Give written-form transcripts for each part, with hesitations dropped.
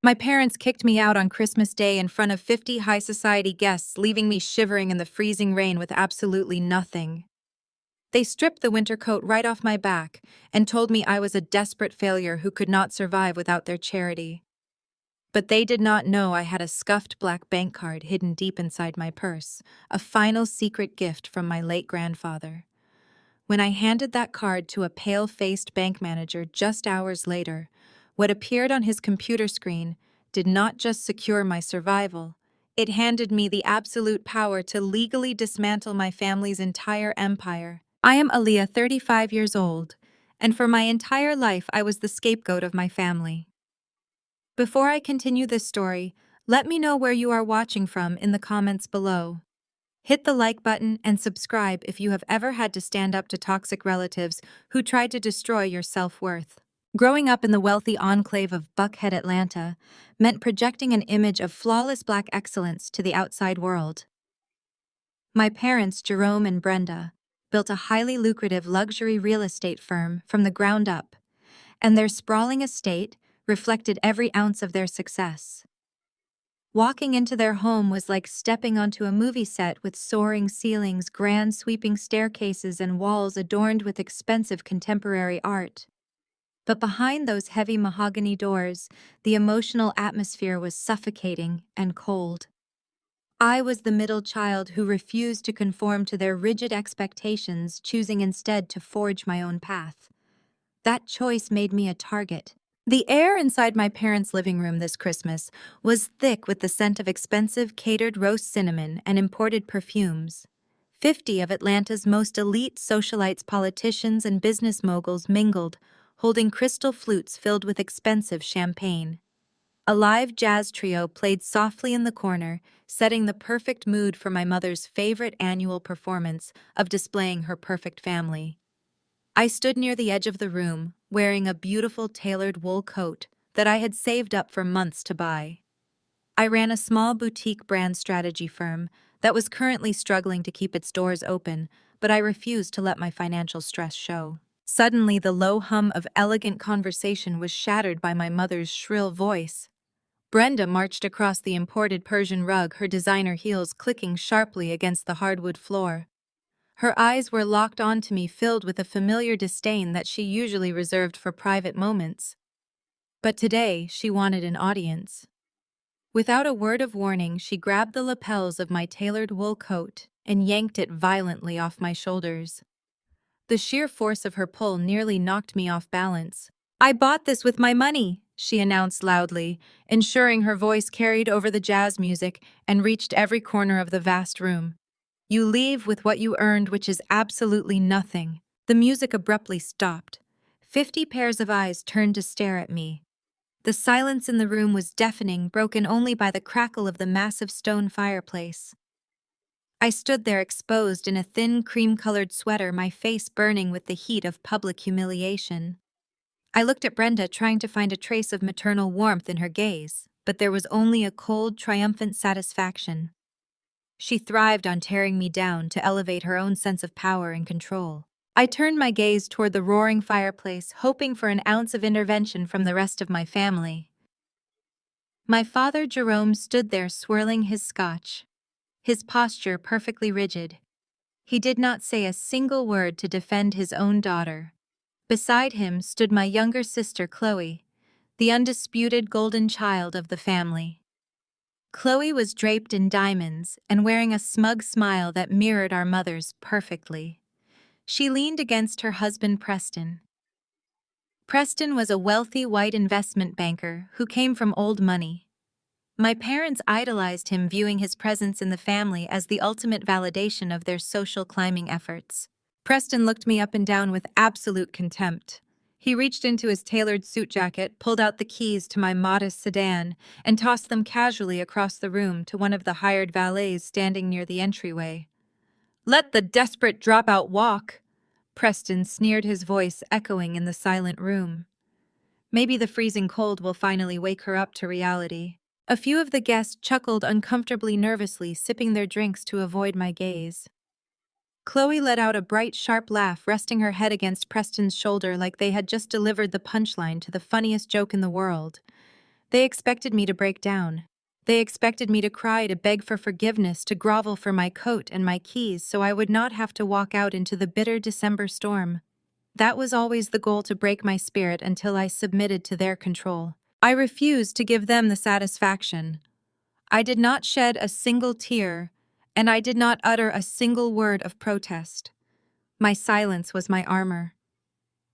My parents kicked me out on Christmas Day in front of 50 high society guests, leaving me shivering in the freezing rain with absolutely nothing. They stripped the winter coat right off my back and told me I was a desperate failure who could not survive without their charity. But they did not know I had a scuffed black bank card hidden deep inside my purse, a final secret gift from my late grandfather. When I handed that card to a pale-faced bank manager just hours later, what appeared on his computer screen did not just secure my survival, it handed me the absolute power to legally dismantle my family's entire empire. I am Aaliyah, 35 years old, and for my entire life I was the scapegoat of my family. Before I continue this story, let me know where you are watching from in the comments below. Hit the like button and subscribe if you have ever had to stand up to toxic relatives who tried to destroy your self-worth. Growing up in the wealthy enclave of Buckhead, Atlanta, meant projecting an image of flawless Black excellence to the outside world. My parents, Jerome and Brenda, built a highly lucrative luxury real estate firm from the ground up, and their sprawling estate reflected every ounce of their success. Walking into their home was like stepping onto a movie set with soaring ceilings, grand sweeping staircases, and walls adorned with expensive contemporary art. But behind those heavy mahogany doors, the emotional atmosphere was suffocating and cold. I was the middle child who refused to conform to their rigid expectations, choosing instead to forge my own path. That choice made me a target. The air inside my parents' living room this Christmas was thick with the scent of expensive catered roast cinnamon and imported perfumes. 50 of Atlanta's most elite socialites, politicians, and business moguls mingled, holding crystal flutes filled with expensive champagne. A live jazz trio played softly in the corner, setting the perfect mood for my mother's favorite annual performance of displaying her perfect family. I stood near the edge of the room, wearing a beautiful tailored wool coat that I had saved up for months to buy. I ran a small boutique brand strategy firm that was currently struggling to keep its doors open, but I refused to let my financial stress show. Suddenly, the low hum of elegant conversation was shattered by my mother's shrill voice. Brenda marched across the imported Persian rug, her designer heels clicking sharply against the hardwood floor. Her eyes were locked onto me, filled with a familiar disdain that she usually reserved for private moments. But today, she wanted an audience. Without a word of warning, she grabbed the lapels of my tailored wool coat and yanked it violently off my shoulders. The sheer force of her pull nearly knocked me off balance. "I bought this with my money," she announced loudly, ensuring her voice carried over the jazz music and reached every corner of the vast room. "You leave with what you earned, which is absolutely nothing." The music abruptly stopped. 50 pairs of eyes turned to stare at me. The silence in the room was deafening, broken only by the crackle of the massive stone fireplace. I stood there exposed in a thin cream-colored sweater, my face burning with the heat of public humiliation. I looked at Brenda, trying to find a trace of maternal warmth in her gaze, but there was only a cold, triumphant satisfaction. She thrived on tearing me down to elevate her own sense of power and control. I turned my gaze toward the roaring fireplace, hoping for an ounce of intervention from the rest of my family. My father, Jerome, stood there swirling his scotch, his posture perfectly rigid. He did not say a single word to defend his own daughter. Beside him stood my younger sister, Chloe, the undisputed golden child of the family. Chloe was draped in diamonds and wearing a smug smile that mirrored our mother's perfectly. She leaned against her husband, Preston. Preston was a wealthy white investment banker who came from old money. My parents idolized him, viewing his presence in the family as the ultimate validation of their social climbing efforts. Preston looked me up and down with absolute contempt. He reached into his tailored suit jacket, pulled out the keys to my modest sedan, and tossed them casually across the room to one of the hired valets standing near the entryway. "Let the desperate dropout walk," Preston sneered, his voice echoing in the silent room. Maybe the freezing cold will finally wake her up to reality. A few of the guests chuckled uncomfortably nervously, sipping their drinks to avoid my gaze. Chloe let out a bright, sharp laugh, resting her head against Preston's shoulder like they had just delivered the punchline to the funniest joke in the world. They expected me to break down. They expected me to cry, to beg for forgiveness, to grovel for my coat and my keys so I would not have to walk out into the bitter December storm. That was always the goal, to break my spirit until I submitted to their control. I refused to give them the satisfaction. I did not shed a single tear, and I did not utter a single word of protest. My silence was my armor.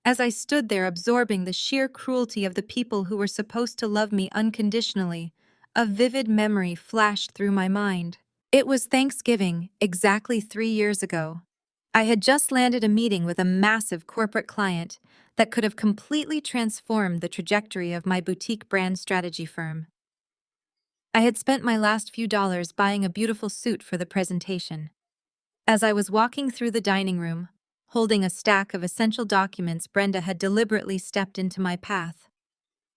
As I stood there absorbing the sheer cruelty of the people who were supposed to love me unconditionally, a vivid memory flashed through my mind. It was Thanksgiving, exactly 3 years ago. I had just landed a meeting with a massive corporate client that could have completely transformed the trajectory of my boutique brand strategy firm. I had spent my last few dollars buying a beautiful suit for the presentation. As I was walking through the dining room, holding a stack of essential documents, Brenda had deliberately stepped into my path.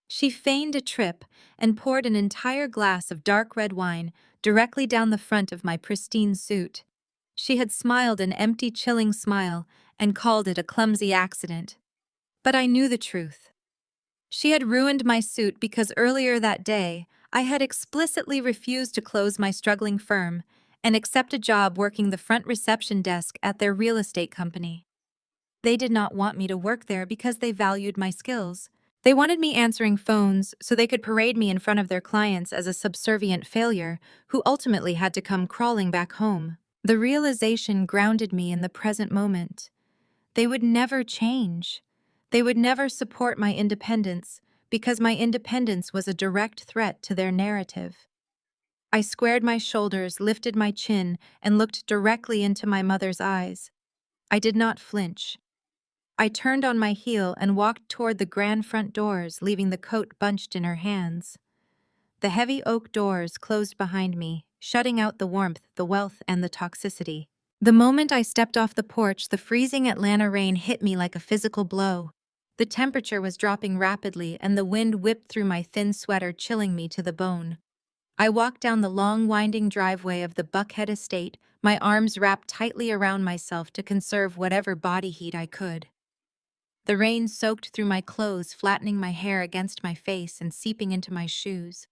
She feigned a trip and poured an entire glass of dark red wine directly down the front of my pristine suit. She had smiled an empty, chilling smile and called it a clumsy accident. But I knew the truth. She had ruined my suit because earlier that day, I had explicitly refused to close my struggling firm and accept a job working the front reception desk at their real estate company. They did not want me to work there because they valued my skills. They wanted me answering phones so they could parade me in front of their clients as a subservient failure who ultimately had to come crawling back home. The realization grounded me in the present moment. They would never change. They would never support my independence because my independence was a direct threat to their narrative. I squared my shoulders, lifted my chin, and looked directly into my mother's eyes. I did not flinch. I turned on my heel and walked toward the grand front doors, leaving the coat bunched in her hands. The heavy oak doors closed behind me, shutting out the warmth, the wealth, and the toxicity. The moment I stepped off the porch, the freezing Atlanta rain hit me like a physical blow. The temperature was dropping rapidly, and the wind whipped through my thin sweater, chilling me to the bone. I walked down the long, winding driveway of the Buckhead estate, my arms wrapped tightly around myself to conserve whatever body heat I could. The rain soaked through my clothes, flattening my hair against my face and seeping into my shoes.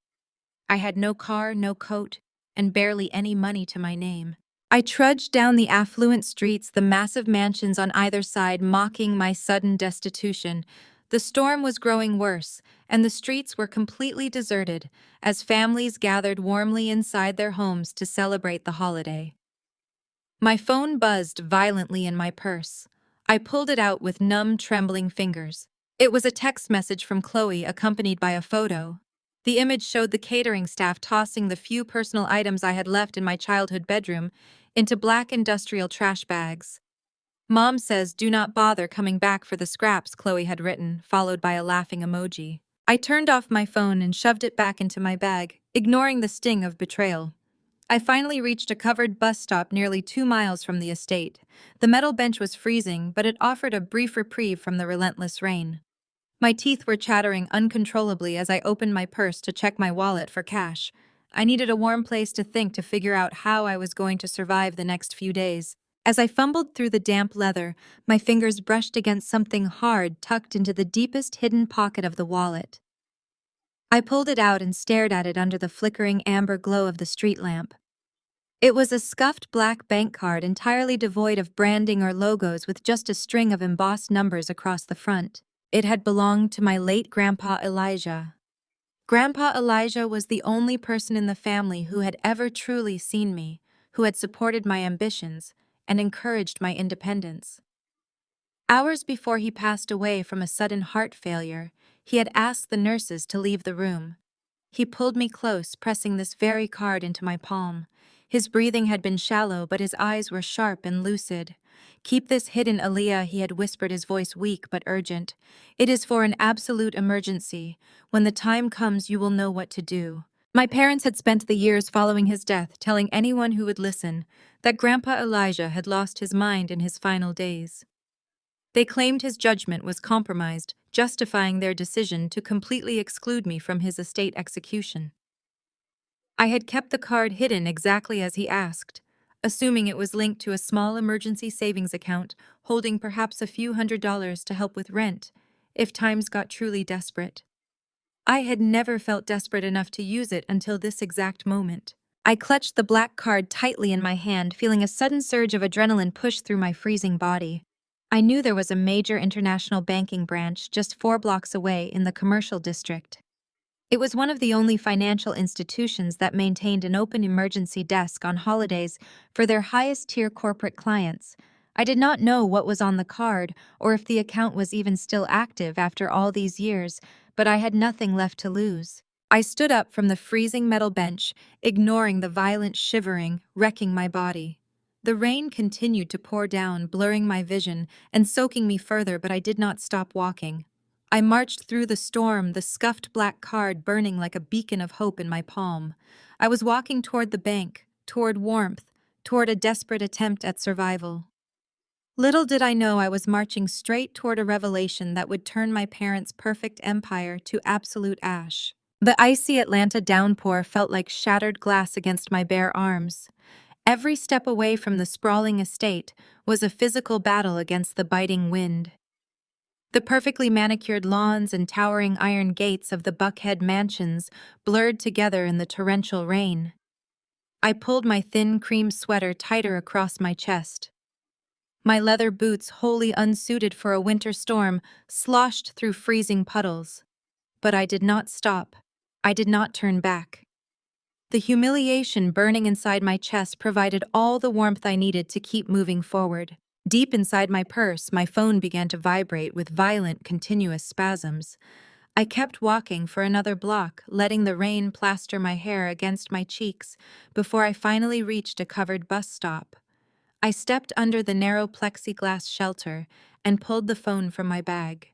I had no car, no coat, and barely any money to my name. I trudged down the affluent streets, the massive mansions on either side mocking my sudden destitution. The storm was growing worse, and the streets were completely deserted as families gathered warmly inside their homes to celebrate the holiday. My phone buzzed violently in my purse. I pulled it out with numb, trembling fingers. It was a text message from Chloe accompanied by a photo. The image showed the catering staff tossing the few personal items I had left in my childhood bedroom into black industrial trash bags. "Mom says do not bother coming back for the scraps," Chloe had written, followed by a laughing emoji. I turned off my phone and shoved it back into my bag, ignoring the sting of betrayal. I finally reached a covered bus stop nearly 2 miles from the estate. The metal bench was freezing, but it offered a brief reprieve from the relentless rain. My teeth were chattering uncontrollably as I opened my purse to check my wallet for cash. I needed a warm place to think, to figure out how I was going to survive the next few days. As I fumbled through the damp leather, my fingers brushed against something hard tucked into the deepest hidden pocket of the wallet. I pulled it out and stared at it under the flickering amber glow of the street lamp. It was a scuffed black bank card entirely devoid of branding or logos, with just a string of embossed numbers across the front. It had belonged to my late Grandpa Elijah. Grandpa Elijah was the only person in the family who had ever truly seen me, who had supported my ambitions, and encouraged my independence. Hours before he passed away from a sudden heart failure, he had asked the nurses to leave the room. He pulled me close, pressing this very card into my palm. His breathing had been shallow, but his eyes were sharp and lucid. "Keep this hidden, Aaliyah," he had whispered, his voice weak but urgent. "It is for an absolute emergency. When the time comes, you will know what to do." My parents had spent the years following his death telling anyone who would listen that Grandpa Elijah had lost his mind in his final days. They claimed his judgment was compromised, justifying their decision to completely exclude me from his estate execution. I had kept the card hidden exactly as he asked, assuming it was linked to a small emergency savings account holding perhaps a few $100s to help with rent if times got truly desperate. I had never felt desperate enough to use it until this exact moment. I clutched the black card tightly in my hand, feeling a sudden surge of adrenaline push through my freezing body. I knew there was a major international banking branch just 4 blocks away in the commercial district. It was one of the only financial institutions that maintained an open emergency desk on holidays for their highest-tier corporate clients. I did not know what was on the card or if the account was even still active after all these years, but I had nothing left to lose. I stood up from the freezing metal bench, ignoring the violent shivering wrecking my body. The rain continued to pour down, blurring my vision and soaking me further, but I did not stop walking. I marched through the storm, the scuffed black card burning like a beacon of hope in my palm. I was walking toward the bank, toward warmth, toward a desperate attempt at survival. Little did I know I was marching straight toward a revelation that would turn my parents' perfect empire to absolute ash. The icy Atlanta downpour felt like shattered glass against my bare arms. Every step away from the sprawling estate was a physical battle against the biting wind. The perfectly manicured lawns and towering iron gates of the Buckhead mansions blurred together in the torrential rain. I pulled my thin cream sweater tighter across my chest. My leather boots, wholly unsuited for a winter storm, sloshed through freezing puddles. But I did not stop. I did not turn back. The humiliation burning inside my chest provided all the warmth I needed to keep moving forward. Deep inside my purse, my phone began to vibrate with violent, continuous spasms. I kept walking for another block, letting the rain plaster my hair against my cheeks before I finally reached a covered bus stop. I stepped under the narrow plexiglass shelter and pulled the phone from my bag.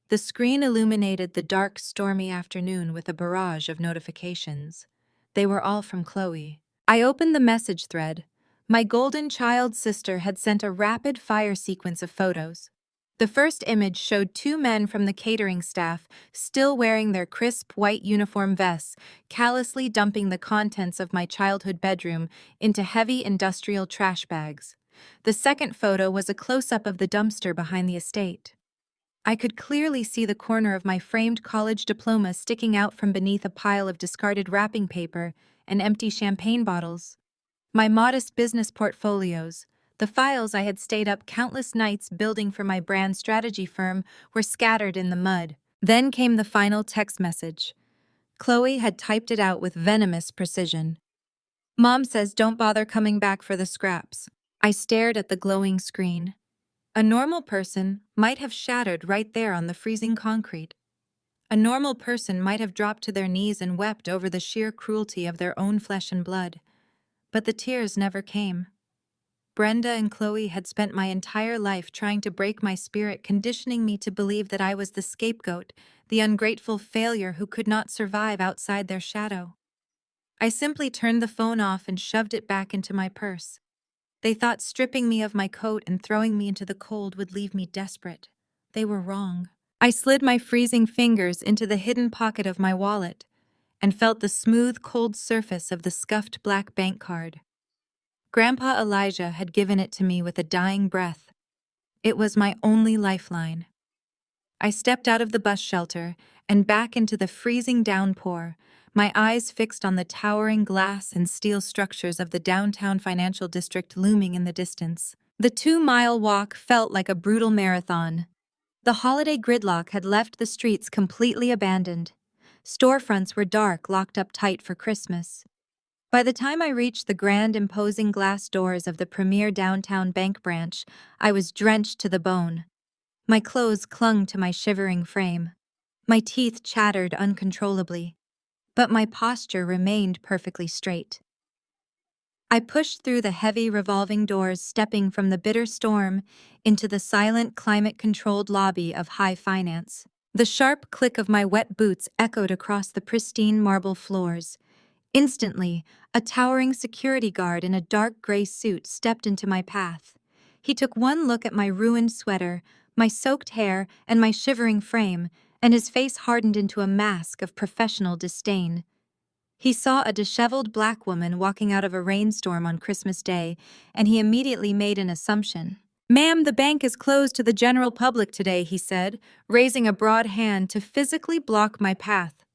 The screen illuminated the dark, stormy afternoon with a barrage of notifications. They were all from Chloe. I opened the message thread. My golden child sister had sent a rapid-fire sequence of photos. The first image showed 2 men from the catering staff, still wearing their crisp white uniform vests, callously dumping the contents of my childhood bedroom into heavy industrial trash bags. The second photo was a close-up of the dumpster behind the estate. I could clearly see the corner of my framed college diploma sticking out from beneath a pile of discarded wrapping paper and empty champagne bottles. My modest business portfolios, the files I had stayed up countless nights building for my brand strategy firm, were scattered in the mud. Then came the final text message. Chloe had typed it out with venomous precision. "Mom says don't bother coming back for the scraps." I stared at the glowing screen. A normal person might have shattered right there on the freezing concrete. A normal person might have dropped to their knees and wept over the sheer cruelty of their own flesh and blood. But the tears never came. Brenda and Chloe had spent my entire life trying to break my spirit, conditioning me to believe that I was the scapegoat, the ungrateful failure who could not survive outside their shadow. I simply turned the phone off and shoved it back into my purse. They thought stripping me of my coat and throwing me into the cold would leave me desperate. They were wrong. I slid my freezing fingers into the hidden pocket of my wallet and felt the smooth, cold surface of the scuffed black bank card. Grandpa Elijah had given it to me with a dying breath. It was my only lifeline. I stepped out of the bus shelter and back into the freezing downpour, my eyes fixed on the towering glass and steel structures of the downtown financial district looming in the distance. The 2-mile walk felt like a brutal marathon. The holiday gridlock had left the streets completely abandoned. Storefronts were dark, locked up tight for Christmas. By the time I reached the grand, imposing glass doors of the premier downtown bank branch, I was drenched to the bone. My clothes clung to my shivering frame. My teeth chattered uncontrollably, but my posture remained perfectly straight. I pushed through the heavy revolving doors, stepping from the bitter storm into the silent, climate-controlled lobby of high finance. The sharp click of my wet boots echoed across the pristine marble floors. Instantly, a towering security guard in a dark gray suit stepped into my path. He took one look at my ruined sweater, my soaked hair, and my shivering frame, and his face hardened into a mask of professional disdain. He saw a disheveled black woman walking out of a rainstorm on Christmas Day, and he immediately made an assumption. Ma'am, the bank is closed to the general public today, he said, raising a broad hand to physically block my path.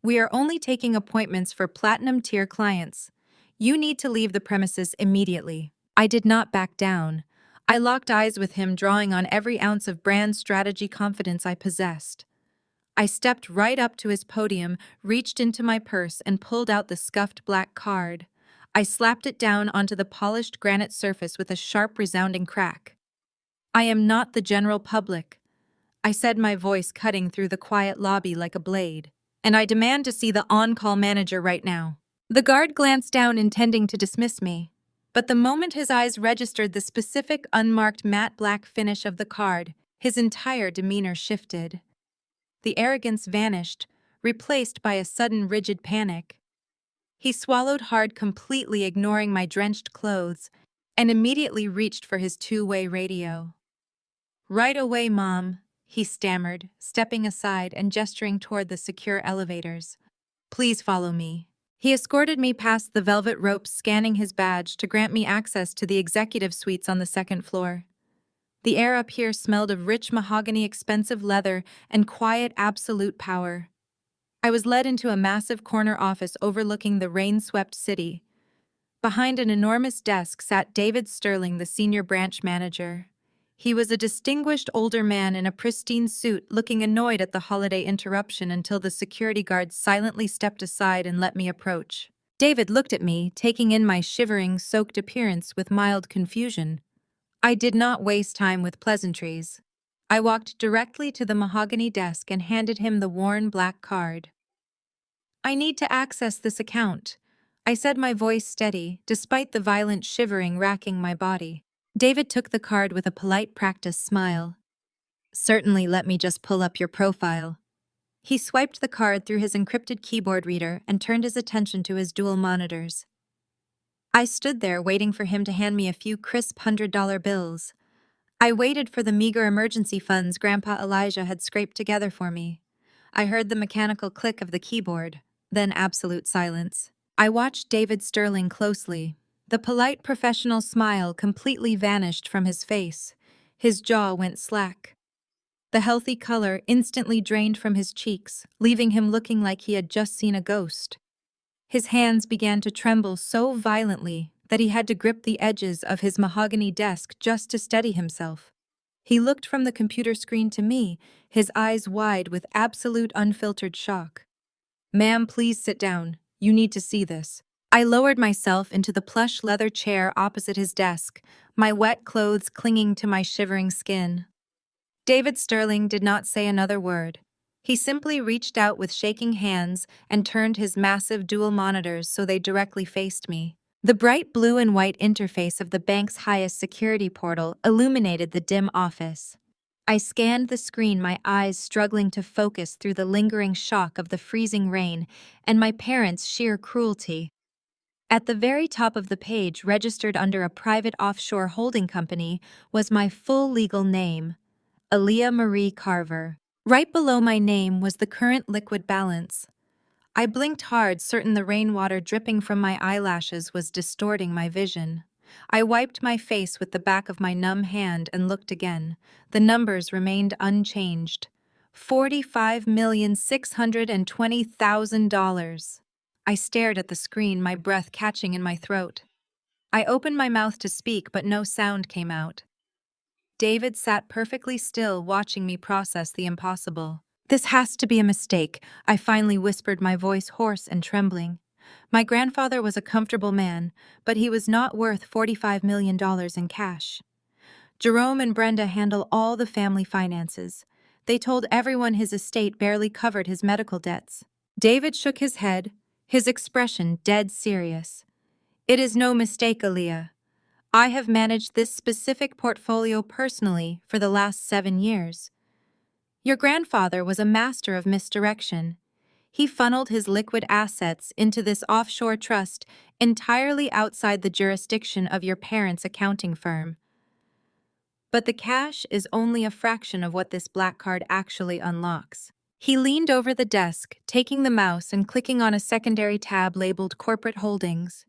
We are only taking appointments for platinum-tier clients. You need to leave the premises immediately. I did not back down. I locked eyes with him, drawing on every ounce of brand strategy confidence I possessed. I stepped right up to his podium, reached into my purse, and pulled out the scuffed black card. I slapped it down onto the polished granite surface with a sharp, resounding crack. I am not the general public, I said, my voice cutting through the quiet lobby like a blade. And I demand to see the on-call manager right now. The guard glanced down, intending to dismiss me. But the moment his eyes registered the specific unmarked matte black finish of the card, his entire demeanor shifted. The arrogance vanished, replaced by a sudden rigid panic. He swallowed hard, completely ignoring my drenched clothes, and immediately reached for his two-way radio. "Right away, Mom," he stammered, stepping aside and gesturing toward the secure elevators. "Please follow me." He escorted me past the velvet ropes, scanning his badge to grant me access to the executive suites on the second floor. The air up here smelled of rich mahogany, expensive leather, and quiet, absolute power. I was led into a massive corner office overlooking the rain-swept city. Behind an enormous desk sat David Sterling, the senior branch manager. He was a distinguished older man in a pristine suit, looking annoyed at the holiday interruption until the security guard silently stepped aside and let me approach. David looked at me, taking in my shivering, soaked appearance with mild confusion. I did not waste time with pleasantries. I walked directly to the mahogany desk and handed him the worn black card. "I need to access this account," I said, my voice steady, despite the violent shivering racking my body. David took the card with a polite, practiced smile. "Certainly, let me just pull up your profile." He swiped the card through his encrypted keyboard reader and turned his attention to his dual monitors. I stood there waiting for him to hand me a few crisp $100 bills. I waited for the meager emergency funds Grandpa Elijah had scraped together for me. I heard the mechanical click of the keyboard, then absolute silence. I watched David Sterling closely. The polite professional smile completely vanished from his face. His jaw went slack. The healthy color instantly drained from his cheeks, leaving him looking like he had just seen a ghost. His hands began to tremble so violently that he had to grip the edges of his mahogany desk just to steady himself. He looked from the computer screen to me, his eyes wide with absolute unfiltered shock. "Ma'am, please sit down. You need to see this." I lowered myself into the plush leather chair opposite his desk, my wet clothes clinging to my shivering skin. David Sterling did not say another word. He simply reached out with shaking hands and turned his massive dual monitors so they directly faced me. The bright blue and white interface of the bank's highest security portal illuminated the dim office. I scanned the screen, my eyes struggling to focus through the lingering shock of the freezing rain and my parents' sheer cruelty. At the very top of the page, registered under a private offshore holding company, was my full legal name, Aaliyah Marie Carver. Right below my name was the current liquid balance. I blinked hard, certain the rainwater dripping from my eyelashes was distorting my vision. I wiped my face with the back of my numb hand and looked again. The numbers remained unchanged. $45,620,000. I stared at the screen, my breath catching in my throat. I opened my mouth to speak, but no sound came out. David sat perfectly still, watching me process the impossible. "This has to be a mistake," I finally whispered, my voice hoarse and trembling. My grandfather was a comfortable man, but he was not worth $45 million in cash. Jerome and Brenda handle all the family finances. They told everyone his estate barely covered his medical debts. David shook his head, his expression dead serious. "It is no mistake, Aaliyah. I have managed this specific portfolio personally for the last 7 years. Your grandfather was a master of misdirection. He funneled his liquid assets into this offshore trust entirely outside the jurisdiction of your parents' accounting firm. But the cash is only a fraction of what this black card actually unlocks." He leaned over the desk, taking the mouse and clicking on a secondary tab labeled Corporate Holdings.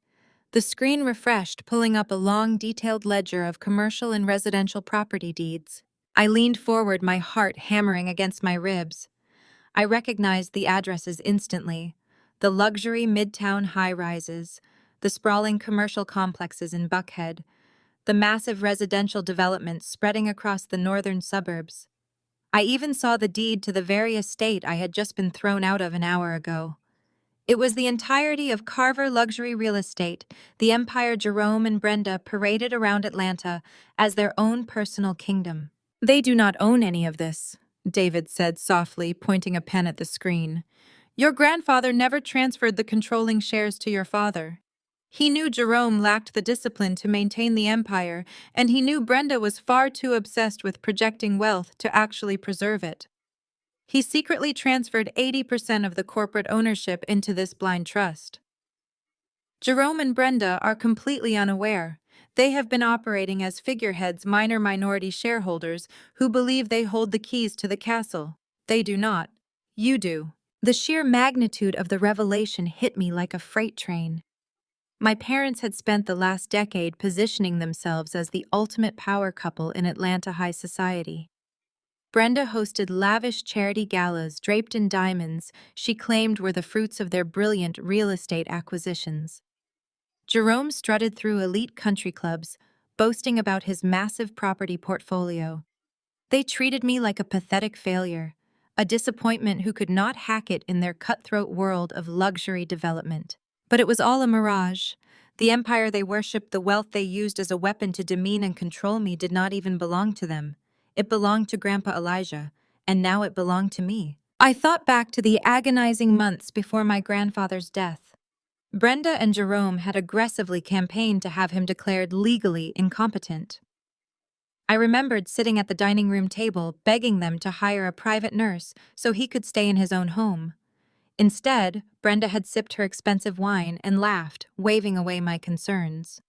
The screen refreshed, pulling up a long, detailed ledger of commercial and residential property deeds. I leaned forward, my heart hammering against my ribs. I recognized the addresses instantly. The luxury midtown high-rises, the sprawling commercial complexes in Buckhead, the massive residential developments spreading across the northern suburbs. I even saw the deed to the very estate I had just been thrown out of an hour ago. It was the entirety of Carver Luxury Real Estate, the empire Jerome and Brenda paraded around Atlanta as their own personal kingdom. "They do not own any of this," David said softly, pointing a pen at the screen. "Your grandfather never transferred the controlling shares to your father. He knew Jerome lacked the discipline to maintain the empire, and he knew Brenda was far too obsessed with projecting wealth to actually preserve it. He secretly transferred 80% of the corporate ownership into this blind trust. Jerome and Brenda are completely unaware. They have been operating as figureheads, minor minority shareholders who believe they hold the keys to the castle. They do not. You do." The sheer magnitude of the revelation hit me like a freight train. My parents had spent the last decade positioning themselves as the ultimate power couple in Atlanta high society. Brenda hosted lavish charity galas draped in diamonds she claimed were the fruits of their brilliant real estate acquisitions. Jerome strutted through elite country clubs, boasting about his massive property portfolio. They treated me like a pathetic failure, a disappointment who could not hack it in their cutthroat world of luxury development. But it was all a mirage. The empire they worshipped, the wealth they used as a weapon to demean and control me, did not even belong to them. It belonged to Grandpa Elijah, and now it belonged to me. I thought back to the agonizing months before my grandfather's death. Brenda and Jerome had aggressively campaigned to have him declared legally incompetent. I remembered sitting at the dining room table begging them to hire a private nurse so he could stay in his own home. Instead, Brenda had sipped her expensive wine and laughed, waving away my concerns.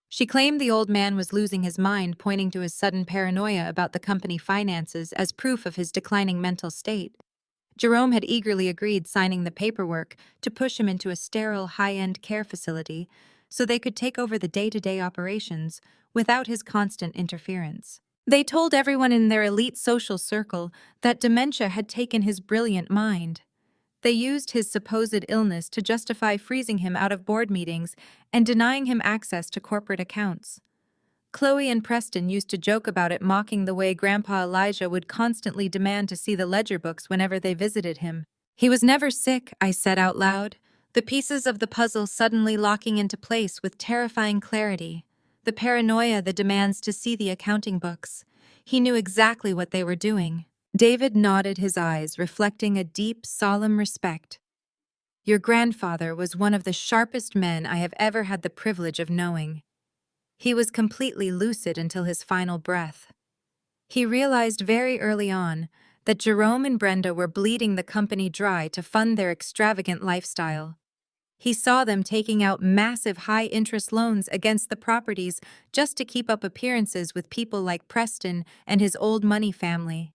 She claimed the old man was losing his mind, pointing to his sudden paranoia about the company finances as proof of his declining mental state. Jerome had eagerly agreed, signing the paperwork to push him into a sterile, high-end care facility so they could take over the day-to-day operations without his constant interference. They told everyone in their elite social circle that dementia had taken his brilliant mind. They used his supposed illness to justify freezing him out of board meetings and denying him access to corporate accounts. Chloe and Preston used to joke about it, mocking the way Grandpa Elijah would constantly demand to see the ledger books whenever they visited him. "He was never sick," I said out loud, the pieces of the puzzle suddenly locking into place with terrifying clarity. The paranoia, the demands to see the accounting books. He knew exactly what they were doing. David nodded, his eyes reflecting a deep, solemn respect. "Your grandfather was one of the sharpest men I have ever had the privilege of knowing. He was completely lucid until his final breath. He realized very early on that Jerome and Brenda were bleeding the company dry to fund their extravagant lifestyle. He saw them taking out massive high-interest loans against the properties just to keep up appearances with people like Preston and his old money family.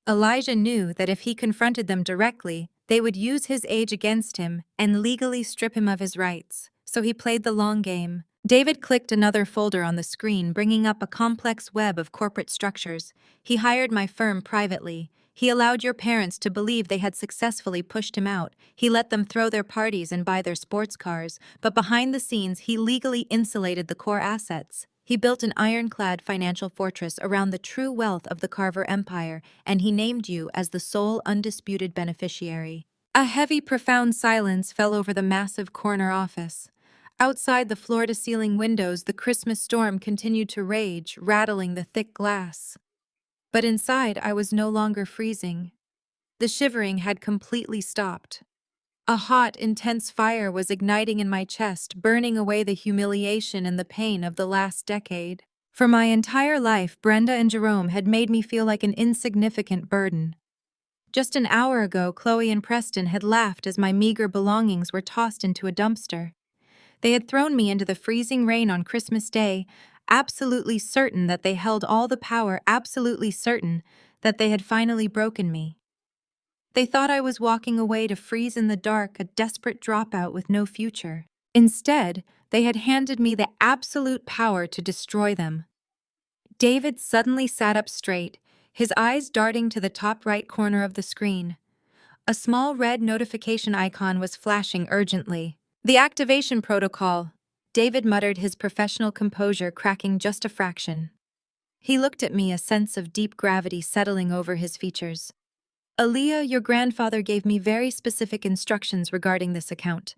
Elijah knew that if he confronted them directly, they would use his age against him and legally strip him of his rights, so he played the long game." David clicked another folder on the screen, bringing up a complex web of corporate structures. "He hired my firm privately. He allowed your parents to believe they had successfully pushed him out. He let them throw their parties and buy their sports cars, but behind the scenes, he legally insulated the core assets. He built an ironclad financial fortress around the true wealth of the Carver Empire, and he named you as the sole undisputed beneficiary." A heavy, profound silence fell over the massive corner office. Outside the floor-to-ceiling windows, the Christmas storm continued to rage, rattling the thick glass. But inside, I was no longer freezing. The shivering had completely stopped. A hot, intense fire was igniting in my chest, burning away the humiliation and the pain of the last decade. For my entire life, Brenda and Jerome had made me feel like an insignificant burden. Just an hour ago, Chloe and Preston had laughed as my meager belongings were tossed into a dumpster. They had thrown me into the freezing rain on Christmas Day, absolutely certain that they held all the power, absolutely certain that they had finally broken me. They thought I was walking away to freeze in the dark, a desperate dropout with no future. Instead, they had handed me the absolute power to destroy them. David suddenly sat up straight, his eyes darting to the top right corner of the screen. A small red notification icon was flashing urgently. The activation protocol. David muttered, his professional composure cracking just a fraction. He looked at me, a sense of deep gravity settling over his features. Aaliyah, your grandfather gave me very specific instructions regarding this account.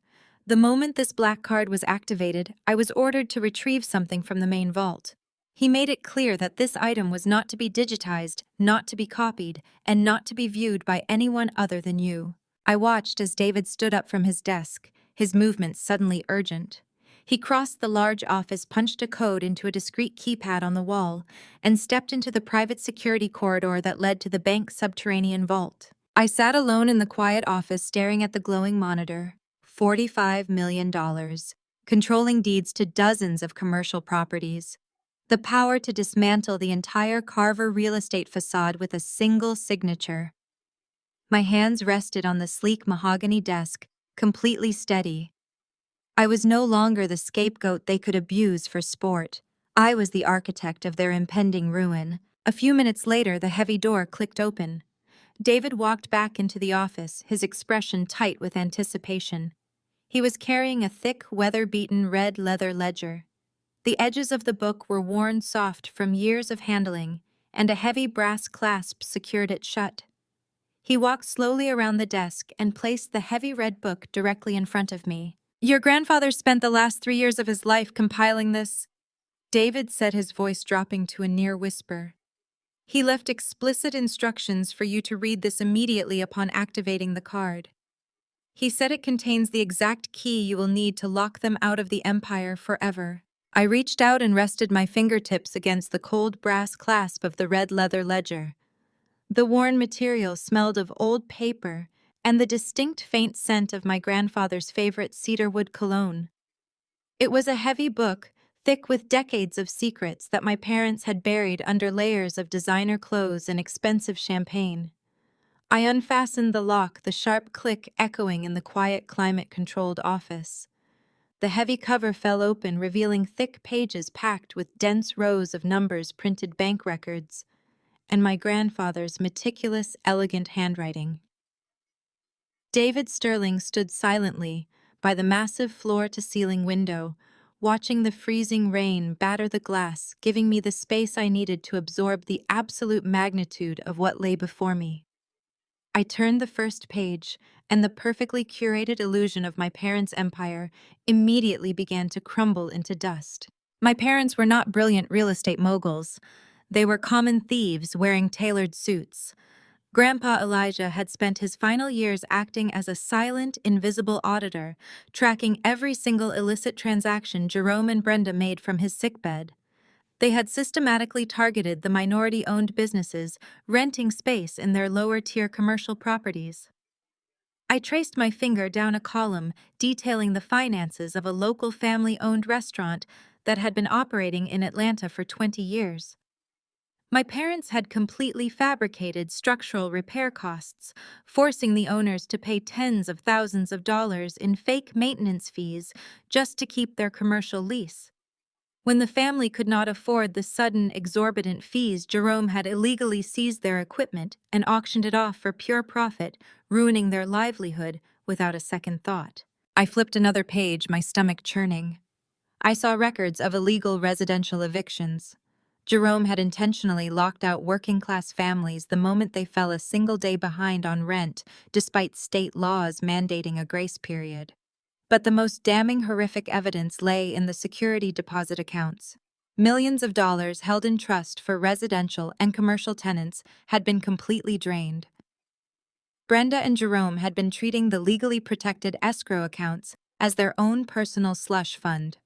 The moment this black card was activated, I was ordered to retrieve something from the main vault. He made it clear that this item was not to be digitized, not to be copied, and not to be viewed by anyone other than you. I watched as David stood up from his desk, his movements suddenly urgent. He crossed the large office, punched a code into a discreet keypad on the wall, and stepped into the private security corridor that led to the bank's subterranean vault. I sat alone in the quiet office, staring at the glowing monitor. $45 million, controlling deeds to dozens of commercial properties. The power to dismantle the entire Carver real estate facade with a single signature. My hands rested on the sleek mahogany desk, completely steady. I was no longer the scapegoat they could abuse for sport. I was the architect of their impending ruin. A few minutes later, the heavy door clicked open. David walked back into the office, his expression tight with anticipation. He was carrying a thick, weather-beaten red leather ledger. The edges of the book were worn soft from years of handling, and a heavy brass clasp secured it shut. He walked slowly around the desk and placed the heavy red book directly in front of me. Your grandfather spent the last 3 years of his life compiling this, David said, his voice dropping to a near whisper. He left explicit instructions for you to read this immediately upon activating the card. He said it contains the exact key you will need to lock them out of the Empire forever. I reached out and rested my fingertips against the cold brass clasp of the red leather ledger. The worn material smelled of old paper and the distinct faint scent of my grandfather's favorite cedarwood cologne. It was a heavy book, thick with decades of secrets that my parents had buried under layers of designer clothes and expensive champagne. I unfastened the lock, the sharp click echoing in the quiet, climate-controlled office. The heavy cover fell open, revealing thick pages packed with dense rows of numbers, printed bank records, and my grandfather's meticulous, elegant handwriting. David Sterling stood silently by the massive floor-to-ceiling window, watching the freezing rain batter the glass, giving me the space I needed to absorb the absolute magnitude of what lay before me. I turned the first page, and the perfectly curated illusion of my parents' empire immediately began to crumble into dust. My parents were not brilliant real estate moguls. They were common thieves wearing tailored suits. Grandpa Elijah had spent his final years acting as a silent, invisible auditor, tracking every single illicit transaction Jerome and Brenda made from his sickbed. They had systematically targeted the minority-owned businesses renting space in their lower-tier commercial properties. I traced my finger down a column detailing the finances of a local family-owned restaurant that had been operating in Atlanta for 20 years. My parents had completely fabricated structural repair costs, forcing the owners to pay tens of thousands of dollars in fake maintenance fees just to keep their commercial lease. When the family could not afford the sudden, exorbitant fees, Jerome had illegally seized their equipment and auctioned it off for pure profit, ruining their livelihood without a second thought. I flipped another page, my stomach churning. I saw records of illegal residential evictions. Jerome had intentionally locked out working-class families the moment they fell a single day behind on rent, despite state laws mandating a grace period. But the most damning, horrific evidence lay in the security deposit accounts. Millions of dollars held in trust for residential and commercial tenants had been completely drained. Brenda and Jerome had been treating the legally protected escrow accounts as their own personal slush fund.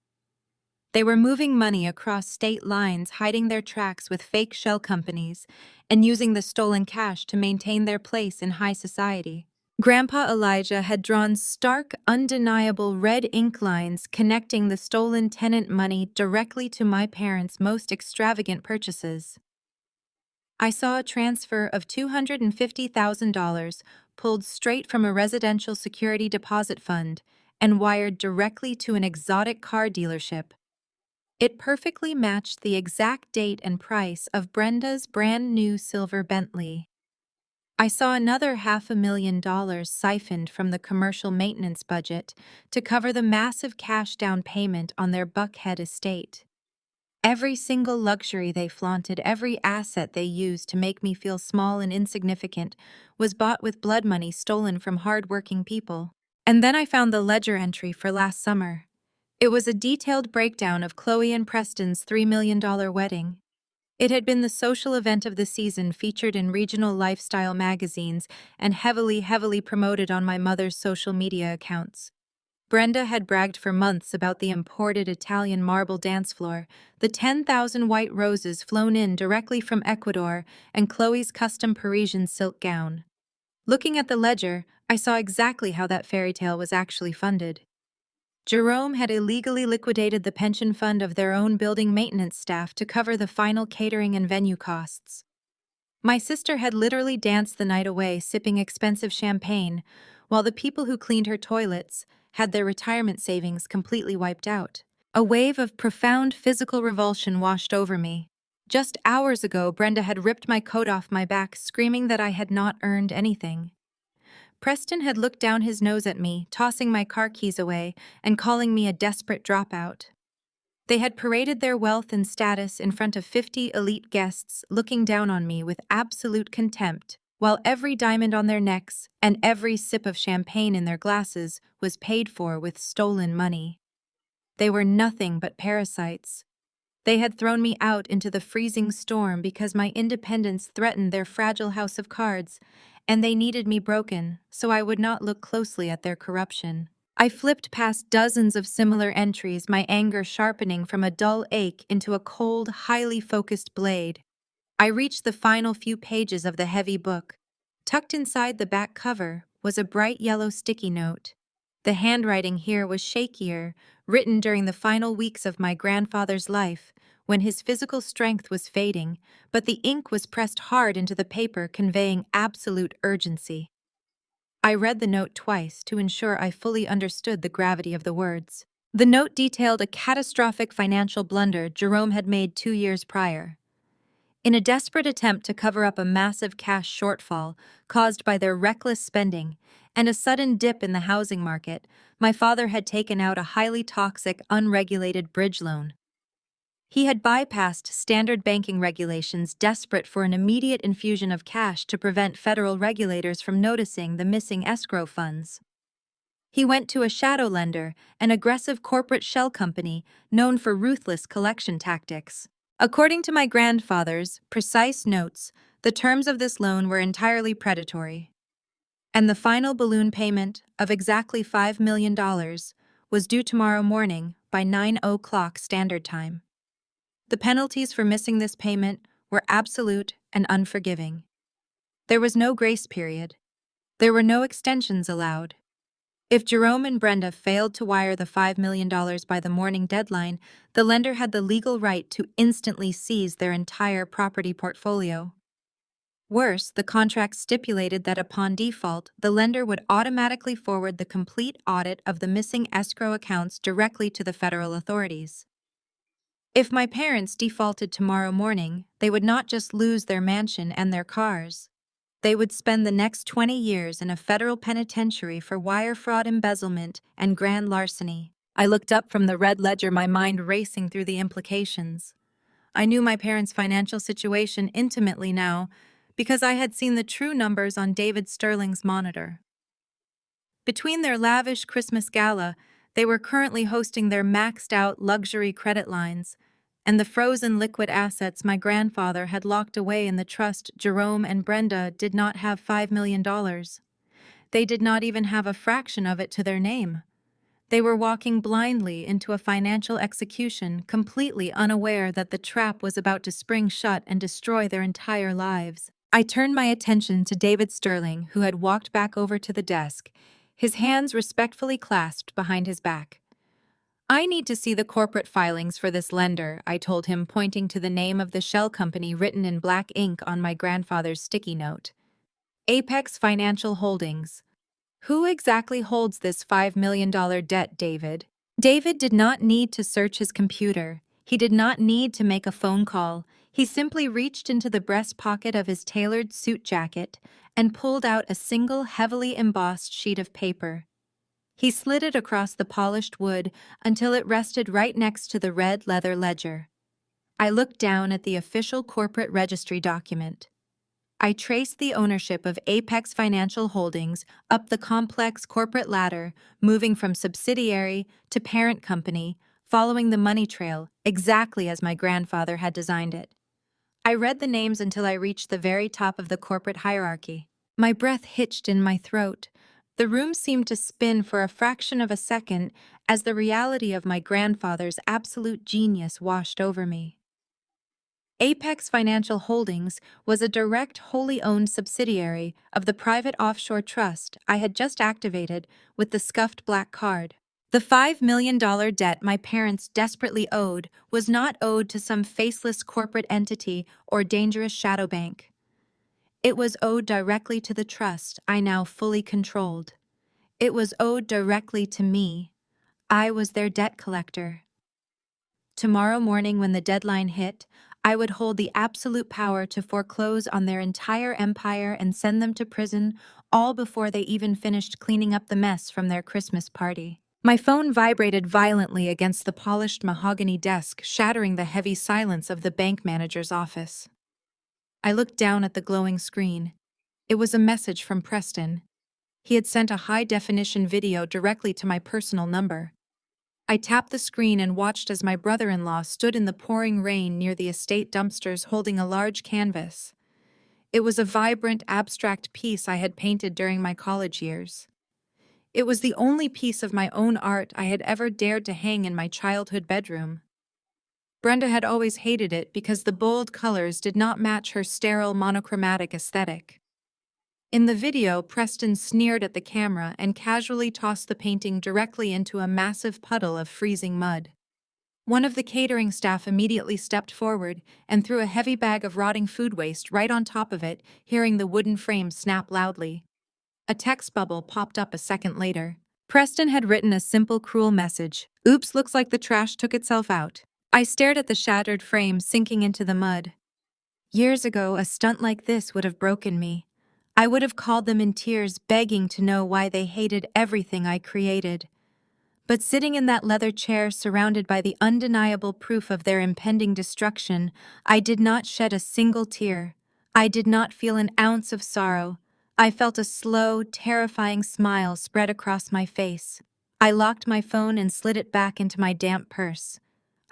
They were moving money across state lines, hiding their tracks with fake shell companies, and using the stolen cash to maintain their place in high society. Grandpa Elijah had drawn stark, undeniable red ink lines connecting the stolen tenant money directly to my parents' most extravagant purchases. I saw a transfer of $250,000 pulled straight from a residential security deposit fund and wired directly to an exotic car dealership. It perfectly matched the exact date and price of Brenda's brand new silver Bentley. I saw another $500,000 siphoned from the commercial maintenance budget to cover the massive cash down payment on their Buckhead estate. Every single luxury they flaunted, every asset they used to make me feel small and insignificant, was bought with blood money stolen from hard-working people. And then I found the ledger entry for last summer. It was a detailed breakdown of Chloe and Preston's $3 million wedding. It had been the social event of the season, featured in regional lifestyle magazines and heavily promoted on my mother's social media accounts. Brenda had bragged for months about the imported Italian marble dance floor, the 10,000 white roses flown in directly from Ecuador, and Chloe's custom Parisian silk gown. Looking at the ledger, I saw exactly how that fairy tale was actually funded. Jerome had illegally liquidated the pension fund of their own building maintenance staff to cover the final catering and venue costs. My sister had literally danced the night away, sipping expensive champagne, while the people who cleaned her toilets had their retirement savings completely wiped out. A wave of profound physical revulsion washed over me. Just hours ago, Brenda had ripped my coat off my back, screaming that I had not earned anything. Preston had looked down his nose at me, tossing my car keys away and calling me a desperate dropout. They had paraded their wealth and status in front of 50 elite guests, looking down on me with absolute contempt, while every diamond on their necks and every sip of champagne in their glasses was paid for with stolen money. They were nothing but parasites. They had thrown me out into the freezing storm because my independence threatened their fragile house of cards, and they needed me broken so I would not look closely at their corruption. I flipped past dozens of similar entries, my anger sharpening from a dull ache into a cold, highly focused blade. I reached the final few pages of the heavy book. Tucked inside the back cover was a bright yellow sticky note. The handwriting here was shakier, written during the final weeks of my grandfather's life, when his physical strength was fading, but the ink was pressed hard into the paper, conveying absolute urgency. I read the note twice to ensure I fully understood the gravity of the words. The note detailed a catastrophic financial blunder Jerome had made 2 years prior. In a desperate attempt to cover up a massive cash shortfall caused by their reckless spending and a sudden dip in the housing market, my father had taken out a highly toxic, unregulated bridge loan. He had bypassed standard banking regulations, desperate for an immediate infusion of cash to prevent federal regulators from noticing the missing escrow funds. He went to a shadow lender, an aggressive corporate shell company known for ruthless collection tactics. According to my grandfather's precise notes, the terms of this loan were entirely predatory, and the final balloon payment of exactly $5 million was due tomorrow morning by 9:00 Standard Time. The penalties for missing this payment were absolute and unforgiving. There was no grace period. There were no extensions allowed. If Jerome and Brenda failed to wire the $5 million by the morning deadline, the lender had the legal right to instantly seize their entire property portfolio. Worse, the contract stipulated that upon default, the lender would automatically forward the complete audit of the missing escrow accounts directly to the federal authorities. If my parents defaulted tomorrow morning, they would not just lose their mansion and their cars. They would spend the next 20 years in a federal penitentiary for wire fraud, embezzlement, and grand larceny. I looked up from the red ledger, my mind racing through the implications. I knew my parents' financial situation intimately now because I had seen the true numbers on David Sterling's monitor. Between their lavish Christmas gala, they were currently hosting their maxed-out luxury credit lines, and the frozen liquid assets my grandfather had locked away in the trust Jerome and Brenda did not have $5 million. They did not even have a fraction of it to their name. They were walking blindly into a financial execution, completely unaware that the trap was about to spring shut and destroy their entire lives. I turned my attention to David Sterling, who had walked back over to the desk, his hands respectfully clasped behind his back. "I need to see the corporate filings for this lender," I told him, pointing to the name of the shell company written in black ink on my grandfather's sticky note. "Apex Financial Holdings." Who exactly holds this $5 million debt, David? David did not need to search his computer. He did not need to make a phone call. He simply reached into the breast pocket of his tailored suit jacket and pulled out a single heavily embossed sheet of paper. He slid it across the polished wood until it rested right next to the red leather ledger. I looked down at the official corporate registry document. I traced the ownership of Apex Financial Holdings up the complex corporate ladder, moving from subsidiary to parent company, following the money trail exactly as my grandfather had designed it. I read the names until I reached the very top of the corporate hierarchy. My breath hitched in my throat. The room seemed to spin for a fraction of a second as the reality of my grandfather's absolute genius washed over me. Apex Financial Holdings was a direct, wholly owned subsidiary of the private offshore trust I had just activated with the scuffed black card. The $5 million debt my parents desperately owed was not owed to some faceless corporate entity or dangerous shadow bank. It was owed directly to the trust I now fully controlled. It was owed directly to me. I was their debt collector. Tomorrow morning, when the deadline hit, I would hold the absolute power to foreclose on their entire empire and send them to prison, all before they even finished cleaning up the mess from their Christmas party. My phone vibrated violently against the polished mahogany desk, shattering the heavy silence of the bank manager's office. I looked down at the glowing screen. It was a message from Preston. He had sent a high-definition video directly to my personal number. I tapped the screen and watched as my brother-in-law stood in the pouring rain near the estate dumpsters holding a large canvas. It was a vibrant, abstract piece I had painted during my college years. It was the only piece of my own art I had ever dared to hang in my childhood bedroom. Brenda had always hated it because the bold colors did not match her sterile, monochromatic aesthetic. In the video, Preston sneered at the camera and casually tossed the painting directly into a massive puddle of freezing mud. One of the catering staff immediately stepped forward and threw a heavy bag of rotting food waste right on top of it, hearing the wooden frame snap loudly. A text bubble popped up a second later. Preston had written a simple, cruel message. "Oops, looks like the trash took itself out." I stared at the shattered frame sinking into the mud. Years ago, a stunt like this would have broken me. I would have called them in tears, begging to know why they hated everything I created. But sitting in that leather chair, surrounded by the undeniable proof of their impending destruction, I did not shed a single tear. I did not feel an ounce of sorrow. I felt a slow, terrifying smile spread across my face. I locked my phone and slid it back into my damp purse.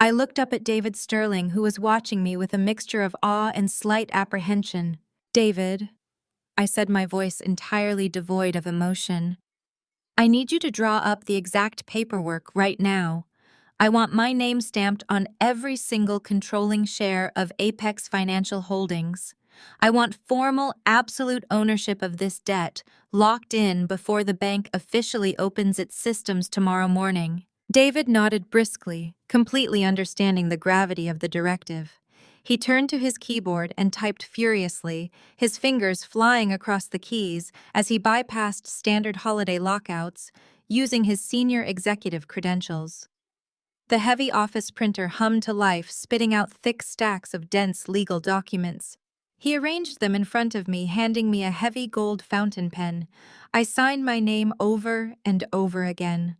I looked up at David Sterling, who was watching me with a mixture of awe and slight apprehension. "David," I said, my voice entirely devoid of emotion, "I need you to draw up the exact paperwork right now. I want my name stamped on every single controlling share of Apex Financial Holdings. I want formal, absolute ownership of this debt, locked in before the bank officially opens its systems tomorrow morning." David nodded briskly, completely understanding the gravity of the directive. He turned to his keyboard and typed furiously, his fingers flying across the keys as he bypassed standard holiday lockouts, using his senior executive credentials. The heavy office printer hummed to life, spitting out thick stacks of dense legal documents. He arranged them in front of me, handing me a heavy gold fountain pen. I signed my name over and over again.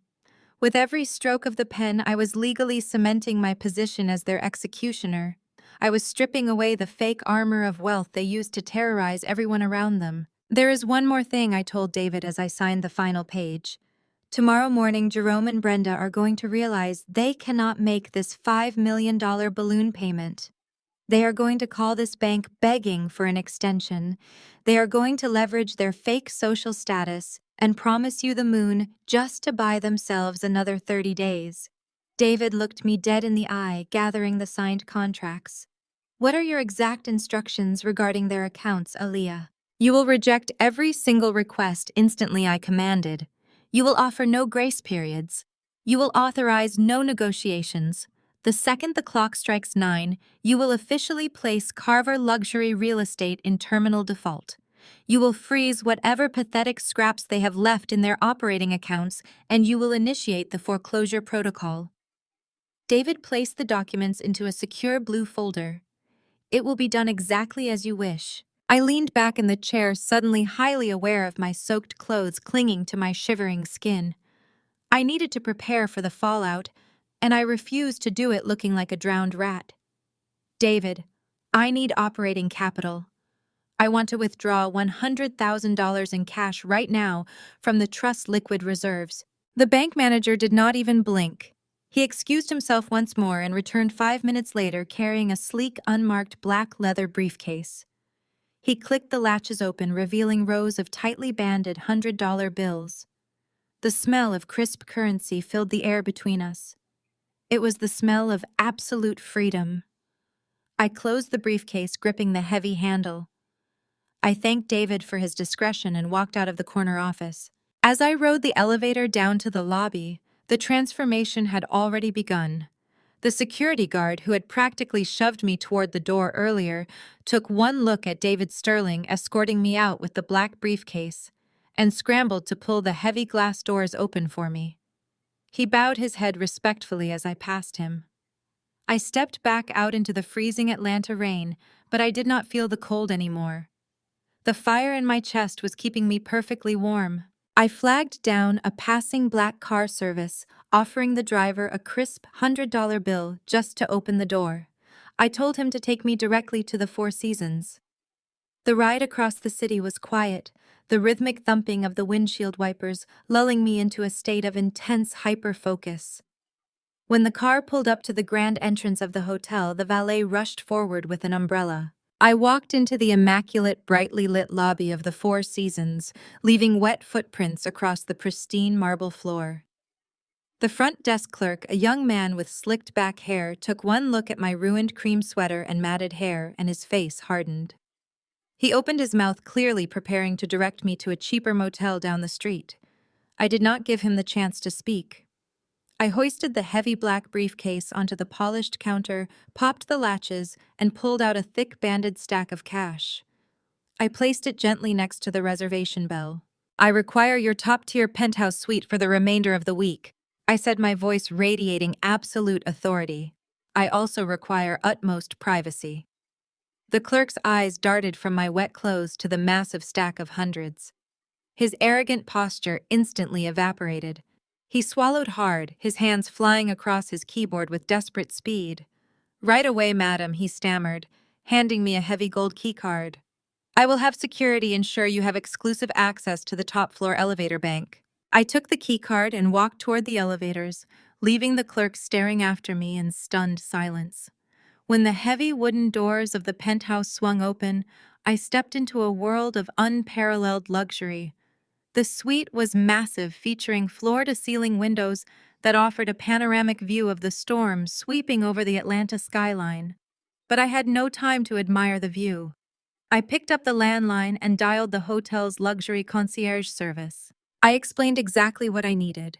With every stroke of the pen, I was legally cementing my position as their executioner. I was stripping away the fake armor of wealth they used to terrorize everyone around them. "There is one more thing," I told David as I signed the final page. "Tomorrow morning, Jerome and Brenda are going to realize they cannot make this $5 million balloon payment. They are going to call this bank begging for an extension. They are going to leverage their fake social status and promise you the moon just to buy themselves another 30 days. David looked me dead in the eye, gathering the signed contracts. "What are your exact instructions regarding their accounts, Aaliyah?" "You will reject every single request instantly," I commanded. "You will offer no grace periods. You will authorize no negotiations. The second the clock strikes 9, you will officially place Carver Luxury Real Estate in terminal default. You will freeze whatever pathetic scraps they have left in their operating accounts, and you will initiate the foreclosure protocol. David placed the documents into a secure blue folder. It will be done exactly as you wish. I leaned back in the chair, suddenly highly aware of my soaked clothes clinging to my shivering skin. I needed to prepare for the fallout, and I refused to do it looking like a drowned rat. David, I need operating capital. I want to withdraw $100,000 in cash right now from the trust's liquid reserves. The bank manager did not even blink. He excused himself once more and returned 5 minutes later carrying a sleek, unmarked black leather briefcase. He clicked the latches open, revealing rows of tightly banded $100 bills. The smell of crisp currency filled the air between us. It was the smell of absolute freedom. I closed the briefcase, gripping the heavy handle. I thanked David for his discretion and walked out of the corner office. As I rode the elevator down to the lobby, the transformation had already begun. The security guard, who had practically shoved me toward the door earlier, took one look at David Sterling escorting me out with the black briefcase and scrambled to pull the heavy glass doors open for me. He bowed his head respectfully as I passed him. I stepped back out into the freezing Atlanta rain, but I did not feel the cold anymore. The fire in my chest was keeping me perfectly warm. I flagged down a passing black car service, offering the driver a crisp $100 bill just to open the door. I told him to take me directly to the Four Seasons. The ride across the city was quiet, the rhythmic thumping of the windshield wipers lulling me into a state of intense hyper-focus. When the car pulled up to the grand entrance of the hotel, the valet rushed forward with an umbrella. I walked into the immaculate, brightly lit lobby of the Four Seasons, leaving wet footprints across the pristine marble floor. The front desk clerk, a young man with slicked back hair, took one look at my ruined cream sweater and matted hair, and his face hardened. He opened his mouth, clearly preparing to direct me to a cheaper motel down the street. I did not give him the chance to speak. I hoisted the heavy black briefcase onto the polished counter, popped the latches, and pulled out a thick banded stack of cash. I placed it gently next to the reservation bell. "I require your top-tier penthouse suite for the remainder of the week," I said, my voice radiating absolute authority. "I also require utmost privacy." The clerk's eyes darted from my wet clothes to the massive stack of hundreds. His arrogant posture instantly evaporated. He swallowed hard, his hands flying across his keyboard with desperate speed. "Right away, madam," he stammered, handing me a heavy gold keycard. "I will have security ensure you have exclusive access to the top-floor elevator bank." I took the keycard and walked toward the elevators, leaving the clerk staring after me in stunned silence. When the heavy wooden doors of the penthouse swung open, I stepped into a world of unparalleled luxury. The suite was massive, featuring floor-to-ceiling windows that offered a panoramic view of the storm sweeping over the Atlanta skyline. But I had no time to admire the view. I picked up the landline and dialed the hotel's luxury concierge service. I explained exactly what I needed.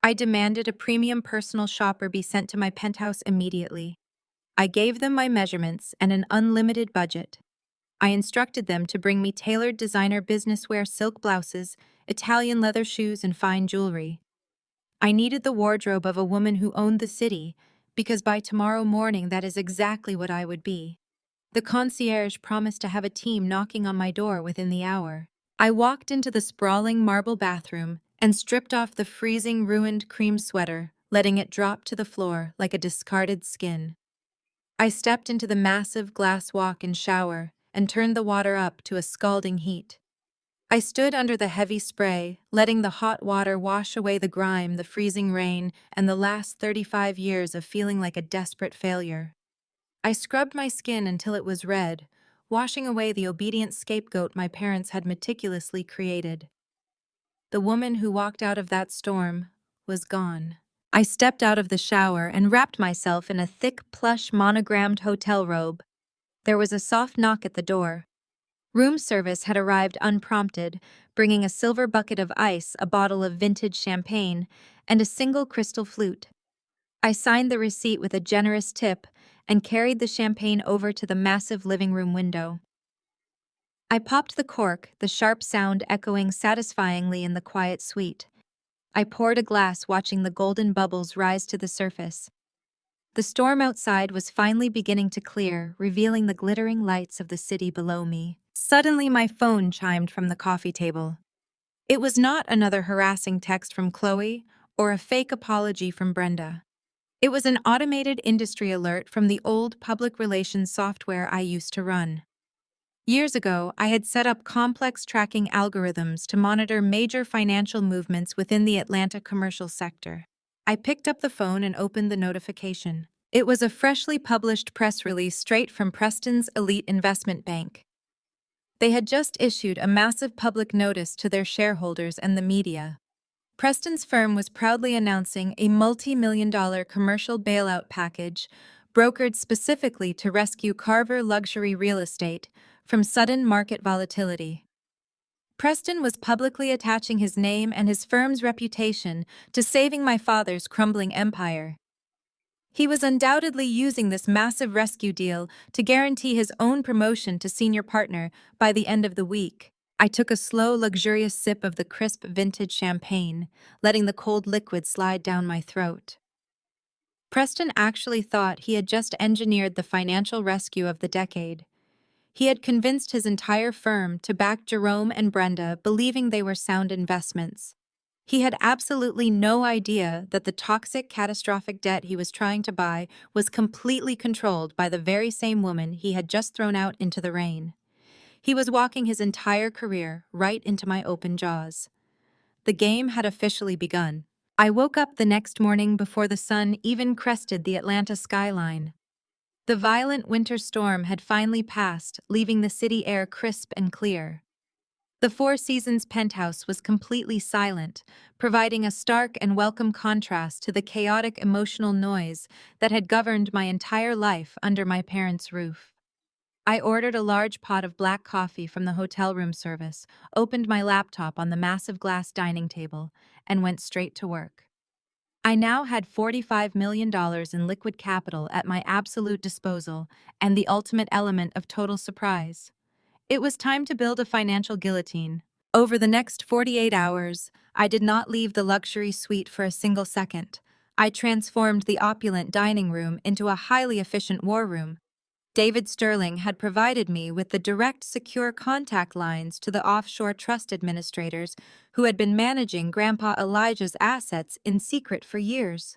I demanded a premium personal shopper be sent to my penthouse immediately. I gave them my measurements and an unlimited budget. I instructed them to bring me tailored designer businesswear silk blouses, Italian leather shoes, and fine jewelry. I needed the wardrobe of a woman who owned the city, because by tomorrow morning that is exactly what I would be. The concierge promised to have a team knocking on my door within the hour. I walked into the sprawling marble bathroom and stripped off the freezing, ruined cream sweater, letting it drop to the floor like a discarded skin. I stepped into the massive glass walk-in shower and turned the water up to a scalding heat. I stood under the heavy spray, letting the hot water wash away the grime, the freezing rain, and the last 35 years of feeling like a desperate failure. I scrubbed my skin until it was red, washing away the obedient scapegoat my parents had meticulously created. The woman who walked out of that storm was gone. I stepped out of the shower and wrapped myself in a thick, plush, monogrammed hotel robe. There was a soft knock at the door. Room service had arrived unprompted, bringing a silver bucket of ice, a bottle of vintage champagne, and a single crystal flute. I signed the receipt with a generous tip and carried the champagne over to the massive living room window. I popped the cork, the sharp sound echoing satisfyingly in the quiet suite. I poured a glass, watching the golden bubbles rise to the surface. The storm outside was finally beginning to clear, revealing the glittering lights of the city below me. Suddenly, my phone chimed from the coffee table. It was not another harassing text from Chloe or a fake apology from Brenda. It was an automated industry alert from the old public relations software I used to run. Years ago, I had set up complex tracking algorithms to monitor major financial movements within the Atlanta commercial sector. I picked up the phone and opened the notification. It was a freshly published press release straight from Preston's Elite Investment Bank. They had just issued a massive public notice to their shareholders and the media. Preston's firm was proudly announcing a multi-million-dollar commercial bailout package brokered specifically to rescue Carver Luxury Real Estate from sudden market volatility. Preston was publicly attaching his name and his firm's reputation to saving my father's crumbling empire. He was undoubtedly using this massive rescue deal to guarantee his own promotion to senior partner by the end of the week. I took a slow, luxurious sip of the crisp vintage champagne, letting the cold liquid slide down my throat. Preston actually thought he had just engineered the financial rescue of the decade. He had convinced his entire firm to back Jerome and Brenda, believing they were sound investments. He had absolutely no idea that the toxic, catastrophic debt he was trying to buy was completely controlled by the very same woman he had just thrown out into the rain. He was walking his entire career right into my open jaws. The game had officially begun. I woke up the next morning before the sun even crested the Atlanta skyline. The violent winter storm had finally passed, leaving the city air crisp and clear. The Four Seasons penthouse was completely silent, providing a stark and welcome contrast to the chaotic emotional noise that had governed my entire life under my parents' roof. I ordered a large pot of black coffee from the hotel room service, opened my laptop on the massive glass dining table, and went straight to work. I now had $45 million in liquid capital at my absolute disposal, and the ultimate element of total surprise. It was time to build a financial guillotine. Over the next 48 hours, I did not leave the luxury suite for a single second. I transformed the opulent dining room into a highly efficient war room. David Sterling had provided me with the direct, secure contact lines to the offshore trust administrators who had been managing Grandpa Elijah's assets in secret for years.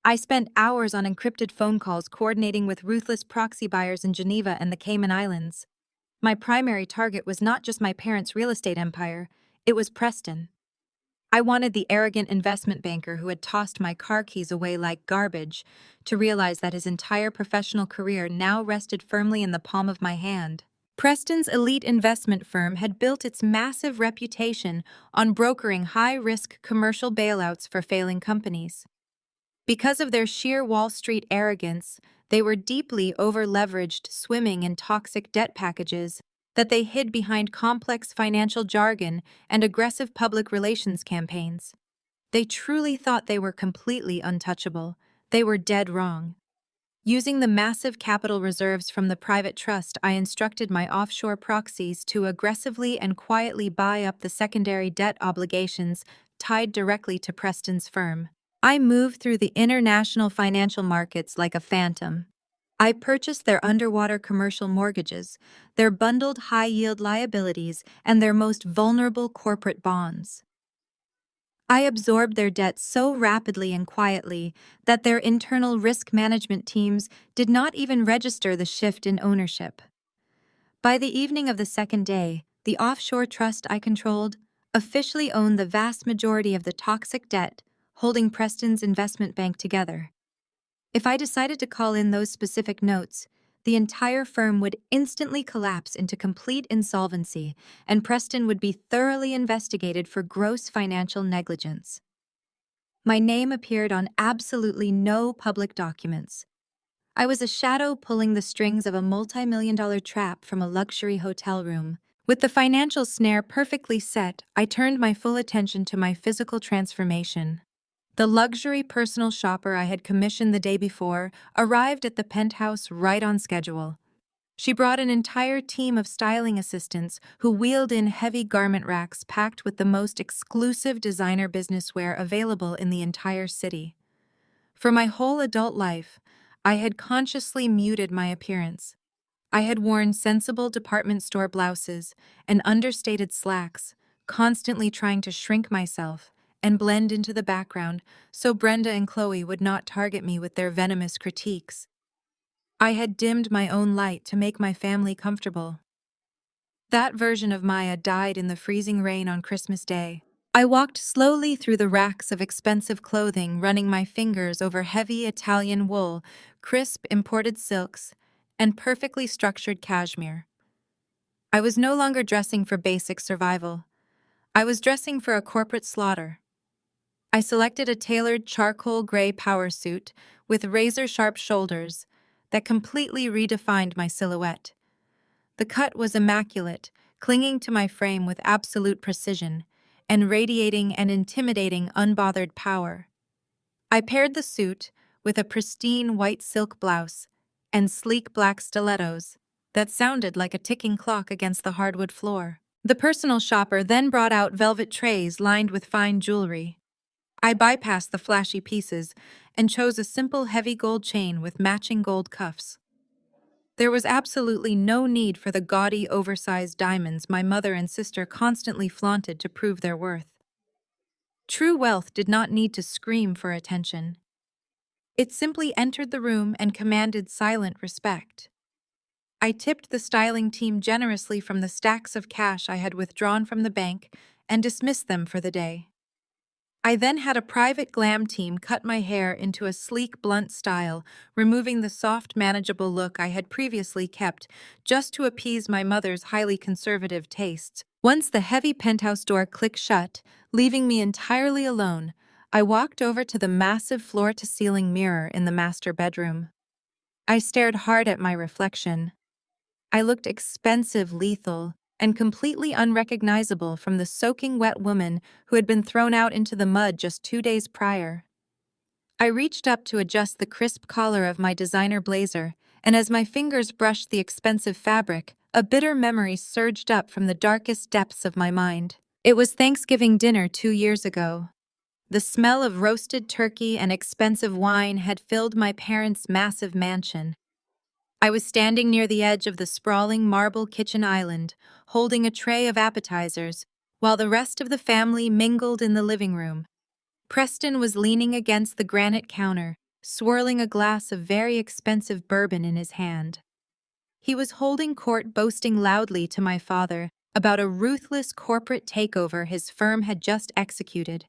I spent hours on encrypted phone calls coordinating with ruthless proxy buyers in Geneva and the Cayman Islands. My primary target was not just my parents' real estate empire, it was Preston. I wanted the arrogant investment banker who had tossed my car keys away like garbage to realize that his entire professional career now rested firmly in the palm of my hand. Preston's elite investment firm had built its massive reputation on brokering high-risk commercial bailouts for failing companies. Because of their sheer Wall Street arrogance, they were deeply over-leveraged, swimming in toxic debt packages that they hid behind complex financial jargon and aggressive public relations campaigns. They truly thought they were completely untouchable. They were dead wrong. Using the massive capital reserves from the private trust, I instructed my offshore proxies to aggressively and quietly buy up the secondary debt obligations tied directly to Preston's firm. I moved through the international financial markets like a phantom. I purchased their underwater commercial mortgages, their bundled high-yield liabilities, and their most vulnerable corporate bonds. I absorbed their debt so rapidly and quietly that their internal risk management teams did not even register the shift in ownership. By the evening of the second day, the offshore trust I controlled officially owned the vast majority of the toxic debt holding Preston's investment bank together. If I decided to call in those specific notes, the entire firm would instantly collapse into complete insolvency, and Preston would be thoroughly investigated for gross financial negligence. My name appeared on absolutely no public documents. I was a shadow pulling the strings of a multi-million-dollar trap from a luxury hotel room. With the financial snare perfectly set, I turned my full attention to my physical transformation. The luxury personal shopper I had commissioned the day before arrived at the penthouse right on schedule. She brought an entire team of styling assistants who wheeled in heavy garment racks packed with the most exclusive designer businesswear available in the entire city. For my whole adult life, I had consciously muted my appearance. I had worn sensible department store blouses and understated slacks, constantly trying to shrink myself and blend into the background so Brenda and Chloe would not target me with their venomous critiques. I had dimmed my own light to make my family comfortable. That version of Maya died in the freezing rain on Christmas Day. I walked slowly through the racks of expensive clothing, running my fingers over heavy Italian wool, crisp imported silks, and perfectly structured cashmere. I was no longer dressing for basic survival. I was dressing for a corporate slaughter. I selected a tailored charcoal gray power suit with razor-sharp shoulders that completely redefined my silhouette. The cut was immaculate, clinging to my frame with absolute precision, and radiating an intimidating, unbothered power. I paired the suit with a pristine white silk blouse and sleek black stilettos that sounded like a ticking clock against the hardwood floor. The personal shopper then brought out velvet trays lined with fine jewelry. I bypassed the flashy pieces and chose a simple heavy gold chain with matching gold cuffs. There was absolutely no need for the gaudy, oversized diamonds my mother and sister constantly flaunted to prove their worth. True wealth did not need to scream for attention. It simply entered the room and commanded silent respect. I tipped the styling team generously from the stacks of cash I had withdrawn from the bank and dismissed them for the day. I then had a private glam team cut my hair into a sleek, blunt style, removing the soft, manageable look I had previously kept just to appease my mother's highly conservative tastes. Once the heavy penthouse door clicked shut, leaving me entirely alone, I walked over to the massive floor-to-ceiling mirror in the master bedroom. I stared hard at my reflection. I looked expensive, lethal, and completely unrecognizable from the soaking wet woman who had been thrown out into the mud just 2 days prior. I reached up to adjust the crisp collar of my designer blazer, and as my fingers brushed the expensive fabric, a bitter memory surged up from the darkest depths of my mind. It was Thanksgiving dinner 2 years ago. The smell of roasted turkey and expensive wine had filled my parents' massive mansion. I was standing near the edge of the sprawling marble kitchen island, holding a tray of appetizers, while the rest of the family mingled in the living room. Preston was leaning against the granite counter, swirling a glass of very expensive bourbon in his hand. He was holding court, boasting loudly to my father about a ruthless corporate takeover his firm had just executed.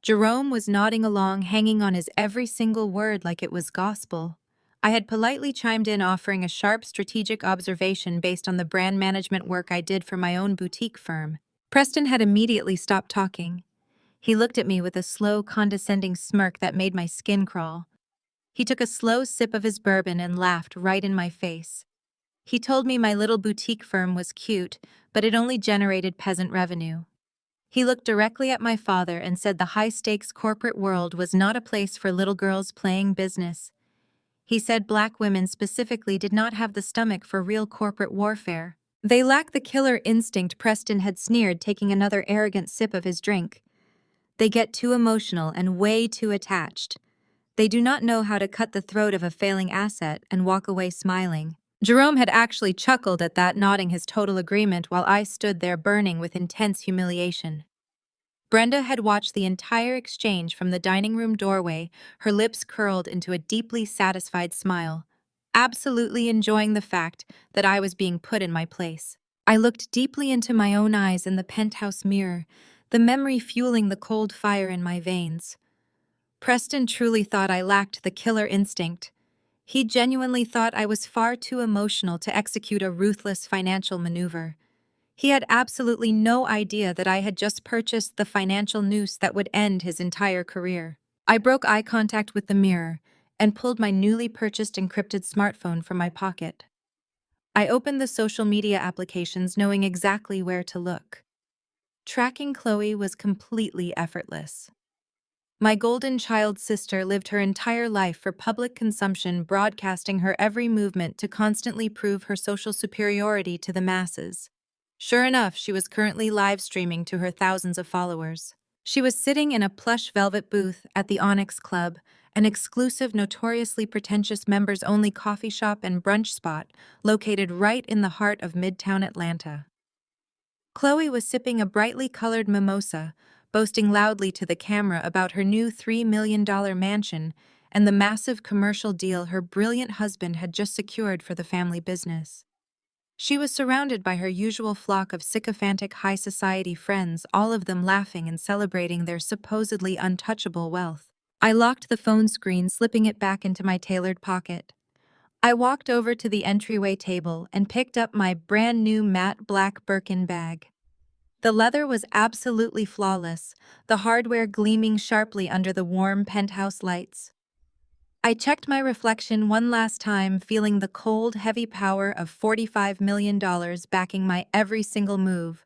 Jerome was nodding along, hanging on his every single word like it was gospel. I had politely chimed in, offering a sharp strategic observation based on the brand management work I did for my own boutique firm. Preston had immediately stopped talking. He looked at me with a slow, condescending smirk that made my skin crawl. He took a slow sip of his bourbon and laughed right in my face. He told me my little boutique firm was cute, but it only generated peasant revenue. He looked directly at my father and said the high-stakes corporate world was not a place for little girls playing business. He said black women specifically did not have the stomach for real corporate warfare. They lack the killer instinct, Preston had sneered, taking another arrogant sip of his drink. They get too emotional and way too attached. They do not know how to cut the throat of a failing asset and walk away smiling. Jerome had actually chuckled at that, nodding his total agreement while I stood there burning with intense humiliation. Brenda had watched the entire exchange from the dining room doorway, her lips curled into a deeply satisfied smile, absolutely enjoying the fact that I was being put in my place. I looked deeply into my own eyes in the penthouse mirror, the memory fueling the cold fire in my veins. Preston truly thought I lacked the killer instinct. He genuinely thought I was far too emotional to execute a ruthless financial maneuver. He had absolutely no idea that I had just purchased the financial noose that would end his entire career. I broke eye contact with the mirror and pulled my newly purchased encrypted smartphone from my pocket. I opened the social media applications knowing exactly where to look. Tracking Chloe was completely effortless. My golden child sister lived her entire life for public consumption, broadcasting her every movement to constantly prove her social superiority to the masses. Sure enough, she was currently live streaming to her thousands of followers. She was sitting in a plush velvet booth at the Onyx Club, an exclusive, notoriously pretentious members-only coffee shop and brunch spot located right in the heart of Midtown Atlanta. Chloe was sipping a brightly colored mimosa, boasting loudly to the camera about her new $3 million mansion and the massive commercial deal her brilliant husband had just secured for the family business. She was surrounded by her usual flock of sycophantic high society friends, all of them laughing and celebrating their supposedly untouchable wealth. I locked the phone screen, slipping it back into my tailored pocket. I walked over to the entryway table and picked up my brand new matte black Birkin bag. The leather was absolutely flawless, the hardware gleaming sharply under the warm penthouse lights. I checked my reflection one last time, feeling the cold, heavy power of $45 million backing my every single move.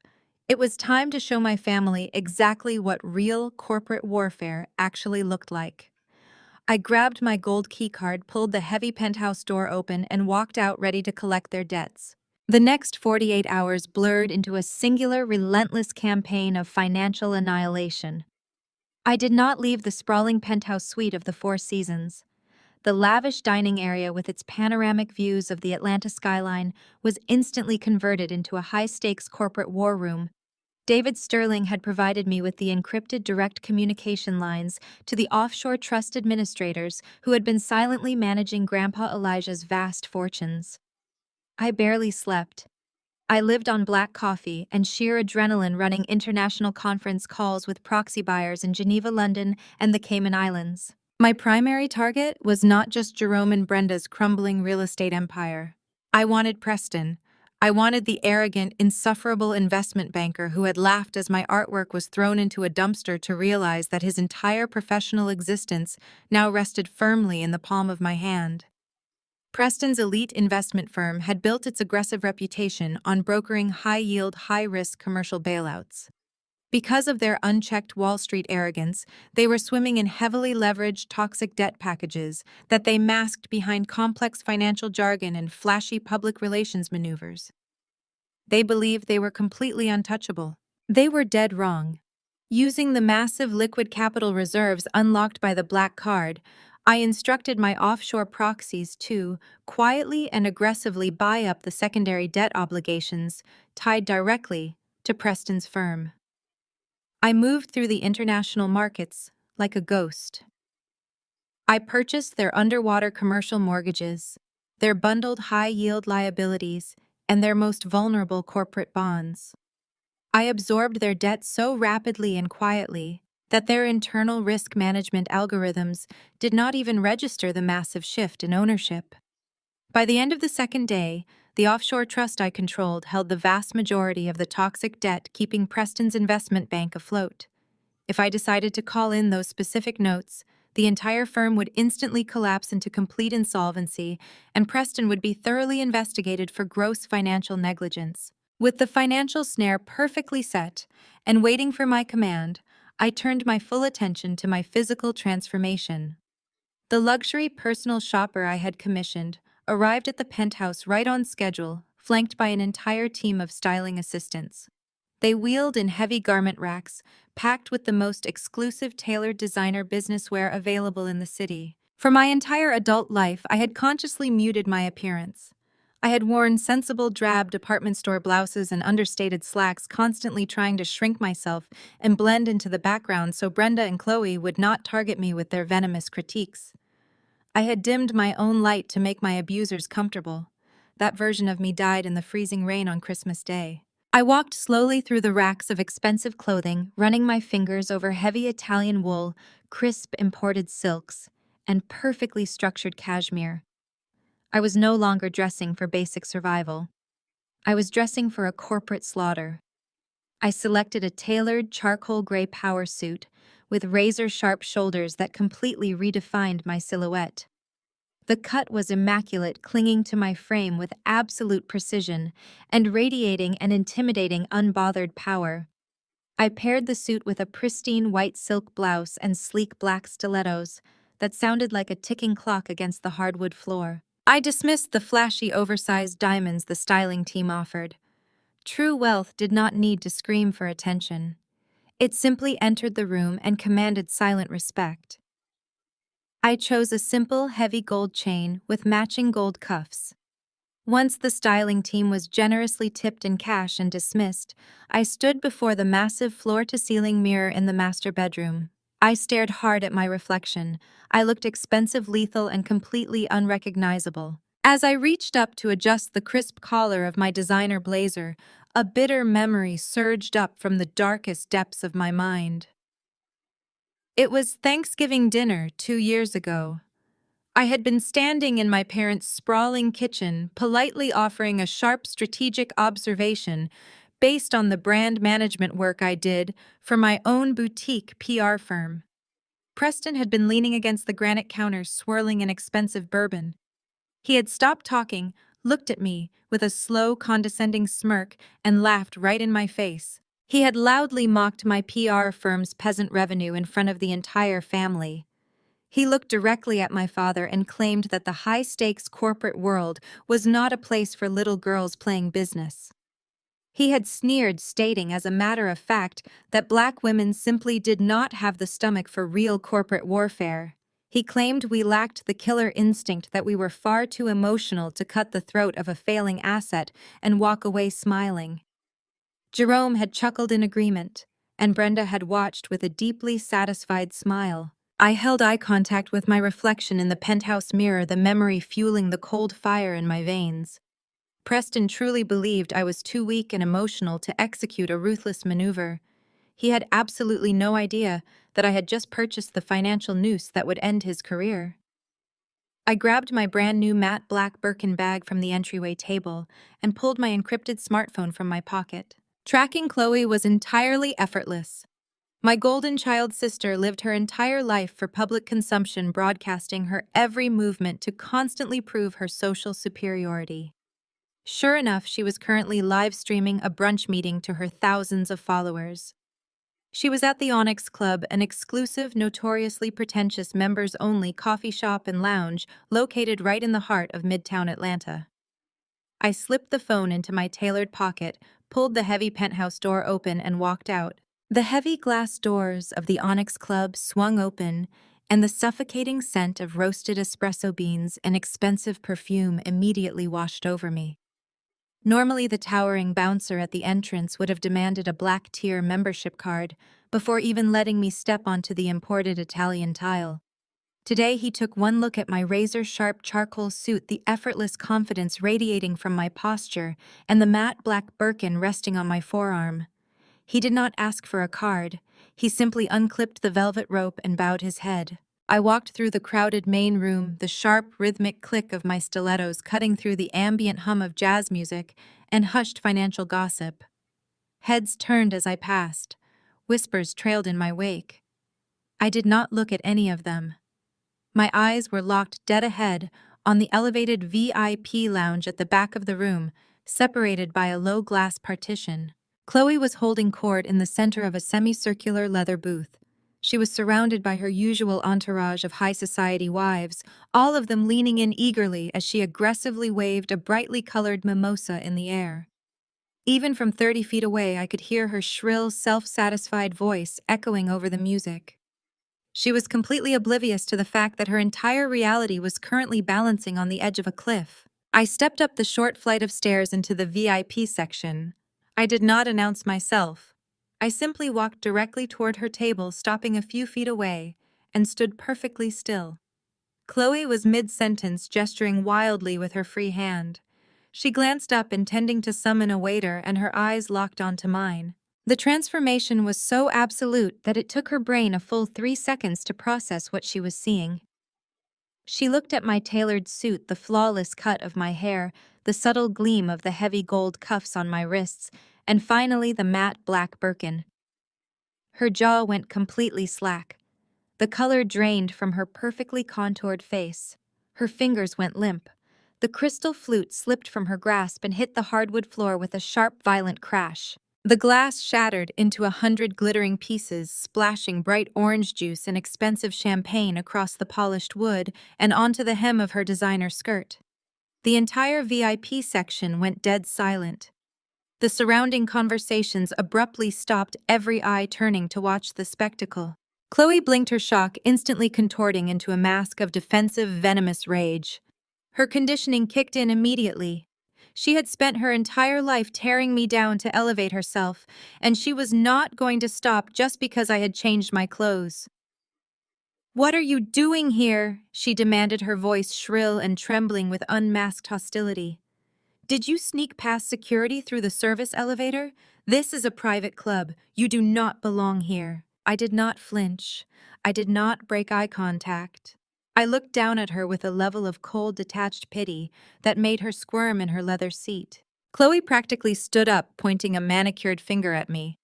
It was time to show my family exactly what real corporate warfare actually looked like. I grabbed my gold keycard, pulled the heavy penthouse door open, and walked out ready to collect their debts. The next 48 hours blurred into a singular, relentless campaign of financial annihilation. I did not leave the sprawling penthouse suite of the Four Seasons. The lavish dining area with its panoramic views of the Atlanta skyline was instantly converted into a high-stakes corporate war room. David Sterling had provided me with the encrypted direct communication lines to the offshore trust administrators who had been silently managing Grandpa Elijah's vast fortunes. I barely slept. I lived on black coffee and sheer adrenaline, running international conference calls with proxy buyers in Geneva, London, and the Cayman Islands. My primary target was not just Jerome and Brenda's crumbling real estate empire. I wanted Preston. I wanted the arrogant, insufferable investment banker who had laughed as my artwork was thrown into a dumpster to realize that his entire professional existence now rested firmly in the palm of my hand. Preston's elite investment firm had built its aggressive reputation on brokering high-yield, high-risk commercial bailouts. Because of their unchecked Wall Street arrogance, they were swimming in heavily leveraged, toxic debt packages that they masked behind complex financial jargon and flashy public relations maneuvers. They believed they were completely untouchable. They were dead wrong. Using the massive liquid capital reserves unlocked by the black card, I instructed my offshore proxies to quietly and aggressively buy up the secondary debt obligations tied directly to Preston's firm. I moved through the international markets like a ghost. I purchased their underwater commercial mortgages, their bundled high-yield liabilities, and their most vulnerable corporate bonds. I absorbed their debt so rapidly and quietly that their internal risk management algorithms did not even register the massive shift in ownership. By the end of the second day, the offshore trust I controlled held the vast majority of the toxic debt keeping Preston's investment bank afloat. If I decided to call in those specific notes, the entire firm would instantly collapse into complete insolvency, and Preston would be thoroughly investigated for gross financial negligence. With the financial snare perfectly set and waiting for my command, I turned my full attention to my physical transformation. The luxury personal shopper I had commissioned arrived at the penthouse right on schedule, flanked by an entire team of styling assistants. They wheeled in heavy garment racks, packed with the most exclusive tailored designer business wear available in the city. For my entire adult life, I had consciously muted my appearance. I had worn sensible drab department store blouses and understated slacks, constantly trying to shrink myself and blend into the background so Brenda and Chloe would not target me with their venomous critiques. I had dimmed my own light to make my abusers comfortable. That version of me died in the freezing rain on Christmas Day. I walked slowly through the racks of expensive clothing, running my fingers over heavy Italian wool, crisp imported silks, and perfectly structured cashmere. I was no longer dressing for basic survival. I was dressing for a corporate slaughter. I selected a tailored charcoal gray power suit with razor-sharp shoulders that completely redefined my silhouette. The cut was immaculate, clinging to my frame with absolute precision and radiating an intimidating, unbothered power. I paired the suit with a pristine white silk blouse and sleek black stilettos that sounded like a ticking clock against the hardwood floor. I dismissed the flashy, oversized diamonds the styling team offered. True wealth did not need to scream for attention. It simply entered the room and commanded silent respect. I chose a simple, heavy gold chain with matching gold cuffs. Once the styling team was generously tipped in cash and dismissed, I stood before the massive floor-to-ceiling mirror in the master bedroom. I stared hard at my reflection. I looked expensive, lethal, and completely unrecognizable. As I reached up to adjust the crisp collar of my designer blazer, a bitter memory surged up from the darkest depths of my mind. It was Thanksgiving dinner 2 years ago. I had been standing in my parents' sprawling kitchen, politely offering a sharp strategic observation based on the brand management work I did for my own boutique PR firm. Preston had been leaning against the granite counter, swirling an expensive bourbon. He had stopped talking, looked at me with a slow, condescending smirk, and laughed right in my face. He had loudly mocked my PR firm's peasant revenue in front of the entire family. He looked directly at my father and claimed that the high-stakes corporate world was not a place for little girls playing business. He had sneered, stating as a matter of fact that black women simply did not have the stomach for real corporate warfare. He claimed we lacked the killer instinct, that we were far too emotional to cut the throat of a failing asset and walk away smiling. Jerome had chuckled in agreement, and Brenda had watched with a deeply satisfied smile. I held eye contact with my reflection in the penthouse mirror, the memory fueling the cold fire in my veins. Preston truly believed I was too weak and emotional to execute a ruthless maneuver. He had absolutely no idea that I had just purchased the financial noose that would end his career. I grabbed my brand new matte black Birkin bag from the entryway table and pulled my encrypted smartphone from my pocket. Tracking Chloe was entirely effortless. My golden child sister lived her entire life for public consumption, broadcasting her every movement to constantly prove her social superiority. Sure enough, she was currently live streaming a brunch meeting to her thousands of followers. She was at the Onyx Club, an exclusive, notoriously pretentious members-only coffee shop and lounge located right in the heart of Midtown Atlanta. I slipped the phone into my tailored pocket, pulled the heavy penthouse door open, and walked out. The heavy glass doors of the Onyx Club swung open, and the suffocating scent of roasted espresso beans and expensive perfume immediately washed over me. Normally, the towering bouncer at the entrance would have demanded a black tier membership card before even letting me step onto the imported Italian tile. Today, he took one look at my razor-sharp charcoal suit, the effortless confidence radiating from my posture, and the matte black Birkin resting on my forearm. He did not ask for a card. He simply unclipped the velvet rope and bowed his head. I walked through the crowded main room, the sharp, rhythmic click of my stilettos cutting through the ambient hum of jazz music and hushed financial gossip. Heads turned as I passed. Whispers trailed in my wake. I did not look at any of them. My eyes were locked dead ahead on the elevated VIP lounge at the back of the room, separated by a low glass partition. Chloe was holding court in the center of a semicircular leather booth. She was surrounded by her usual entourage of high society wives, all of them leaning in eagerly as she aggressively waved a brightly colored mimosa in the air. Even from 30 feet away, I could hear her shrill, self-satisfied voice echoing over the music. She was completely oblivious to the fact that her entire reality was currently balancing on the edge of a cliff. I stepped up the short flight of stairs into the VIP section. I did not announce myself. I simply walked directly toward her table, stopping a few feet away, and stood perfectly still. Chloe was mid-sentence, gesturing wildly with her free hand. She glanced up, intending to summon a waiter, and her eyes locked onto mine. The transformation was so absolute that it took her brain a full 3 seconds to process what she was seeing. She looked at my tailored suit, the flawless cut of my hair, the subtle gleam of the heavy gold cuffs on my wrists, and finally the matte black Birkin. Her jaw went completely slack. The color drained from her perfectly contoured face. Her fingers went limp. The crystal flute slipped from her grasp and hit the hardwood floor with a sharp, violent crash. The glass shattered into 100 glittering pieces, splashing bright orange juice and expensive champagne across the polished wood and onto the hem of her designer skirt. The entire VIP section went dead silent. The surrounding conversations abruptly stopped, every eye turning to watch the spectacle. Chloe blinked, her shock instantly contorting into a mask of defensive, venomous rage. Her conditioning kicked in immediately. She had spent her entire life tearing me down to elevate herself, and she was not going to stop just because I had changed my clothes. "What are you doing here?" she demanded, her voice shrill and trembling with unmasked hostility. "Did you sneak past security through the service elevator? This is a private club. You do not belong here." I did not flinch. I did not break eye contact. I looked down at her with a level of cold, detached pity that made her squirm in her leather seat. Chloe practically stood up, pointing a manicured finger at me.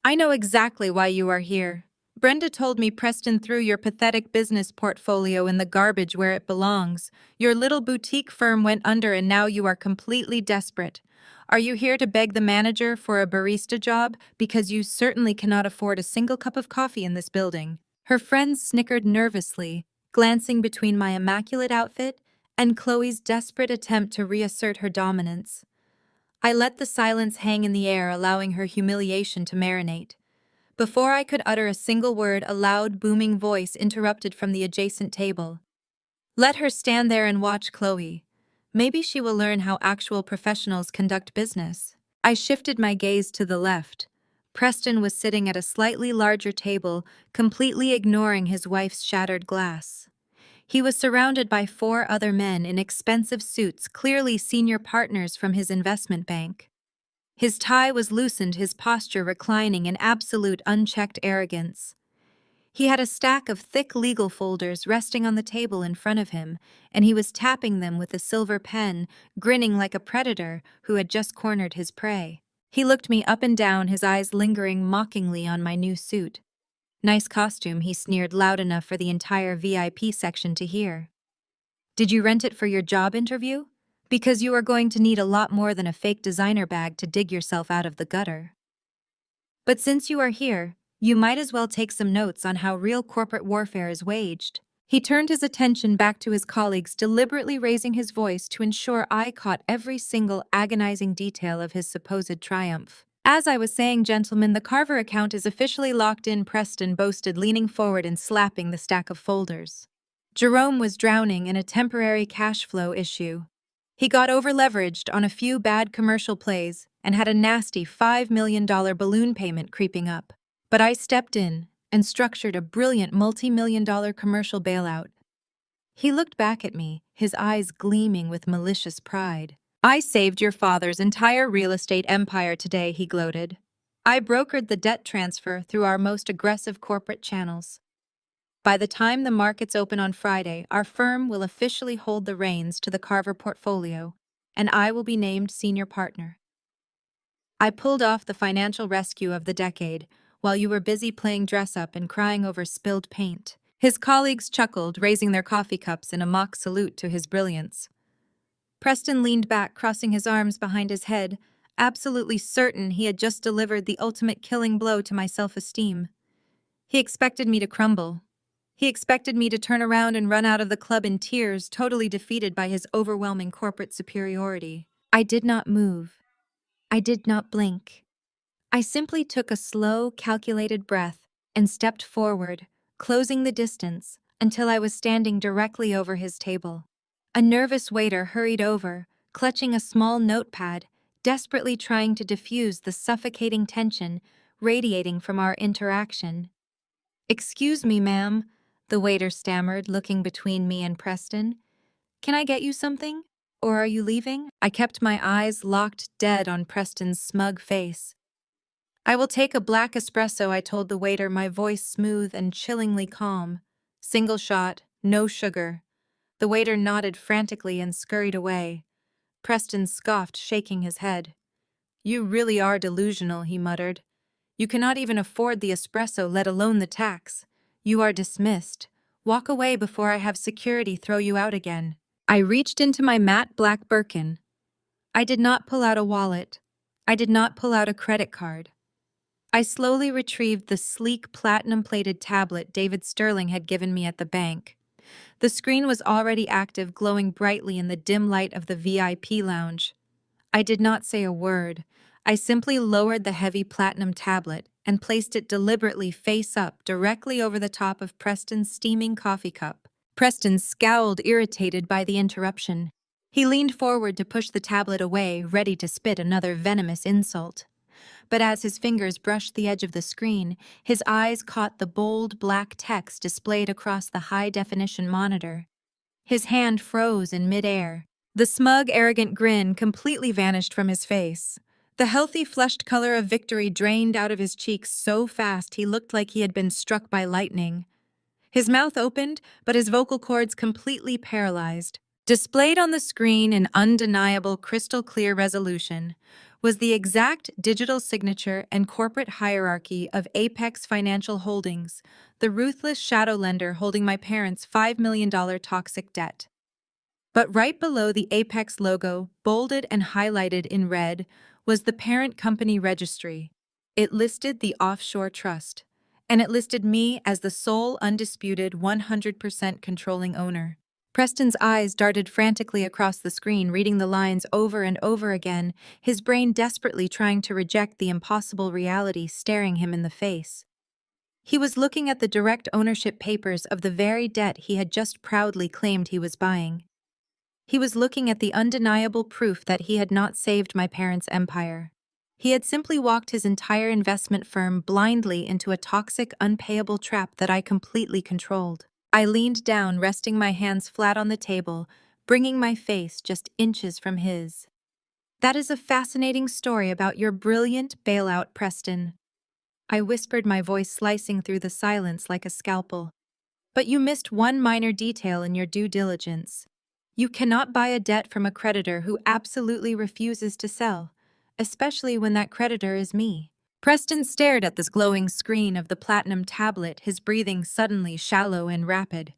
"I know exactly why you are here. Brenda told me Preston threw your pathetic business portfolio in the garbage where it belongs. Your little boutique firm went under and now you are completely desperate. Are you here to beg the manager for a barista job? Because you certainly cannot afford a single cup of coffee in this building." Her friends snickered nervously, glancing between my immaculate outfit and Chloe's desperate attempt to reassert her dominance. I let the silence hang in the air, allowing her humiliation to marinate. Before I could utter a single word, a loud, booming voice interrupted from the adjacent table. "Let her stand there and watch Chloe. Maybe she will learn how actual professionals conduct business." I shifted my gaze to the left. Preston was sitting at a slightly larger table, completely ignoring his wife's shattered glass. He was surrounded by 4 other men in expensive suits, clearly senior partners from his investment bank. His tie was loosened, his posture reclining in absolute unchecked arrogance. He had a stack of thick legal folders resting on the table in front of him, and he was tapping them with a silver pen, grinning like a predator who had just cornered his prey. He looked me up and down, his eyes lingering mockingly on my new suit. "Nice costume," he sneered loud enough for the entire VIP section to hear. "Did you rent it for your job interview? Because you are going to need a lot more than a fake designer bag to dig yourself out of the gutter. But since you are here, you might as well take some notes on how real corporate warfare is waged." He turned his attention back to his colleagues, deliberately raising his voice to ensure I caught every single agonizing detail of his supposed triumph. "As I was saying, gentlemen, the Carver account is officially locked in," Preston boasted, leaning forward and slapping the stack of folders. Jerome was drowning in a temporary cash flow issue. He got over-leveraged on a few bad commercial plays and had a nasty $5 million balloon payment creeping up. But I stepped in and structured a brilliant multi-million-dollar commercial bailout. He looked back at me, his eyes gleaming with malicious pride. "I saved your father's entire real estate empire today," he gloated. "I brokered the debt transfer through our most aggressive corporate channels. By the time the markets open on Friday, our firm will officially hold the reins to the Carver portfolio, and I will be named senior partner. I pulled off the financial rescue of the decade, while you were busy playing dress-up and crying over spilled paint." His colleagues chuckled, raising their coffee cups in a mock salute to his brilliance. Preston leaned back, crossing his arms behind his head, absolutely certain he had just delivered the ultimate killing blow to my self-esteem. He expected me to crumble. He expected me to turn around and run out of the club in tears, totally defeated by his overwhelming corporate superiority. I did not move. I did not blink. I simply took a slow, calculated breath and stepped forward, closing the distance until I was standing directly over his table. A nervous waiter hurried over, clutching a small notepad, desperately trying to diffuse the suffocating tension radiating from our interaction. "Excuse me, ma'am," the waiter stammered, looking between me and Preston. "Can I get you something? Or are you leaving?" I kept my eyes locked dead on Preston's smug face. "I will take a black espresso," I told the waiter, my voice smooth and chillingly calm. "Single shot, no sugar." The waiter nodded frantically and scurried away. Preston scoffed, shaking his head. "You really are delusional," he muttered. "You cannot even afford the espresso, let alone the tax. You are dismissed. Walk away before I have security throw you out again." I reached into my matte black Birkin. I did not pull out a wallet. I did not pull out a credit card. I slowly retrieved the sleek platinum-plated tablet David Sterling had given me at the bank. The screen was already active, glowing brightly in the dim light of the VIP lounge. I did not say a word. I simply lowered the heavy platinum tablet and placed it deliberately face up directly over the top of Preston's steaming coffee cup. Preston scowled, irritated by the interruption. He leaned forward to push the tablet away, ready to spit another venomous insult. But as his fingers brushed the edge of the screen, his eyes caught the bold black text displayed across the high-definition monitor. His hand froze in midair. The smug, arrogant grin completely vanished from his face. The healthy, flushed color of victory drained out of his cheeks so fast he looked like he had been struck by lightning. His mouth opened, but his vocal cords completely paralyzed. Displayed on the screen in undeniable crystal-clear resolution was the exact digital signature and corporate hierarchy of Apex Financial Holdings, the ruthless shadow lender holding my parents' $5 million toxic debt. But right below the Apex logo, bolded and highlighted in red, was the parent company registry. It listed the offshore trust, and it listed me as the sole undisputed 100% controlling owner. Preston's eyes darted frantically across the screen, reading the lines over and over again, his brain desperately trying to reject the impossible reality staring him in the face. He was looking at the direct ownership papers of the very debt he had just proudly claimed he was buying. He was looking at the undeniable proof that he had not saved my parents' empire. He had simply walked his entire investment firm blindly into a toxic, unpayable trap that I completely controlled. I leaned down, resting my hands flat on the table, bringing my face just inches from his. "That is a fascinating story about your brilliant bailout, Preston," I whispered, my voice slicing through the silence like a scalpel. "But you missed one minor detail in your due diligence. You cannot buy a debt from a creditor who absolutely refuses to sell, especially when that creditor is me." Preston stared at this glowing screen of the platinum tablet, his breathing suddenly shallow and rapid.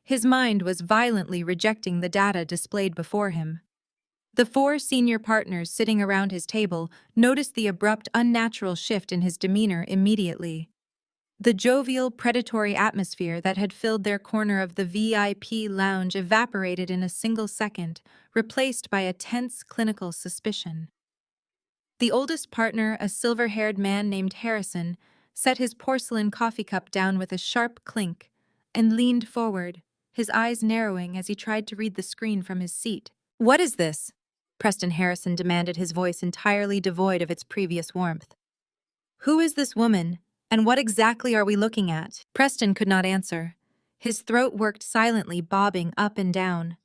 His mind was violently rejecting the data displayed before him. The four senior partners sitting around his table noticed the abrupt, unnatural shift in his demeanor immediately. The jovial, predatory atmosphere that had filled their corner of the VIP lounge evaporated in a single second, replaced by a tense, clinical suspicion. The oldest partner, a silver-haired man named Harrison, set his porcelain coffee cup down with a sharp clink and leaned forward, his eyes narrowing as he tried to read the screen from his seat. "What is this?" Preston Harrison demanded, his voice entirely devoid of its previous warmth. "Who is this woman, and what exactly are we looking at?" Preston could not answer. His throat worked silently, bobbing up and down.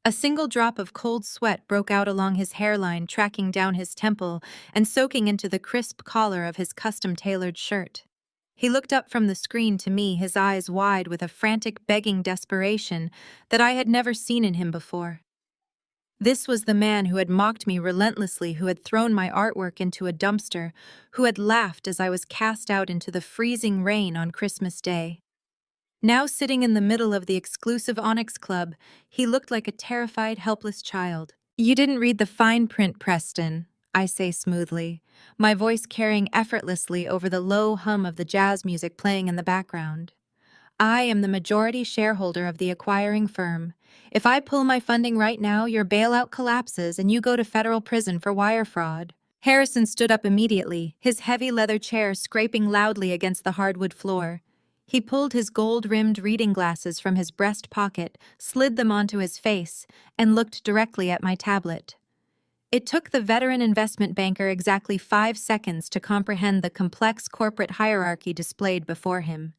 A single drop of cold sweat broke out along his hairline, tracking down his temple and soaking into the crisp collar of his custom-tailored shirt. He looked up from the screen to me, his eyes wide with a frantic, begging desperation that I had never seen in him before. This was the man who had mocked me relentlessly, who had thrown my artwork into a dumpster, who had laughed as I was cast out into the freezing rain on Christmas Day. Now sitting in the middle of the exclusive Onyx Club, he looked like a terrified, helpless child. "You didn't read the fine print, Preston," I say smoothly, my voice carrying effortlessly over the low hum of the jazz music playing in the background. "I am the majority shareholder of the acquiring firm. If I pull my funding right now, your bailout collapses and you go to federal prison for wire fraud." Harrison stood up immediately, his heavy leather chair scraping loudly against the hardwood floor. He pulled his gold-rimmed reading glasses from his breast pocket, slid them onto his face, and looked directly at my tablet. It took the veteran investment banker exactly 5 seconds to comprehend the complex corporate hierarchy displayed before him.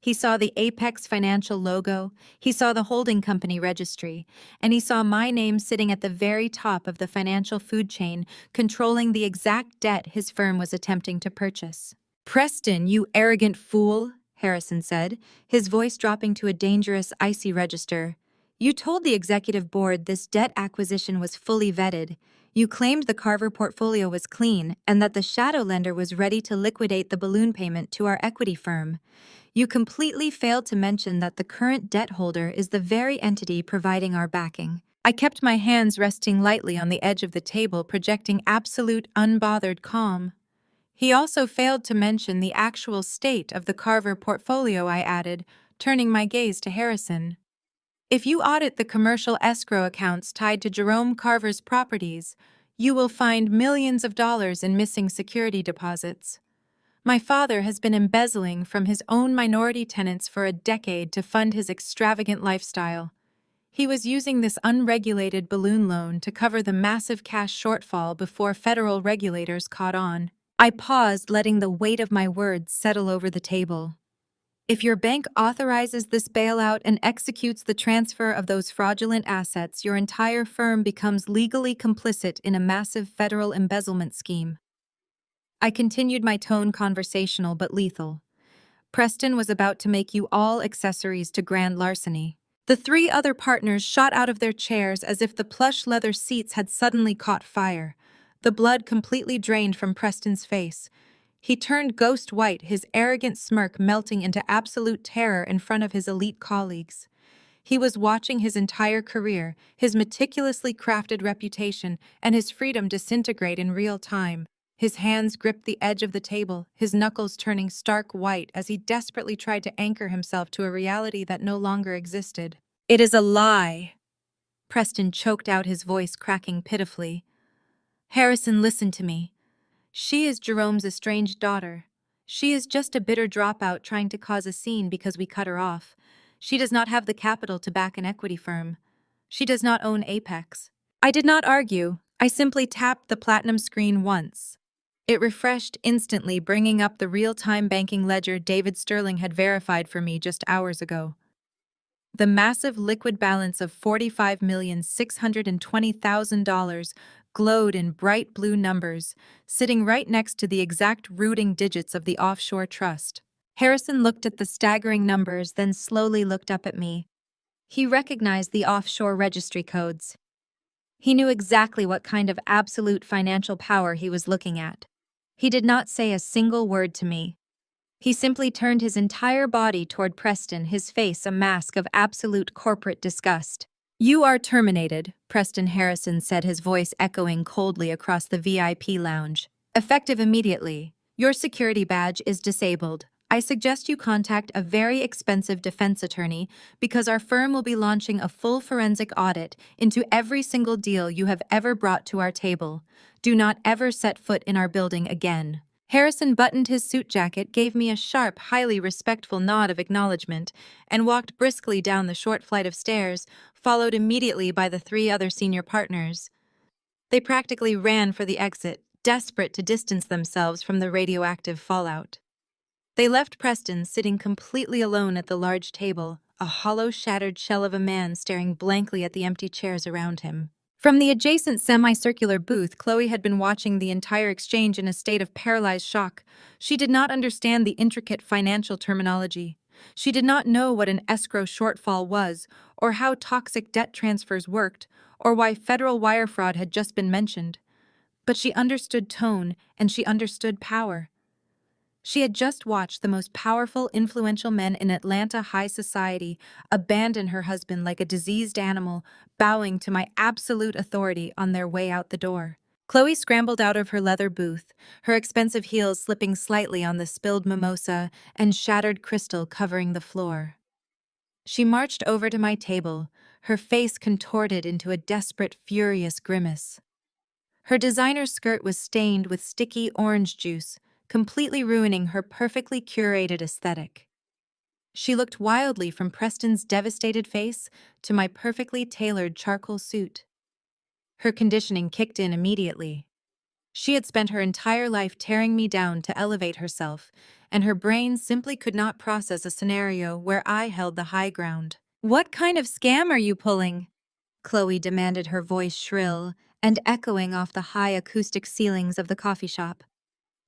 He saw the Apex Financial logo, he saw the holding company registry, and he saw my name sitting at the very top of the financial food chain, controlling the exact debt his firm was attempting to purchase. "Preston, you arrogant fool," Harrison said, his voice dropping to a dangerous, icy register. "You told the executive board this debt acquisition was fully vetted. You claimed the Carver portfolio was clean and that the shadow lender was ready to liquidate the balloon payment to our equity firm. You completely failed to mention that the current debt holder is the very entity providing our backing." I kept my hands resting lightly on the edge of the table, projecting absolute unbothered calm. He also failed to mention the actual state of the Carver portfolio, I added, turning my gaze to Harrison. If you audit the commercial escrow accounts tied to Jerome Carver's properties, you will find millions of dollars in missing security deposits. My father has been embezzling from his own minority tenants for a decade to fund his extravagant lifestyle. He was using this unregulated balloon loan to cover the massive cash shortfall before federal regulators caught on. I paused, letting the weight of my words settle over the table. If your bank authorizes this bailout and executes the transfer of those fraudulent assets, your entire firm becomes legally complicit in a massive federal embezzlement scheme. I continued, my tone conversational but lethal. Preston was about to make you all accessories to grand larceny. The three other partners shot out of their chairs as if the plush leather seats had suddenly caught fire. The blood completely drained from Preston's face. He turned ghost white, his arrogant smirk melting into absolute terror in front of his elite colleagues. He was watching his entire career, his meticulously crafted reputation, and his freedom disintegrate in real time. His hands gripped the edge of the table, his knuckles turning stark white as he desperately tried to anchor himself to a reality that no longer existed. "It is a lie," Preston choked out, his voice cracking pitifully. "Harrison, listen to me. She is Jerome's estranged daughter. She is just a bitter dropout trying to cause a scene because we cut her off. She does not have the capital to back an equity firm. She does not own Apex." I did not argue. I simply tapped the platinum screen once. It refreshed instantly, bringing up the real-time banking ledger David Sterling had verified for me just hours ago. The massive liquid balance of $45,620,000 glowed in bright blue numbers, sitting right next to the exact routing digits of the offshore trust. Harrison looked at the staggering numbers, then slowly looked up at me. He recognized the offshore registry codes. He knew exactly what kind of absolute financial power he was looking at. He did not say a single word to me. He simply turned his entire body toward Preston, his face a mask of absolute corporate disgust. "You are terminated," Preston Harrison said, his voice echoing coldly across the VIP lounge. "Effective immediately. Your security badge is disabled. I suggest you contact a very expensive defense attorney because our firm will be launching a full forensic audit into every single deal you have ever brought to our table. Do not ever set foot in our building again." Harrison buttoned his suit jacket, gave me a sharp, highly respectful nod of acknowledgement, and walked briskly down the short flight of stairs, followed immediately by the three other senior partners. They practically ran for the exit, desperate to distance themselves from the radioactive fallout. They left Preston sitting completely alone at the large table, a hollow, shattered shell of a man staring blankly at the empty chairs around him. From the adjacent semicircular booth, Chloe had been watching the entire exchange in a state of paralyzed shock. She did not understand the intricate financial terminology. She did not know what an escrow shortfall was, or how toxic debt transfers worked, or why federal wire fraud had just been mentioned. But she understood tone, and she understood power. She had just watched the most powerful, influential men in Atlanta high society abandon her husband like a diseased animal, bowing to my absolute authority on their way out the door. Chloe scrambled out of her leather booth, her expensive heels slipping slightly on the spilled mimosa and shattered crystal covering the floor. She marched over to my table, her face contorted into a desperate, furious grimace. Her designer skirt was stained with sticky orange juice, completely ruining her perfectly curated aesthetic. She looked wildly from Preston's devastated face to my perfectly tailored charcoal suit. Her conditioning kicked in immediately. She had spent her entire life tearing me down to elevate herself, and her brain simply could not process a scenario where I held the high ground. "What kind of scam are you pulling?" Chloe demanded, her voice shrill and echoing off the high acoustic ceilings of the coffee shop.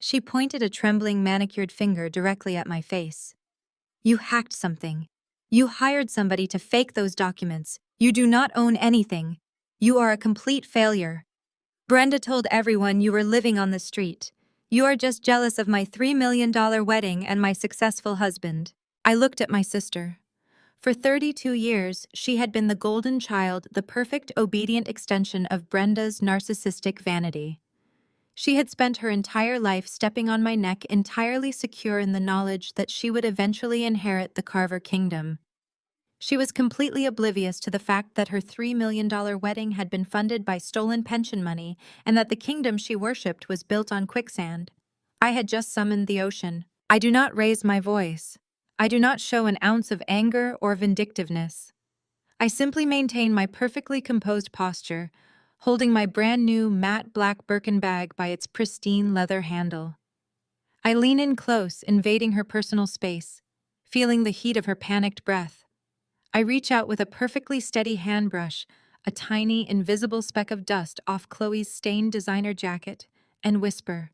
She pointed a trembling manicured finger directly at my face. "You hacked something. You hired somebody to fake those documents. You do not own anything. You are a complete failure. Brenda told everyone you were living on the street. You are just jealous of my $3 million wedding and my successful husband." I looked at my sister. For 32 years, she had been the golden child, the perfect obedient extension of Brenda's narcissistic vanity. She had spent her entire life stepping on my neck, entirely secure in the knowledge that she would eventually inherit the Carver kingdom. She was completely oblivious to the fact that her $3 million wedding had been funded by stolen pension money and that the kingdom she worshipped was built on quicksand. I had just summoned the ocean. I do not raise my voice. I do not show an ounce of anger or vindictiveness. I simply maintain my perfectly composed posture, holding my brand new matte black Birkin bag by its pristine leather handle. I lean in close, invading her personal space, feeling the heat of her panicked breath. I reach out with a perfectly steady hand brush, a tiny, invisible speck of dust off Chloe's stained designer jacket, and whisper,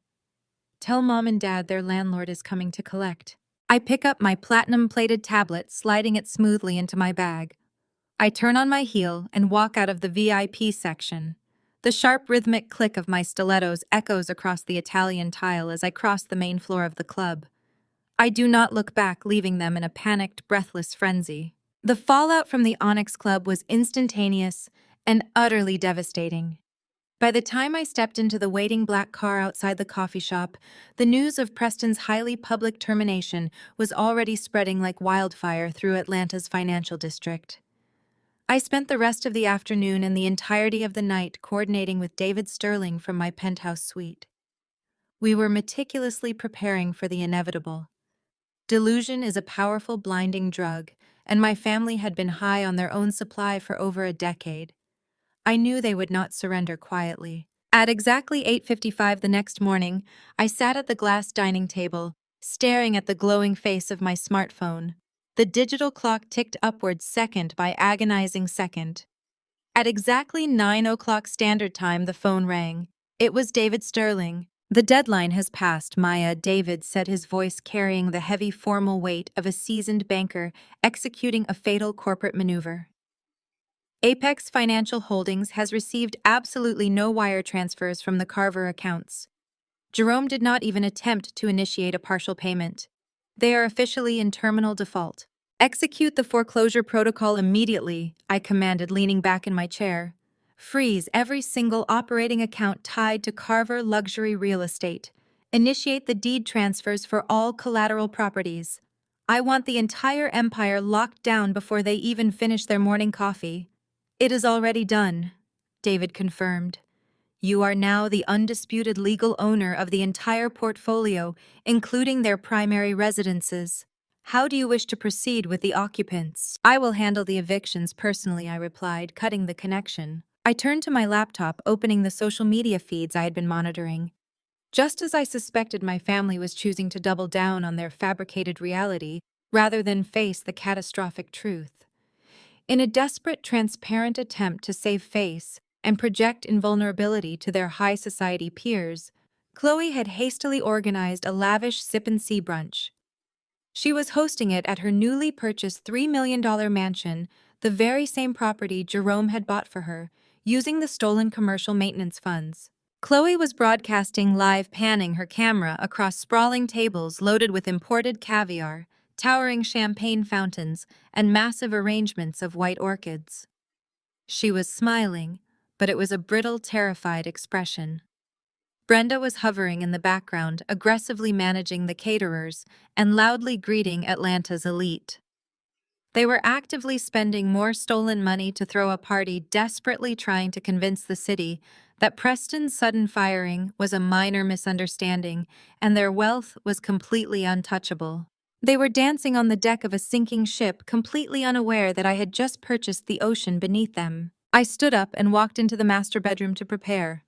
"Tell Mom and Dad their landlord is coming to collect." I pick up my platinum-plated tablet, sliding it smoothly into my bag. I turn on my heel and walk out of the VIP section. The sharp rhythmic click of my stilettos echoes across the Italian tile as I cross the main floor of the club. I do not look back, leaving them in a panicked, breathless frenzy. The fallout from the Onyx Club was instantaneous and utterly devastating. By the time I stepped into the waiting black car outside the coffee shop, the news of Preston's highly public termination was already spreading like wildfire through Atlanta's financial district. I spent the rest of the afternoon and the entirety of the night coordinating with David Sterling from my penthouse suite. We were meticulously preparing for the inevitable. Delusion is a powerful, blinding drug, and my family had been high on their own supply for over a decade. I knew they would not surrender quietly. At exactly 8:55 the next morning, I sat at the glass dining table, staring at the glowing face of my smartphone. The digital clock ticked upwards second by agonizing second. At exactly 9 o'clock Standard Time, the phone rang. It was David Sterling. "The deadline has passed, Maya," David said, his voice carrying the heavy formal weight of a seasoned banker executing a fatal corporate maneuver. Apex Financial Holdings has received absolutely no wire transfers from the Carver accounts. Jerome did not even attempt to initiate a partial payment. They are officially in terminal default. "Execute the foreclosure protocol immediately," I commanded, leaning back in my chair. "Freeze every single operating account tied to Carver Luxury Real Estate. Initiate the deed transfers for all collateral properties. I want the entire empire locked down before they even finish their morning coffee." "It is already done," David confirmed. "You are now the undisputed legal owner of the entire portfolio, including their primary residences. How do you wish to proceed with the occupants?" "I will handle the evictions personally," I replied, cutting the connection. I turned to my laptop, opening the social media feeds I had been monitoring. Just as I suspected, my family was choosing to double down on their fabricated reality rather than face the catastrophic truth. In a desperate, transparent attempt to save face and project invulnerability to their high society peers, Chloe had hastily organized a lavish sip-and-see brunch. She was hosting it at her newly purchased $3 million mansion, the very same property Jerome had bought for her, using the stolen commercial maintenance funds. Chloe was broadcasting live, panning her camera across sprawling tables loaded with imported caviar, towering champagne fountains, and massive arrangements of white orchids. She was smiling, but it was a brittle, terrified expression. Brenda was hovering in the background, aggressively managing the caterers and loudly greeting Atlanta's elite. They were actively spending more stolen money to throw a party, desperately trying to convince the city that Preston's sudden firing was a minor misunderstanding and their wealth was completely untouchable. They were dancing on the deck of a sinking ship, completely unaware that I had just purchased the ocean beneath them. I stood up and walked into the master bedroom to prepare.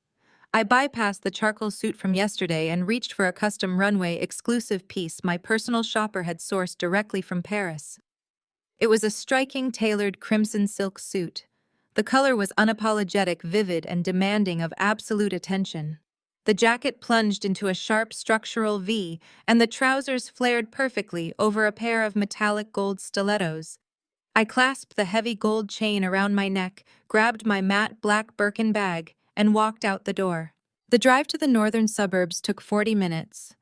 I bypassed the charcoal suit from yesterday and reached for a custom runway exclusive piece my personal shopper had sourced directly from Paris. It was a striking, tailored crimson silk suit. The color was unapologetic, vivid, and demanding of absolute attention. The jacket plunged into a sharp structural V, and the trousers flared perfectly over a pair of metallic gold stilettos. I clasped the heavy gold chain around my neck, grabbed my matte black Birkin bag, and walked out the door. The drive to the northern suburbs took 40 minutes.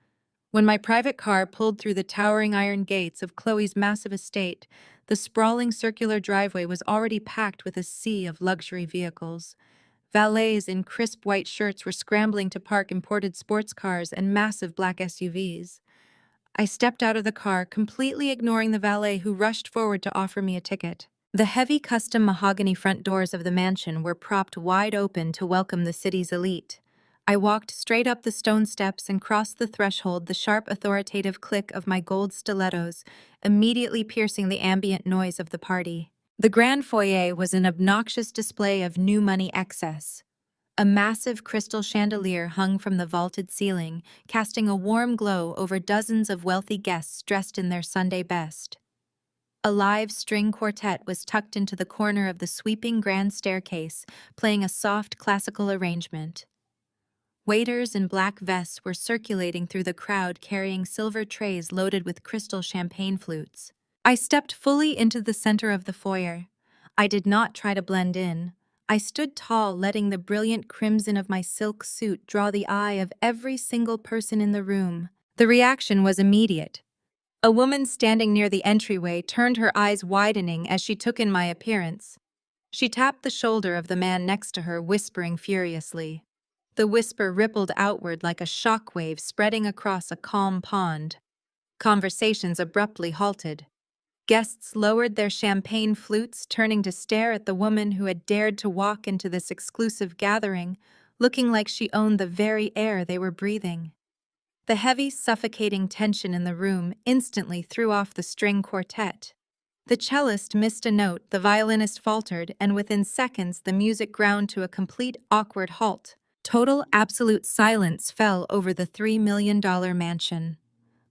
When my private car pulled through the towering iron gates of Chloe's massive estate, the sprawling circular driveway was already packed with a sea of luxury vehicles. Valets in crisp white shirts were scrambling to park imported sports cars and massive black SUVs. I stepped out of the car, completely ignoring the valet who rushed forward to offer me a ticket. The heavy custom mahogany front doors of the mansion were propped wide open to welcome the city's elite. I walked straight up the stone steps and crossed the threshold, the sharp, authoritative click of my gold stilettos immediately piercing the ambient noise of the party. The grand foyer was an obnoxious display of new money excess. A massive crystal chandelier hung from the vaulted ceiling, casting a warm glow over dozens of wealthy guests dressed in their Sunday best. A live string quartet was tucked into the corner of the sweeping grand staircase, playing a soft classical arrangement. Waiters in black vests were circulating through the crowd carrying silver trays loaded with crystal champagne flutes. I stepped fully into the center of the foyer. I did not try to blend in. I stood tall, letting the brilliant crimson of my silk suit draw the eye of every single person in the room. The reaction was immediate. A woman standing near the entryway turned her eyes widening as she took in my appearance. She tapped the shoulder of the man next to her, whispering furiously. The whisper rippled outward like a shockwave spreading across a calm pond. Conversations abruptly halted. Guests lowered their champagne flutes, turning to stare at the woman who had dared to walk into this exclusive gathering, looking like she owned the very air they were breathing. The heavy, suffocating tension in the room instantly threw off the string quartet. The cellist missed a note, the violinist faltered, and within seconds the music ground to a complete, awkward halt. Total, absolute silence fell over the $3 million mansion.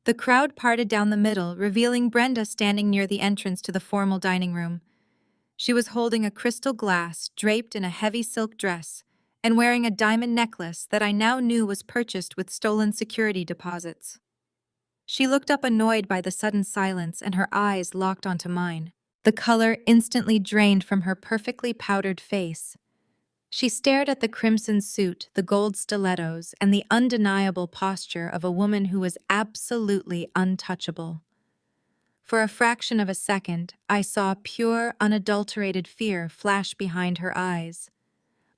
The crowd parted down the middle, revealing Brenda standing near the entrance to the formal dining room. She was holding a crystal glass draped in a heavy silk dress and wearing a diamond necklace that I now knew was purchased with stolen security deposits. She looked up annoyed by the sudden silence and her eyes locked onto mine. The color instantly drained from her perfectly powdered face. She stared at the crimson suit, the gold stilettos, and the undeniable posture of a woman who was absolutely untouchable. For a fraction of a second, I saw pure, unadulterated fear flash behind her eyes.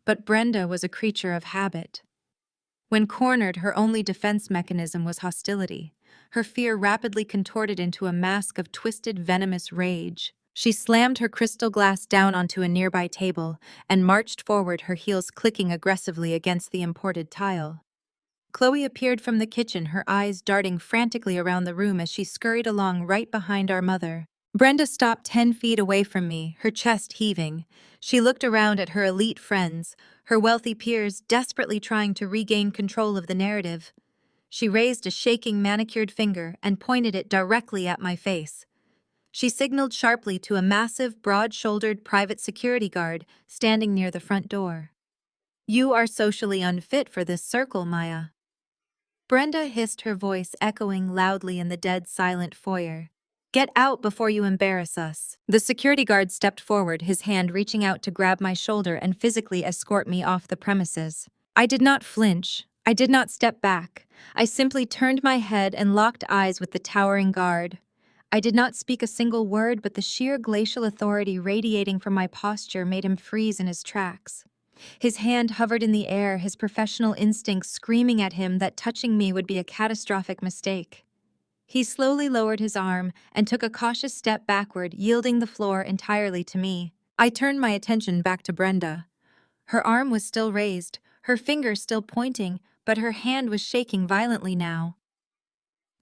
But Brenda was a creature of habit. When cornered, her only defense mechanism was hostility. Her fear rapidly contorted into a mask of twisted, venomous rage. She slammed her crystal glass down onto a nearby table and marched forward, her heels clicking aggressively against the imported tile. Chloe appeared from the kitchen, her eyes darting frantically around the room as she scurried along right behind our mother. Brenda stopped 10 feet away from me, her chest heaving. She looked around at her elite friends, her wealthy peers desperately trying to regain control of the narrative. She raised a shaking manicured finger and pointed it directly at my face. She signaled sharply to a massive, broad-shouldered private security guard standing near the front door. "You are socially unfit for this circle, Maya." Brenda hissed, her voice echoing loudly in the dead silent foyer. "Get out before you embarrass us." The security guard stepped forward, his hand reaching out to grab my shoulder and physically escort me off the premises. I did not flinch. I did not step back. I simply turned my head and locked eyes with the towering guard. I did not speak a single word, but the sheer glacial authority radiating from my posture made him freeze in his tracks. His hand hovered in the air, his professional instincts screaming at him that touching me would be a catastrophic mistake. He slowly lowered his arm and took a cautious step backward, yielding the floor entirely to me. I turned my attention back to Brenda. Her arm was still raised, her finger still pointing, but her hand was shaking violently now.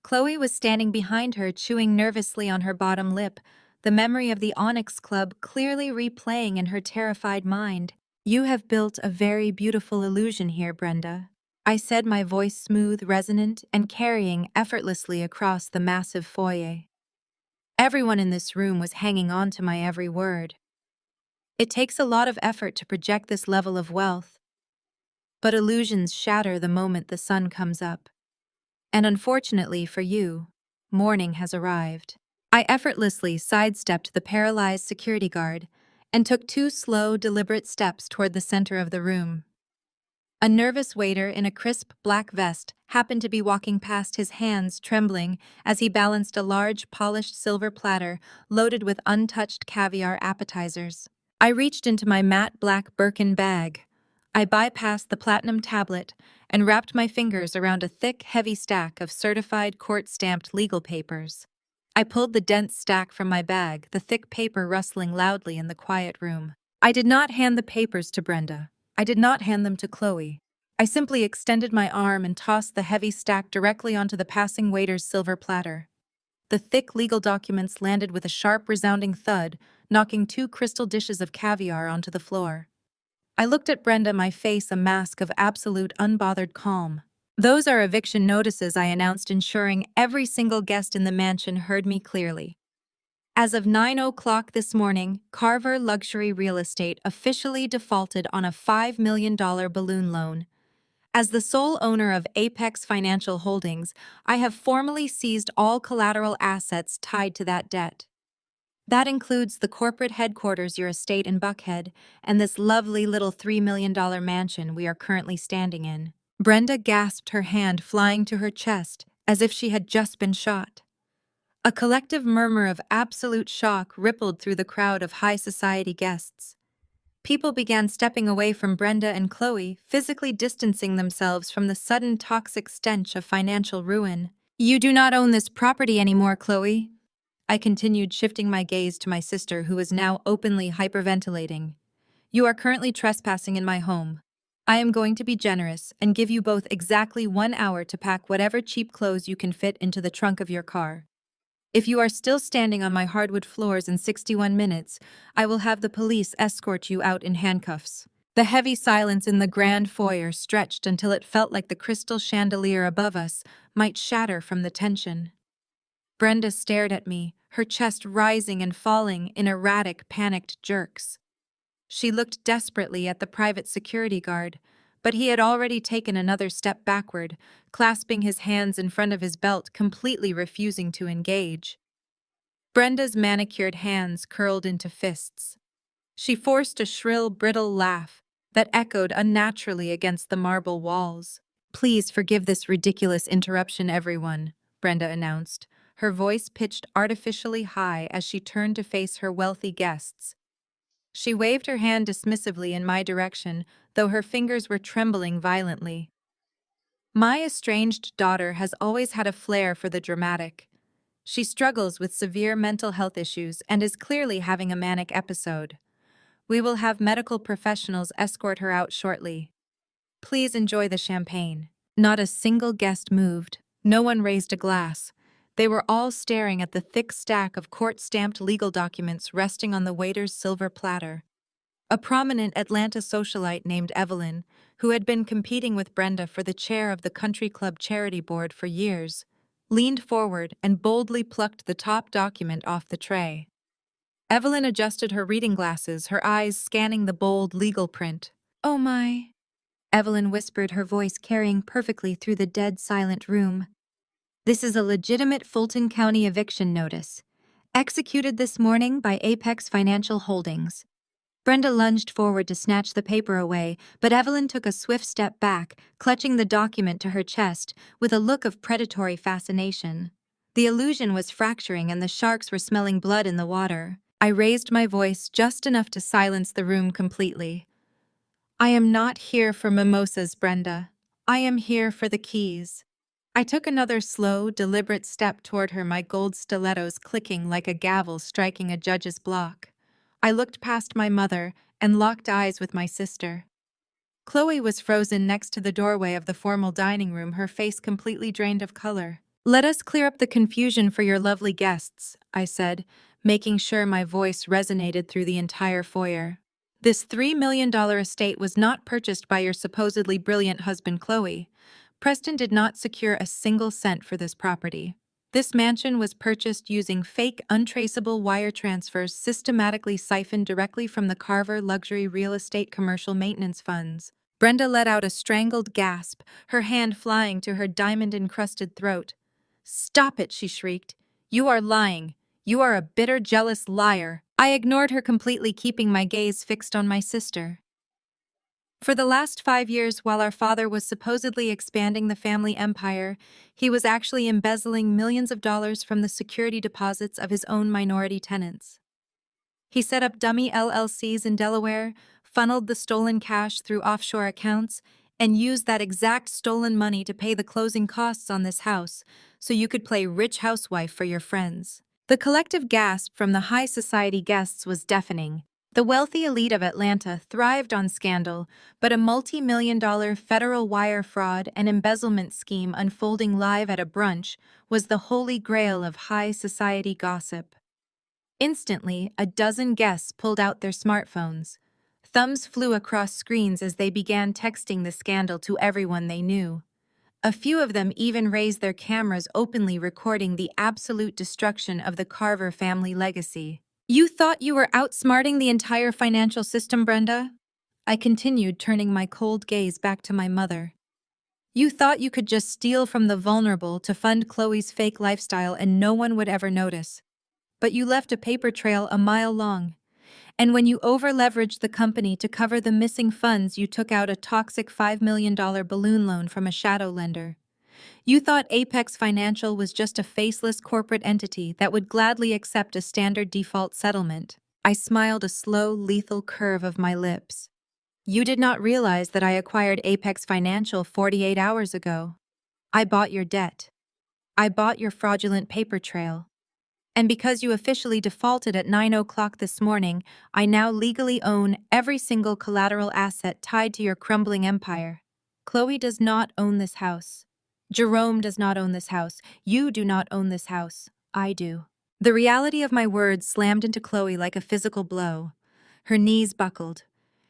Chloe was standing behind her, chewing nervously on her bottom lip, the memory of the Onyx Club clearly replaying in her terrified mind. "You have built a very beautiful illusion here, Brenda," I said, my voice smooth, resonant, and carrying effortlessly across the massive foyer. Everyone in this room was hanging on to my every word. It takes a lot of effort to project this level of wealth, but illusions shatter the moment the sun comes up. And unfortunately for you, morning has arrived. I effortlessly sidestepped the paralyzed security guard and took 2 slow, deliberate steps toward the center of the room. A nervous waiter in a crisp black vest happened to be walking past, his hands trembling as he balanced a large polished silver platter loaded with untouched caviar appetizers. I reached into my matte black Birkin bag. I bypassed the platinum tablet and wrapped my fingers around a thick, heavy stack of certified court-stamped legal papers. I pulled the dense stack from my bag, the thick paper rustling loudly in the quiet room. I did not hand the papers to Brenda. I did not hand them to Chloe. I simply extended my arm and tossed the heavy stack directly onto the passing waiter's silver platter. The thick legal documents landed with a sharp, resounding thud, knocking 2 crystal dishes of caviar onto the floor. I looked at Brenda, my face a mask of absolute unbothered calm. "Those are eviction notices," I announced, ensuring every single guest in the mansion heard me clearly. As of 9 o'clock this morning, Carver Luxury Real Estate officially defaulted on a $5 million balloon loan. As the sole owner of Apex Financial Holdings, I have formally seized all collateral assets tied to that debt. That includes the corporate headquarters, your estate in Buckhead, and this lovely little $3 million mansion we are currently standing in. Brenda gasped, her hand flying to her chest as if she had just been shot. A collective murmur of absolute shock rippled through the crowd of high society guests. People began stepping away from Brenda and Chloe, physically distancing themselves from the sudden toxic stench of financial ruin. "You do not own this property anymore, Chloe." I continued, shifting my gaze to my sister, who was now openly hyperventilating. "You are currently trespassing in my home. I am going to be generous and give you both exactly 1 hour to pack whatever cheap clothes you can fit into the trunk of your car. If you are still standing on my hardwood floors in 61 minutes, I will have the police escort you out in handcuffs." The heavy silence in the grand foyer stretched until it felt like the crystal chandelier above us might shatter from the tension. Brenda stared at me, her chest rising and falling in erratic, panicked jerks. She looked desperately at the private security guard, but he had already taken another step backward, clasping his hands in front of his belt, completely refusing to engage. Brenda's manicured hands curled into fists. She forced a shrill, brittle laugh that echoed unnaturally against the marble walls. "Please forgive this ridiculous interruption, everyone," Brenda announced, her voice pitched artificially high as she turned to face her wealthy guests. She waved her hand dismissively in my direction, though her fingers were trembling violently. My estranged daughter has always had a flair for the dramatic. She struggles with severe mental health issues and is clearly having a manic episode. We will have medical professionals escort her out shortly. Please enjoy the champagne." Not a single guest moved. No one raised a glass. They were all staring at the thick stack of court-stamped legal documents resting on the waiter's silver platter. A prominent Atlanta socialite named Evelyn, who had been competing with Brenda for the chair of the country club charity board for years, leaned forward and boldly plucked the top document off the tray. Evelyn adjusted her reading glasses, her eyes scanning the bold legal print. "Oh my," Evelyn whispered, her voice carrying perfectly through the dead silent room. "This is a legitimate Fulton County eviction notice, executed this morning by Apex Financial Holdings." Brenda lunged forward to snatch the paper away, but Evelyn took a swift step back, clutching the document to her chest with a look of predatory fascination. The illusion was fracturing and the sharks were smelling blood in the water. I raised my voice just enough to silence the room completely. "I am not here for mimosas, Brenda. I am here for the keys." I took another slow, deliberate step toward her, my gold stilettos clicking like a gavel striking a judge's block. I looked past my mother and locked eyes with my sister. Chloe was frozen next to the doorway of the formal dining room, her face completely drained of color. "Let us clear up the confusion for your lovely guests," I said, making sure my voice resonated through the entire foyer. "This $3 million estate was not purchased by your supposedly brilliant husband, Chloe. Preston did not secure a single cent for this property. This mansion was purchased using fake, untraceable wire transfers systematically siphoned directly from the Carver Luxury Real Estate Commercial Maintenance Funds." Brenda let out a strangled gasp, her hand flying to her diamond-encrusted throat. "Stop it," she shrieked. "You are lying. You are a bitter, jealous liar." I ignored her completely, keeping my gaze fixed on my sister. For the last 5 years, while our father was supposedly expanding the family empire, he was actually embezzling millions of dollars from the security deposits of his own minority tenants. He set up dummy LLCs in Delaware, funneled the stolen cash through offshore accounts, and used that exact stolen money to pay the closing costs on this house so you could play rich housewife for your friends. The collective gasp from the high society guests was deafening. The wealthy elite of Atlanta thrived on scandal, but a multi-million-dollar federal wire fraud and embezzlement scheme unfolding live at a brunch was the holy grail of high society gossip. Instantly, a dozen guests pulled out their smartphones. Thumbs flew across screens as they began texting the scandal to everyone they knew. A few of them even raised their cameras, openly recording the absolute destruction of the Carver family legacy. "You thought you were outsmarting the entire financial system, Brenda?" I continued, turning my cold gaze back to my mother. "You thought you could just steal from the vulnerable to fund Chloe's fake lifestyle and no one would ever notice. But you left a paper trail a mile long. And when you over-leveraged the company to cover the missing funds, you took out a toxic $5 million balloon loan from a shadow lender. You thought Apex Financial was just a faceless corporate entity that would gladly accept a standard default settlement." I smiled, a slow, lethal curve of my lips. "You did not realize that I acquired Apex Financial 48 hours ago. I bought your debt. I bought your fraudulent paper trail. And because you officially defaulted at 9 o'clock this morning, I now legally own every single collateral asset tied to your crumbling empire. Chloe does not own this house. Jerome does not own this house. You do not own this house. I do." The reality of my words slammed into Chloe like a physical blow. Her knees buckled.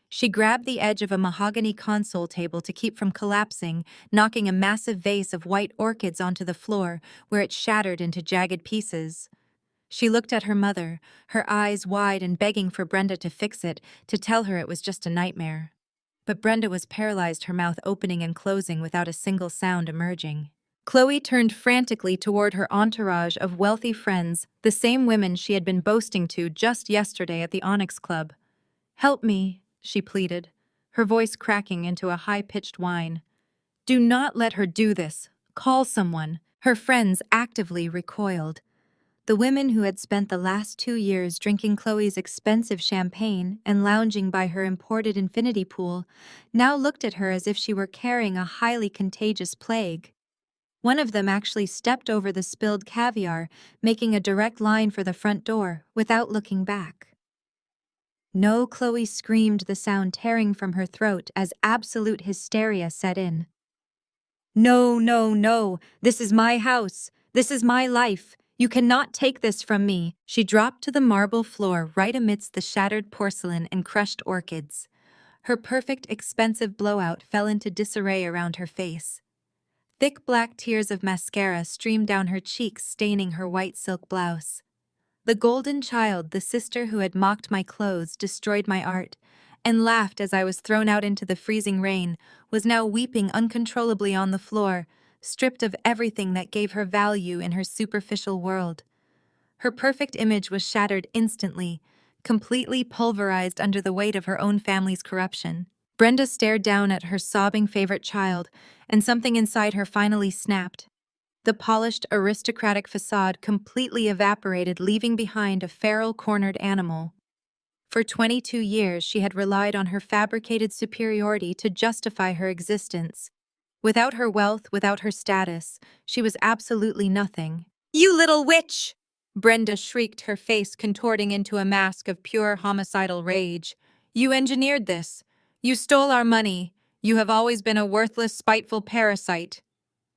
She grabbed the edge of a mahogany console table to keep from collapsing, knocking a massive vase of white orchids onto the floor, where it shattered into jagged pieces. She looked at her mother, her eyes wide and begging for Brenda to fix it, to tell her it was just a nightmare. But Brenda was paralyzed, her mouth opening and closing without a single sound emerging. Chloe turned frantically toward her entourage of wealthy friends, the same women she had been boasting to just yesterday at the Onyx Club. "Help me," she pleaded, her voice cracking into a high-pitched whine. "Do not let her do this. Call someone." Her friends actively recoiled. The women who had spent the last 2 years drinking Chloe's expensive champagne and lounging by her imported infinity pool now looked at her as if she were carrying a highly contagious plague. One of them actually stepped over the spilled caviar, making a direct line for the front door without looking back. "No," Chloe screamed, the sound tearing from her throat as absolute hysteria set in. "No, no, no! This is my house! This is my life! You cannot take this from me." She dropped to the marble floor right amidst the shattered porcelain and crushed orchids. Her perfect, expensive blowout fell into disarray around her face. Thick black tears of mascara streamed down her cheeks, staining her white silk blouse. The golden child, the sister who had mocked my clothes, destroyed my art, and laughed as I was thrown out into the freezing rain, was now weeping uncontrollably on the floor, stripped of everything that gave her value in her superficial world. Her perfect image was shattered instantly, completely pulverized under the weight of her own family's corruption. Brenda stared down at her sobbing favorite child, and something inside her finally snapped. The polished, aristocratic facade completely evaporated, leaving behind a feral, cornered animal. For 22 years, she had relied on her fabricated superiority to justify her existence. Without her wealth, without her status, she was absolutely nothing. "You little witch!" Brenda shrieked, her face contorting into a mask of pure homicidal rage. "You engineered this. You stole our money. You have always been a worthless, spiteful parasite."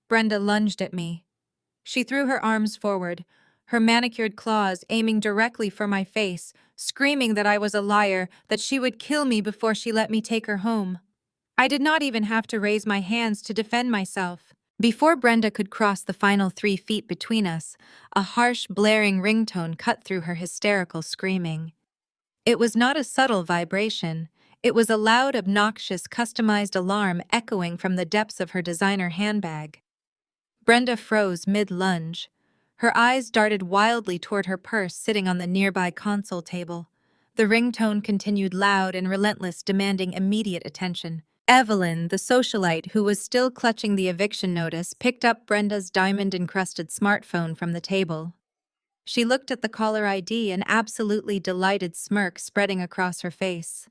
Brenda lunged at me. She threw her arms forward, her manicured claws aiming directly for my face, screaming that I was a liar, that she would kill me before she let me take her home. I did not even have to raise my hands to defend myself. Before Brenda could cross the final 3 feet between us, a harsh, blaring ringtone cut through her hysterical screaming. It was not a subtle vibration. It was a loud, obnoxious, customized alarm echoing from the depths of her designer handbag. Brenda froze mid-lunge. Her eyes darted wildly toward her purse sitting on the nearby console table. The ringtone continued loud and relentless, demanding immediate attention. Evelyn, the socialite who was still clutching the eviction notice, picked up Brenda's diamond-encrusted smartphone from the table. She looked at the caller ID, an absolutely delighted smirk spreading across her face.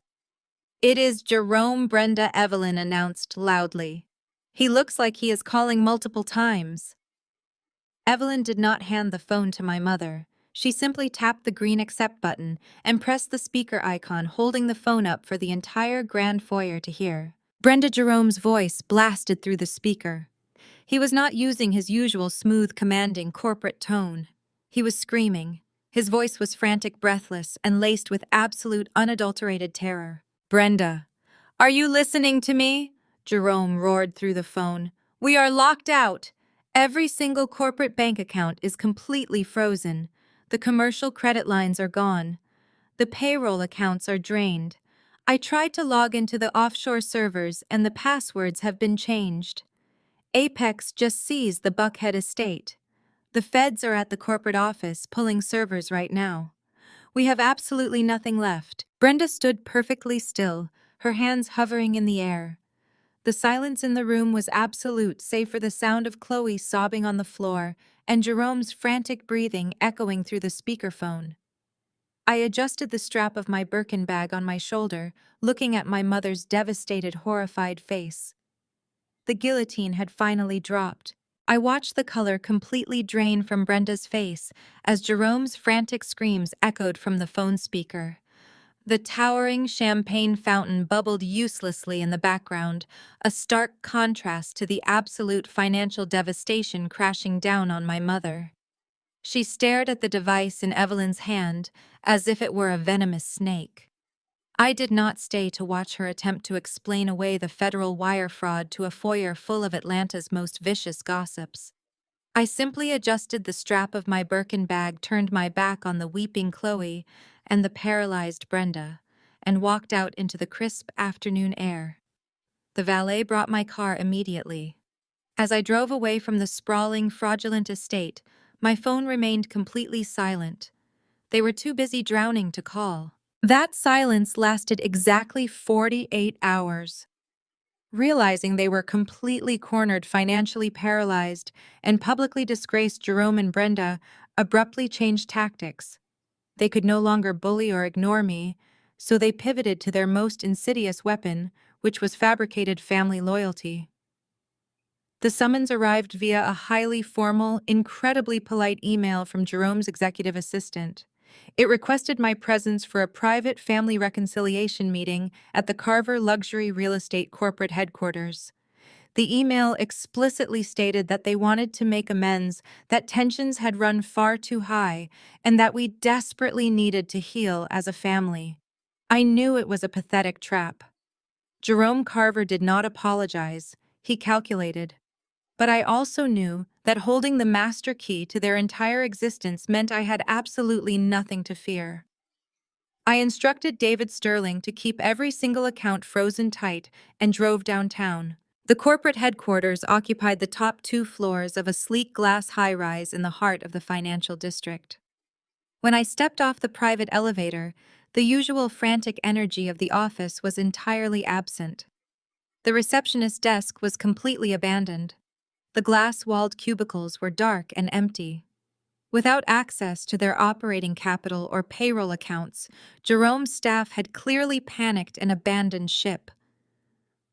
"It is Jerome," Brenda Evelyn announced loudly. "He looks like he is calling multiple times." Evelyn did not hand the phone to my mother. She simply tapped the green accept button and pressed the speaker icon, holding the phone up for the entire grand foyer to hear. Brenda Jerome's voice blasted through the speaker. He was not using his usual smooth, commanding corporate tone. He was screaming. His voice was frantic, breathless, and laced with absolute, unadulterated terror. "Brenda, are you listening to me?" Jerome roared through the phone. "We are locked out. Every single corporate bank account is completely frozen. The commercial credit lines are gone. The payroll accounts are drained. I tried to log into the offshore servers and the passwords have been changed. Apex just seized the Buckhead estate. The feds are at the corporate office pulling servers right now. We have absolutely nothing left." Brenda stood perfectly still, her hands hovering in the air. The silence in the room was absolute, save for the sound of Chloe sobbing on the floor and Jerome's frantic breathing echoing through the speakerphone. I adjusted the strap of my Birkin bag on my shoulder, looking at my mother's devastated, horrified face. The guillotine had finally dropped. I watched the color completely drain from Brenda's face as Jerome's frantic screams echoed from the phone speaker. The towering champagne fountain bubbled uselessly in the background, a stark contrast to the absolute financial devastation crashing down on my mother. She stared at the device in Evelyn's hand as if it were a venomous snake. I did not stay to watch her attempt to explain away the federal wire fraud to a foyer full of Atlanta's most vicious gossips. I simply adjusted the strap of my Birkin bag, turned my back on the weeping Chloe and the paralyzed Brenda, and walked out into the crisp afternoon air. The valet brought my car immediately. As I drove away from the sprawling, fraudulent estate, my phone remained completely silent. They were too busy drowning to call. That silence lasted exactly 48 hours. Realizing they were completely cornered, financially paralyzed, and publicly disgraced, Jerome and Brenda abruptly changed tactics. They could no longer bully or ignore me, so they pivoted to their most insidious weapon, which was fabricated family loyalty. The summons arrived via a highly formal, incredibly polite email from Jerome's executive assistant. It requested my presence for a private family reconciliation meeting at the Carver Luxury Real Estate corporate headquarters. The email explicitly stated that they wanted to make amends, that tensions had run far too high, and that we desperately needed to heal as a family. I knew it was a pathetic trap. Jerome Carver did not apologize, he calculated. But I also knew that holding the master key to their entire existence meant I had absolutely nothing to fear. I instructed David Sterling to keep every single account frozen tight and drove downtown. The corporate headquarters occupied the top 2 floors of a sleek glass high-rise in the heart of the financial district. When I stepped off the private elevator, the usual frantic energy of the office was entirely absent. The receptionist's desk was completely abandoned. The glass-walled cubicles were dark and empty. Without access to their operating capital or payroll accounts, Jerome's staff had clearly panicked and abandoned ship.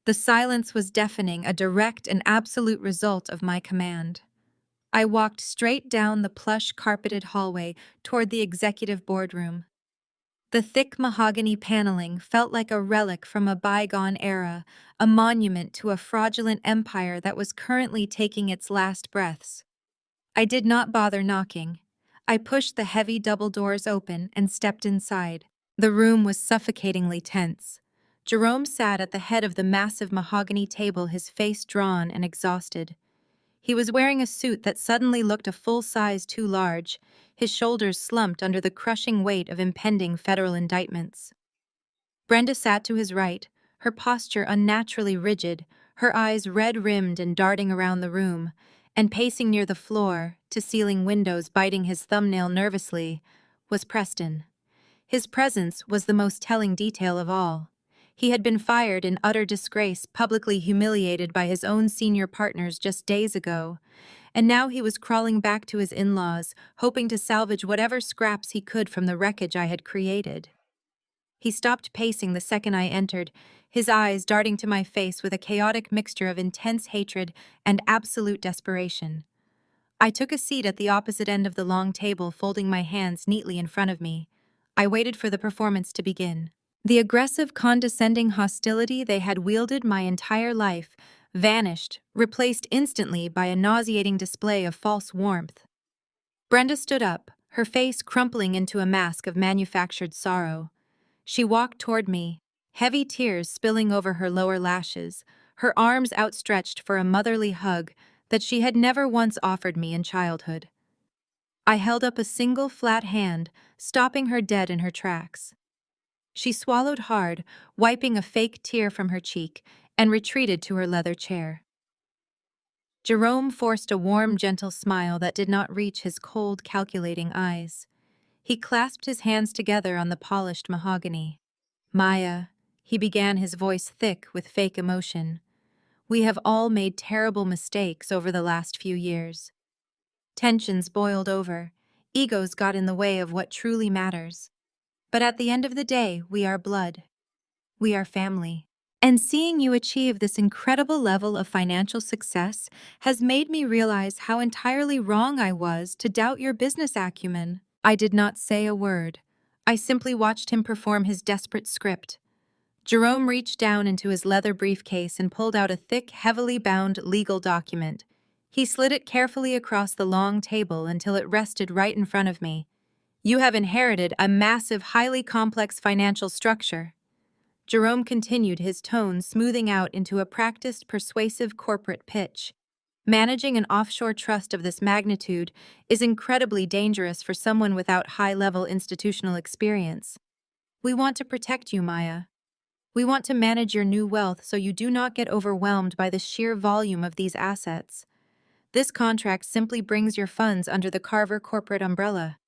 The silence was deafening, a direct and absolute result of my command. I walked straight down the plush carpeted hallway toward the executive boardroom. The thick mahogany paneling felt like a relic from a bygone era, a monument to a fraudulent empire that was currently taking its last breaths. I did not bother knocking. I pushed the heavy double doors open and stepped inside. The room was suffocatingly tense. Jerome sat at the head of the massive mahogany table, his face drawn and exhausted. He was wearing a suit that suddenly looked a full size too large, his shoulders slumped under the crushing weight of impending federal indictments. Brenda sat to his right, her posture unnaturally rigid, her eyes red-rimmed and darting around the room, and pacing near the floor, to ceiling windows, biting his thumbnail nervously, was Preston. His presence was the most telling detail of all. He had been fired in utter disgrace, publicly humiliated by his own senior partners just days ago, and now he was crawling back to his in-laws, hoping to salvage whatever scraps he could from the wreckage I had created. He stopped pacing the second I entered, his eyes darting to my face with a chaotic mixture of intense hatred and absolute desperation. I took a seat at the opposite end of the long table, folding my hands neatly in front of me. I waited for the performance to begin. The aggressive, condescending hostility they had wielded my entire life vanished, replaced instantly by a nauseating display of false warmth. Brenda stood up, her face crumpling into a mask of manufactured sorrow. She walked toward me, heavy tears spilling over her lower lashes, her arms outstretched for a motherly hug that she had never once offered me in childhood. I held up a single flat hand, stopping her dead in her tracks. She swallowed hard, wiping a fake tear from her cheek, and retreated to her leather chair. Jerome forced a warm, gentle smile that did not reach his cold, calculating eyes. He clasped his hands together on the polished mahogany. "Maya," he began, his voice thick with fake emotion, "we have all made terrible mistakes over the last few years. Tensions boiled over, egos got in the way of what truly matters. But at the end of the day, we are blood. We are family. And seeing you achieve this incredible level of financial success has made me realize how entirely wrong I was to doubt your business acumen." I did not say a word. I simply watched him perform his desperate script. Jerome reached down into his leather briefcase and pulled out a thick, heavily bound legal document. He slid it carefully across the long table until it rested right in front of me. "You have inherited a massive, highly complex financial structure." Jerome continued, his tone smoothing out into a practiced, persuasive corporate pitch. "Managing an offshore trust of this magnitude is incredibly dangerous for someone without high-level institutional experience. We want to protect you, Maya. We want to manage your new wealth so you do not get overwhelmed by the sheer volume of these assets. This contract simply brings your funds under the Carver corporate umbrella.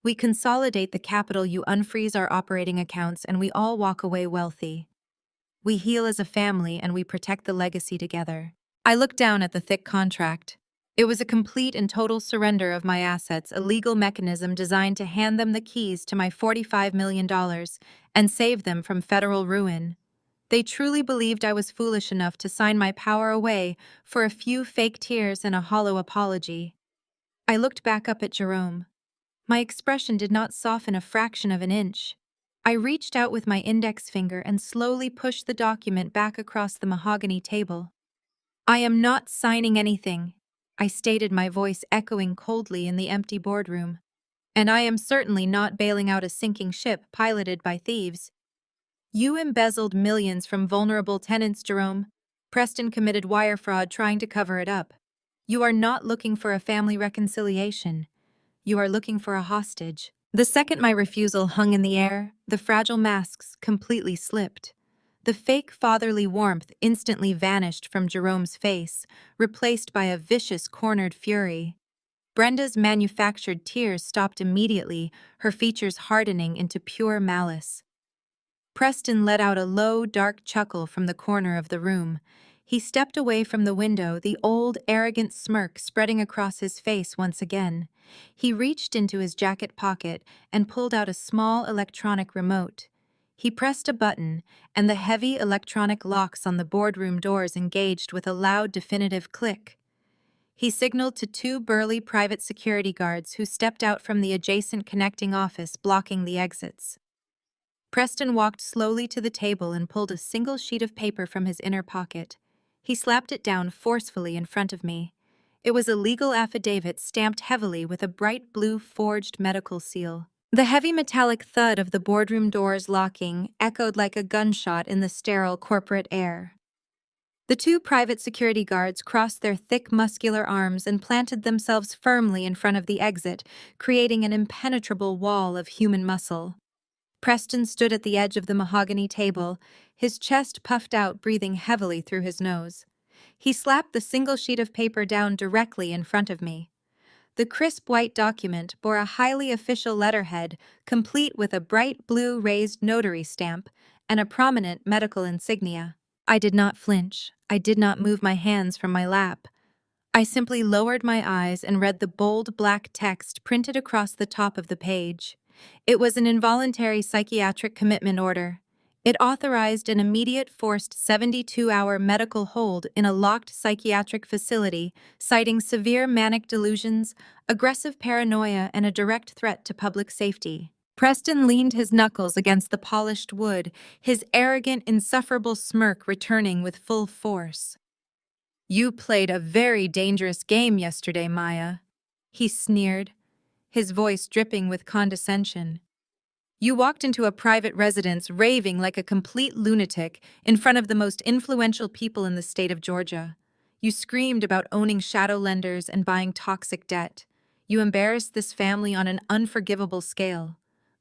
We consolidate the capital, you unfreeze our operating accounts, and we all walk away wealthy. We heal as a family and we protect the legacy together." I looked down at the thick contract. It was a complete and total surrender of my assets, a legal mechanism designed to hand them the keys to my $45 million and save them from federal ruin. They truly believed I was foolish enough to sign my power away for a few fake tears and a hollow apology. I looked back up at Jerome. My expression did not soften a fraction of an inch. I reached out with my index finger and slowly pushed the document back across the mahogany table. "I am not signing anything," I stated, my voice echoing coldly in the empty boardroom. "And I am certainly not bailing out a sinking ship piloted by thieves." "You embezzled millions from vulnerable tenants, Jerome. Preston committed wire fraud trying to cover it up. You are not looking for a family reconciliation. You are looking for a hostage." The second my refusal hung in the air, the fragile masks completely slipped. The fake fatherly warmth instantly vanished from Jerome's face, replaced by a vicious, cornered fury. Brenda's manufactured tears stopped immediately, her features hardening into pure malice. Preston let out a low, dark chuckle from the corner of the room. He stepped away from the window, the old, arrogant smirk spreading across his face once again. He reached into his jacket pocket and pulled out a small electronic remote. He pressed a button, and the heavy electronic locks on the boardroom doors engaged with a loud, definitive click. He signaled to two burly private security guards who stepped out from the adjacent connecting office, blocking the exits. Preston walked slowly to the table and pulled a single sheet of paper from his inner pocket. He slapped it down forcefully in front of me. It was a legal affidavit stamped heavily with a bright blue forged medical seal. The heavy metallic thud of the boardroom doors locking echoed like a gunshot in the sterile corporate air. The two private security guards crossed their thick, muscular arms and planted themselves firmly in front of the exit, creating an impenetrable wall of human muscle. Preston stood at the edge of the mahogany table, his chest puffed out, breathing heavily through his nose. He slapped the single sheet of paper down directly in front of me. The crisp white document bore a highly official letterhead, complete with a bright blue raised notary stamp and a prominent medical insignia. I did not flinch. I did not move my hands from my lap. I simply lowered my eyes and read the bold black text printed across the top of the page. It was an involuntary psychiatric commitment order. It authorized an immediate forced 72-hour medical hold in a locked psychiatric facility, citing severe manic delusions, aggressive paranoia, and a direct threat to public safety. Preston leaned his knuckles against the polished wood, his arrogant, insufferable smirk returning with full force. "You played a very dangerous game yesterday, Maya," he sneered, his voice dripping with condescension. "You walked into a private residence raving like a complete lunatic in front of the most influential people in the state of Georgia. You screamed about owning shadow lenders and buying toxic debt. You embarrassed this family on an unforgivable scale.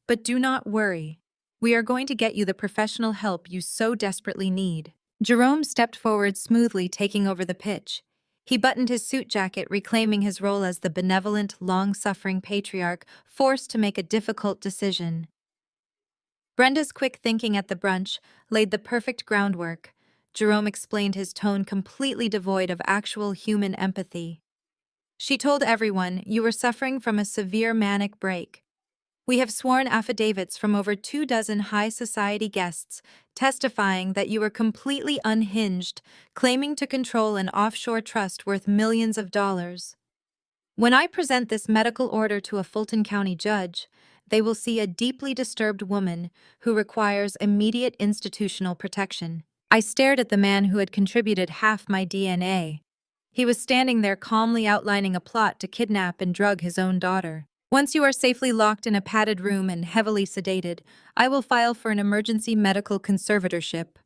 But do not worry. We are going to get you the professional help you so desperately need." Jerome stepped forward smoothly, taking over the pitch. He buttoned his suit jacket, reclaiming his role as the benevolent, long-suffering patriarch forced to make a difficult decision. Brenda's quick thinking at the brunch laid the perfect groundwork. Jerome explained, his tone completely devoid of actual human empathy. "She told everyone you were suffering from a severe manic break. We have sworn affidavits from over 24 high society guests, testifying that you were completely unhinged, claiming to control an offshore trust worth millions of dollars. When I present this medical order to a Fulton County judge, they will see a deeply disturbed woman who requires immediate institutional protection." I stared at the man who had contributed half my DNA. He was standing there calmly outlining a plot to kidnap and drug his own daughter. "Once you are safely locked in a padded room and heavily sedated, I will file for an emergency medical conservatorship."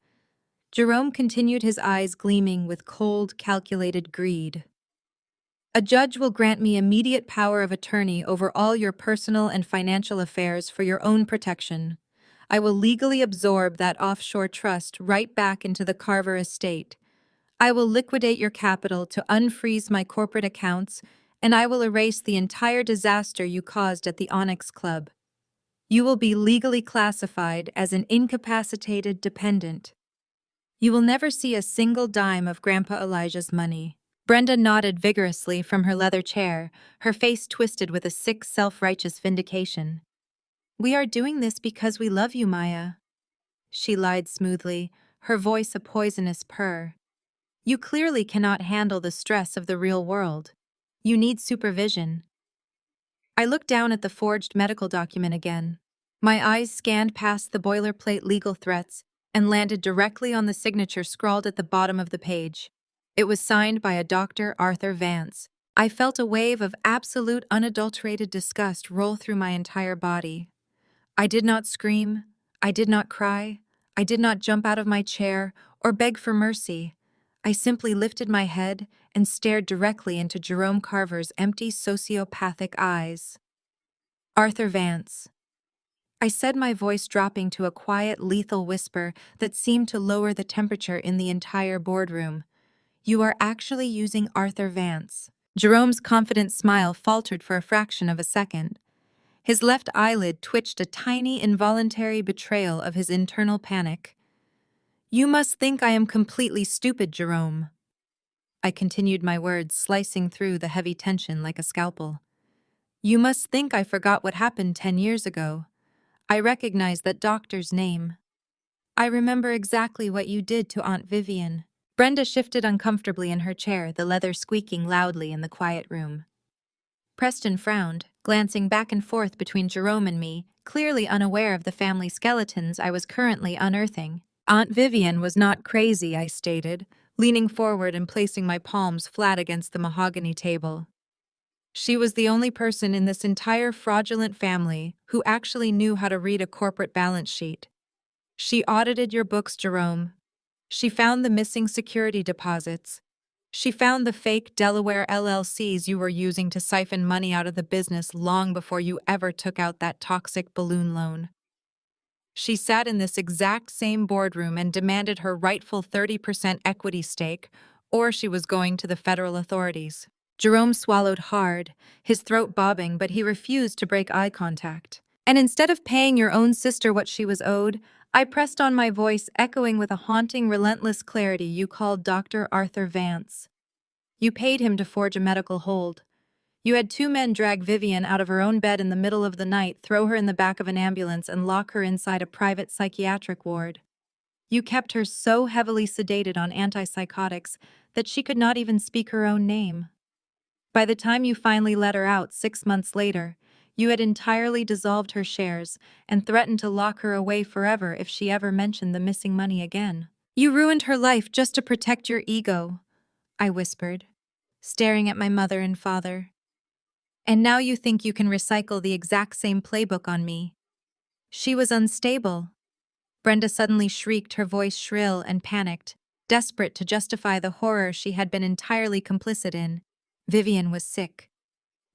Jerome continued, his eyes gleaming with cold, calculated greed. "A judge will grant me immediate power of attorney over all your personal and financial affairs for your own protection. I will legally absorb that offshore trust right back into the Carver estate. I will liquidate your capital to unfreeze my corporate accounts, and I will erase the entire disaster you caused at the Onyx Club. You will be legally classified as an incapacitated dependent. You will never see a single dime of Grandpa Elijah's money." Brenda nodded vigorously from her leather chair, her face twisted with a sick, self-righteous vindication. "We are doing this because we love you, Maya," she lied smoothly, her voice a poisonous purr. "You clearly cannot handle the stress of the real world. You need supervision." I looked down at the forged medical document again. My eyes scanned past the boilerplate legal threats and landed directly on the signature scrawled at the bottom of the page. It was signed by a Dr. Arthur Vance. I felt a wave of absolute, unadulterated disgust roll through my entire body. I did not scream, I did not cry, I did not jump out of my chair or beg for mercy. I simply lifted my head and stared directly into Jerome Carver's empty, sociopathic eyes. "Arthur Vance," I said, my voice dropping to a quiet, lethal whisper that seemed to lower the temperature in the entire boardroom. "You are actually using Arthur Vance." Jerome's confident smile faltered for a fraction of a second. His left eyelid twitched, a tiny, involuntary betrayal of his internal panic. "You must think I am completely stupid, Jerome." I continued my words, slicing through the heavy tension like a scalpel. "You must think I forgot what happened 10 years ago. I recognize that doctor's name. I remember exactly what you did to Aunt Vivian." Brenda shifted uncomfortably in her chair, the leather squeaking loudly in the quiet room. Preston frowned, glancing back and forth between Jerome and me, clearly unaware of the family skeletons I was currently unearthing. "Aunt Vivian was not crazy," I stated, leaning forward and placing my palms flat against the mahogany table. "She was the only person in this entire fraudulent family who actually knew how to read a corporate balance sheet. She audited your books, Jerome. She found the missing security deposits. She found the fake Delaware LLCs you were using to siphon money out of the business long before you ever took out that toxic balloon loan. She sat in this exact same boardroom and demanded her rightful 30% equity stake, or she was going to the federal authorities. Jerome swallowed hard, his throat bobbing, but he refused to break eye contact. And instead of paying your own sister what she was owed, I pressed on, my voice echoing with a haunting, relentless clarity. You called Dr. Arthur Vance. You paid him to forge a medical hold. You had two men drag Vivian out of her own bed in the middle of the night, throw her in the back of an ambulance, and lock her inside a private psychiatric ward. You kept her so heavily sedated on antipsychotics that she could not even speak her own name. By the time you finally let her out 6 months later, you had entirely dissolved her shares and threatened to lock her away forever if she ever mentioned the missing money again. You ruined her life just to protect your ego, I whispered, staring at my mother and father. And now you think you can recycle the exact same playbook on me. She was unstable. Brenda suddenly shrieked, her voice shrill and panicked, desperate to justify the horror she had been entirely complicit in. Vivian was sick.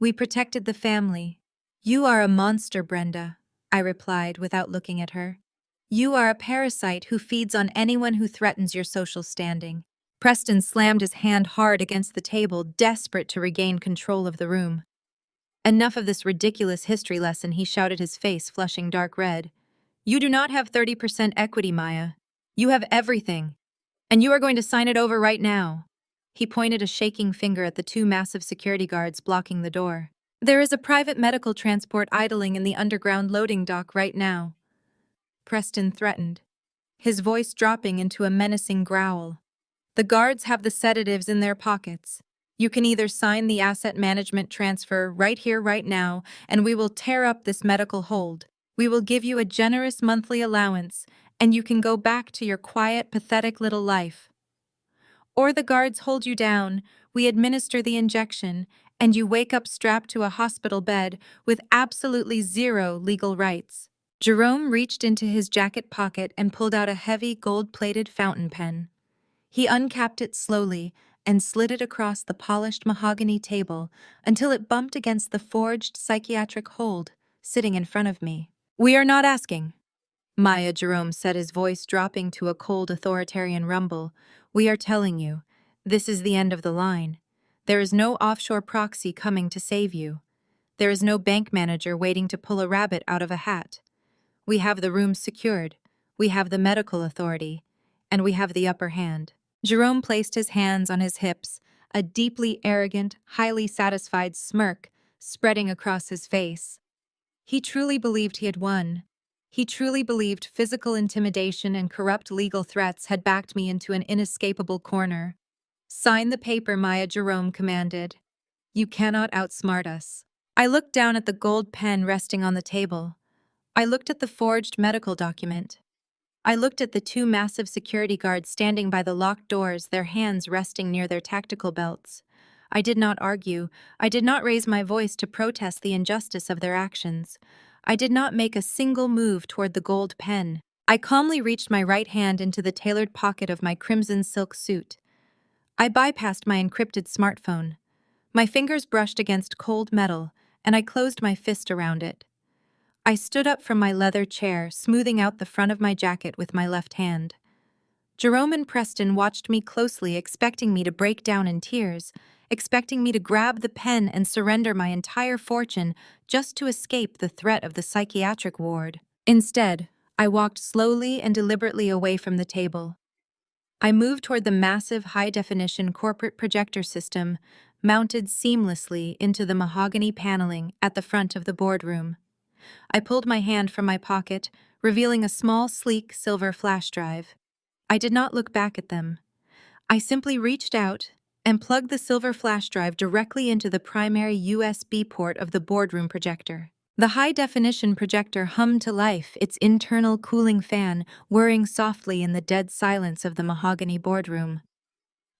We protected the family. You are a monster, Brenda, I replied without looking at her. You are a parasite who feeds on anyone who threatens your social standing. Preston slammed his hand hard against the table, desperate to regain control of the room. Enough of this ridiculous history lesson, he shouted, his face flushing dark red. You do not have 30% equity, Maya. You have everything. And you are going to sign it over right now. He pointed a shaking finger at the two massive security guards blocking the door. There is a private medical transport idling in the underground loading dock right now, Preston threatened, his voice dropping into a menacing growl. The guards have the sedatives in their pockets. You can either sign the asset management transfer right here, right now, and we will tear up this medical hold. We will give you a generous monthly allowance, and you can go back to your quiet, pathetic little life. Or the guards hold you down, we administer the injection, and you wake up strapped to a hospital bed with absolutely zero legal rights. Jerome reached into his jacket pocket and pulled out a heavy, gold-plated fountain pen. He uncapped it slowly and slid it across the polished mahogany table until it bumped against the forged psychiatric hold sitting in front of me. We are not asking, Maya, Jerome said, his voice dropping to a cold, authoritarian rumble. We are telling you, this is the end of the line. There is no offshore proxy coming to save you. There is no bank manager waiting to pull a rabbit out of a hat. We have the rooms secured, we have the medical authority, and we have the upper hand. Jerome placed his hands on his hips, a deeply arrogant, highly satisfied smirk spreading across his face. He truly believed he had won. He truly believed physical intimidation and corrupt legal threats had backed me into an inescapable corner. Sign the paper, Maya, Jerome commanded. You cannot outsmart us. I looked down at the gold pen resting on the table. I looked at the forged medical document. I looked at the two massive security guards standing by the locked doors, their hands resting near their tactical belts. I did not argue. I did not raise my voice to protest the injustice of their actions. I did not make a single move toward the gold pen. I calmly reached my right hand into the tailored pocket of my crimson silk suit. I bypassed my encrypted smartphone. My fingers brushed against cold metal, and I closed my fist around it. I stood up from my leather chair, smoothing out the front of my jacket with my left hand. Jerome and Preston watched me closely, expecting me to break down in tears, expecting me to grab the pen and surrender my entire fortune just to escape the threat of the psychiatric ward. Instead, I walked slowly and deliberately away from the table. I moved toward the massive high-definition corporate projector system mounted seamlessly into the mahogany paneling at the front of the boardroom. I pulled my hand from my pocket, revealing a small, sleek silver flash drive. I did not look back at them. I simply reached out and plugged the silver flash drive directly into the primary USB port of the boardroom projector. The high-definition projector hummed to life, its internal cooling fan whirring softly in the dead silence of the mahogany boardroom.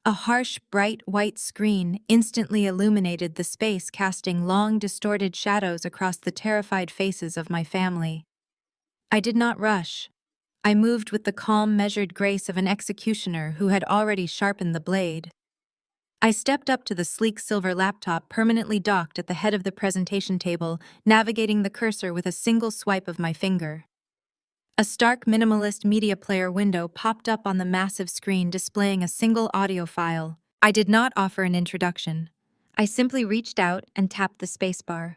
A harsh, bright white screen instantly illuminated the space, casting long, distorted shadows across the terrified faces of my family. I did not rush. I moved with the calm, measured grace of an executioner who had already sharpened the blade. I stepped up to the sleek silver laptop permanently docked at the head of the presentation table, navigating the cursor with a single swipe of my finger. A stark minimalist media player window popped up on the massive screen, displaying a single audio file. I did not offer an introduction. I simply reached out and tapped the spacebar.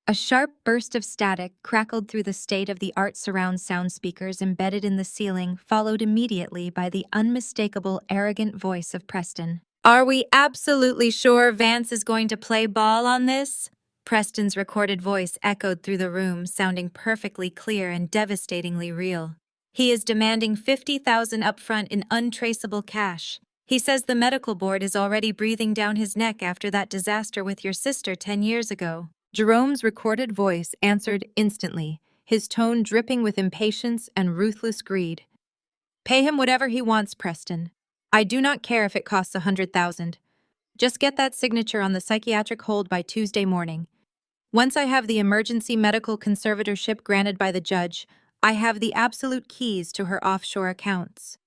A sharp burst of static crackled through the state-of-the-art surround sound speakers embedded in the ceiling, followed immediately by the unmistakable, arrogant voice of Preston. "Are we absolutely sure Vance is going to play ball on this?" Preston's recorded voice echoed through the room, sounding perfectly clear and devastatingly real. "He is demanding $50,000 upfront in untraceable cash. He says the medical board is already breathing down his neck after that disaster with your sister 10 years ago." Jerome's recorded voice answered instantly, his tone dripping with impatience and ruthless greed. "Pay him whatever he wants, Preston. I do not care if it costs $100,000. Just get that signature on the psychiatric hold by Tuesday morning. Once I have the emergency medical conservatorship granted by the judge, I have the absolute keys to her offshore accounts.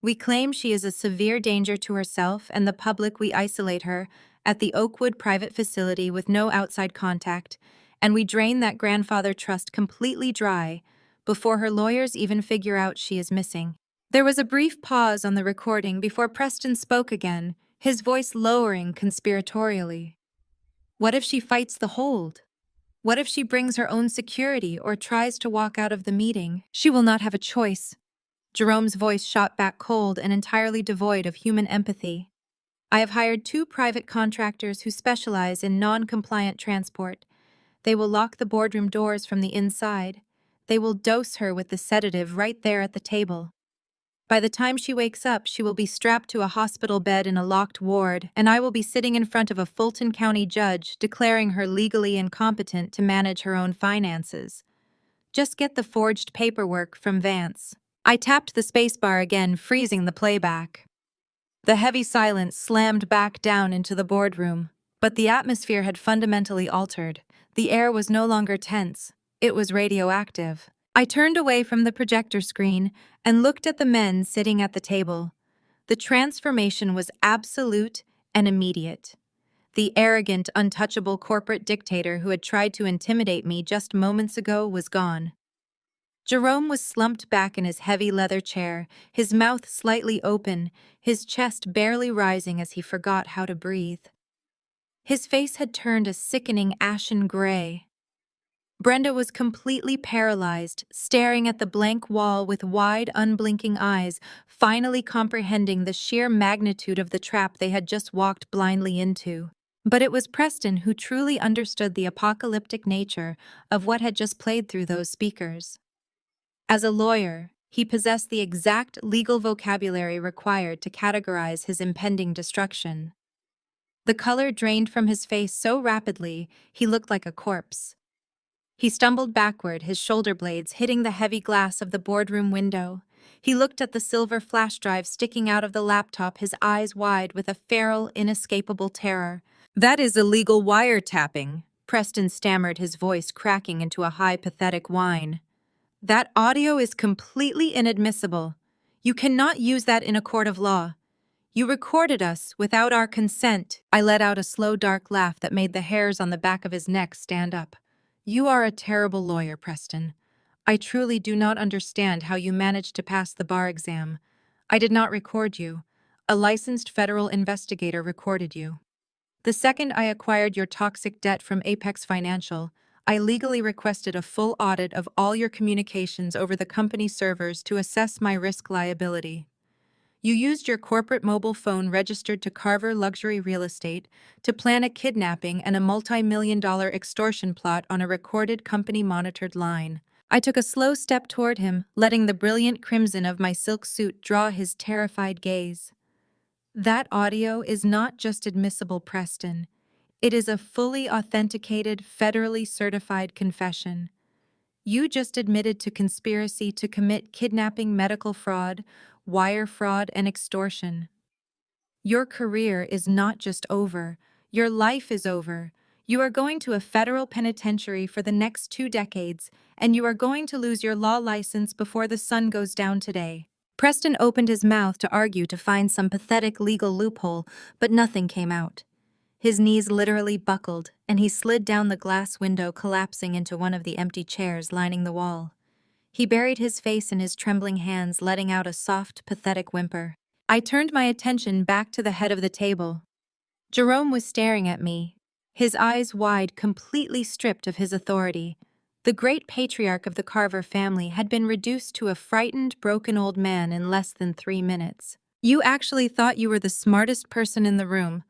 We claim she is a severe danger to herself and the public. We isolate her at the Oakwood private facility with no outside contact, and we drain that grandfather trust completely dry before her lawyers even figure out she is missing." There was a brief pause on the recording before Preston spoke again, his voice lowering conspiratorially. "What if she fights the hold? What if she brings her own security or tries to walk out of the meeting? She will not have a choice." Jerome's voice shot back cold and entirely devoid of human empathy. "I have hired 2 private contractors who specialize in non-compliant transport. They will lock the boardroom doors from the inside. They will dose her with the sedative right there at the table. By the time she wakes up, she will be strapped to a hospital bed in a locked ward, and I will be sitting in front of a Fulton County judge declaring her legally incompetent to manage her own finances. Just get the forged paperwork from Vance." I tapped the spacebar again, freezing the playback. The heavy silence slammed back down into the boardroom, but the atmosphere had fundamentally altered. The air was no longer tense, it was radioactive. I turned away from the projector screen and looked at the men sitting at the table. The transformation was absolute and immediate. The arrogant, untouchable corporate dictator who had tried to intimidate me just moments ago was gone. Jerome was slumped back in his heavy leather chair, his mouth slightly open, his chest barely rising as he forgot how to breathe. His face had turned a sickening ashen gray. Brenda was completely paralyzed, staring at the blank wall with wide, unblinking eyes, finally comprehending the sheer magnitude of the trap they had just walked blindly into. But it was Preston who truly understood the apocalyptic nature of what had just played through those speakers. As a lawyer, he possessed the exact legal vocabulary required to categorize his impending destruction. The color drained from his face so rapidly, he looked like a corpse. He stumbled backward, his shoulder blades hitting the heavy glass of the boardroom window. He looked at the silver flash drive sticking out of the laptop, his eyes wide with a feral, inescapable terror. "That is illegal wiretapping," Preston stammered, his voice cracking into a high, pathetic whine. "That audio is completely inadmissible. You cannot use that in a court of law. You recorded us without our consent." I let out a slow, dark laugh that made the hairs on the back of his neck stand up. "You are a terrible lawyer, Preston. I truly do not understand how you managed to pass the bar exam. I did not record you. A licensed federal investigator recorded you. The second I acquired your toxic debt from Apex Financial, I legally requested a full audit of all your communications over the company servers to assess my risk liability. You used your corporate mobile phone registered to Carver Luxury Real Estate to plan a kidnapping and a multi-million-dollar extortion plot on a recorded company-monitored line." I took a slow step toward him, letting the brilliant crimson of my silk suit draw his terrified gaze. "That audio is not just admissible, Preston. It is a fully authenticated, federally certified confession. You just admitted to conspiracy to commit kidnapping, medical fraud, wire fraud, and extortion. Your career is not just over. Your life is over. You are going to a federal penitentiary for the next 2 decades, and you are going to lose your law license before the sun goes down today." Preston opened his mouth to argue to find some pathetic legal loophole, but nothing came out. His knees literally buckled, and he slid down the glass window, collapsing into one of the empty chairs lining the wall. He buried his face in his trembling hands, letting out a soft, pathetic whimper. I turned my attention back to the head of the table. Jerome was staring at me, his eyes wide, completely stripped of his authority. The great patriarch of the Carver family had been reduced to a frightened, broken old man in less than 3 minutes. "You actually thought you were the smartest person in the room,"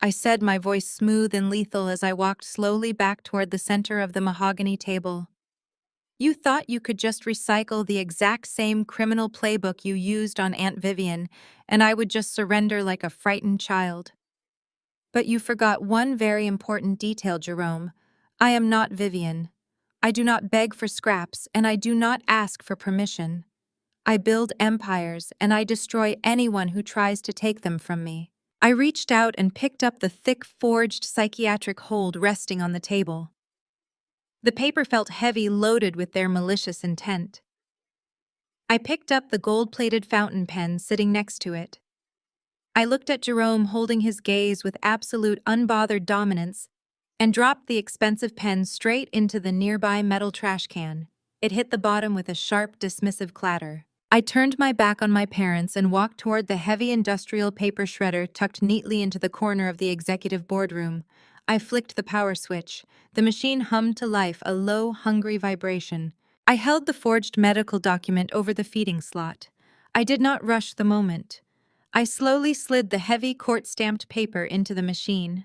I said, my voice smooth and lethal as I walked slowly back toward the center of the mahogany table. "You thought you could just recycle the exact same criminal playbook you used on Aunt Vivian, and I would just surrender like a frightened child. But you forgot one very important detail, Jerome. I am not Vivian. I do not beg for scraps, and I do not ask for permission. I build empires, and I destroy anyone who tries to take them from me." I reached out and picked up the thick, forged psychiatric hold resting on the table. The paper felt heavy, loaded with their malicious intent. I picked up the gold-plated fountain pen sitting next to it. I looked at Jerome holding his gaze with absolute unbothered dominance and dropped the expensive pen straight into the nearby metal trash can. It hit the bottom with a sharp, dismissive clatter. I turned my back on my parents and walked toward the heavy industrial paper shredder tucked neatly into the corner of the executive boardroom. I flicked the power switch. The machine hummed to life, a low, hungry vibration. I held the forged medical document over the feeding slot. I did not rush the moment. I slowly slid the heavy court-stamped paper into the machine.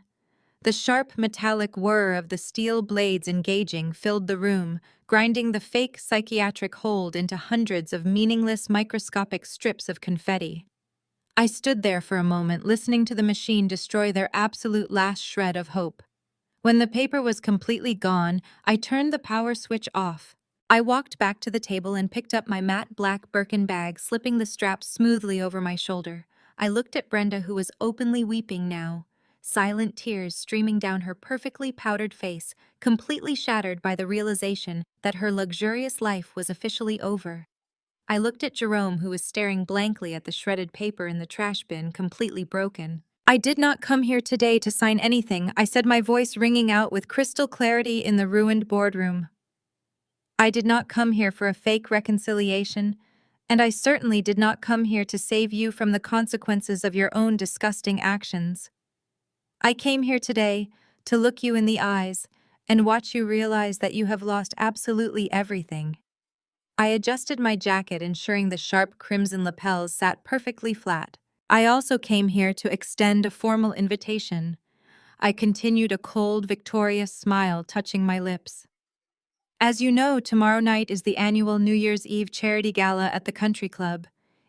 The sharp metallic whir of the steel blades engaging filled the room, grinding the fake psychiatric hold into hundreds of meaningless microscopic strips of confetti. I stood there for a moment, listening to the machine destroy their absolute last shred of hope. When the paper was completely gone, I turned the power switch off. I walked back to the table and picked up my matte black Birkin bag, slipping the straps smoothly over my shoulder. I looked at Brenda, who was openly weeping now, silent tears streaming down her perfectly powdered face, completely shattered by the realization that her luxurious life was officially over. I looked at Jerome, who was staring blankly at the shredded paper in the trash bin, completely broken. "I did not come here today to sign anything," I said, my voice ringing out with crystal clarity in the ruined boardroom. "I did not come here for a fake reconciliation, and I certainly did not come here to save you from the consequences of your own disgusting actions. I came here today to look you in the eyes and watch you realize that you have lost absolutely everything." I adjusted my jacket, ensuring the sharp crimson lapels sat perfectly flat. "I also came here to extend a formal invitation." I continued, a cold, victorious smile touching my lips. "As you know, tomorrow night is the annual New Year's Eve charity gala at the country club.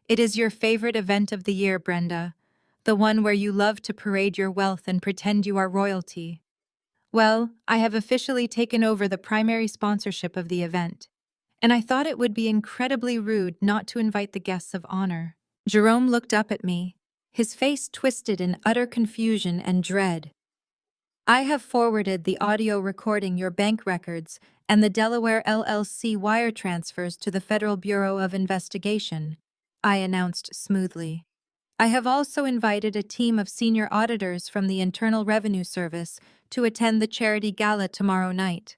It is your favorite event of the year, Brenda, the one where you love to parade your wealth and pretend you are royalty. Well, I have officially taken over the primary sponsorship of the event, and I thought it would be incredibly rude not to invite the guests of honor." Jerome looked up at me, his face twisted in utter confusion and dread. "I have forwarded the audio recording your bank records and the Delaware LLC wire transfers to the Federal Bureau of Investigation," I announced smoothly. "I have also invited a team of senior auditors from the Internal Revenue Service to attend the charity gala tomorrow night.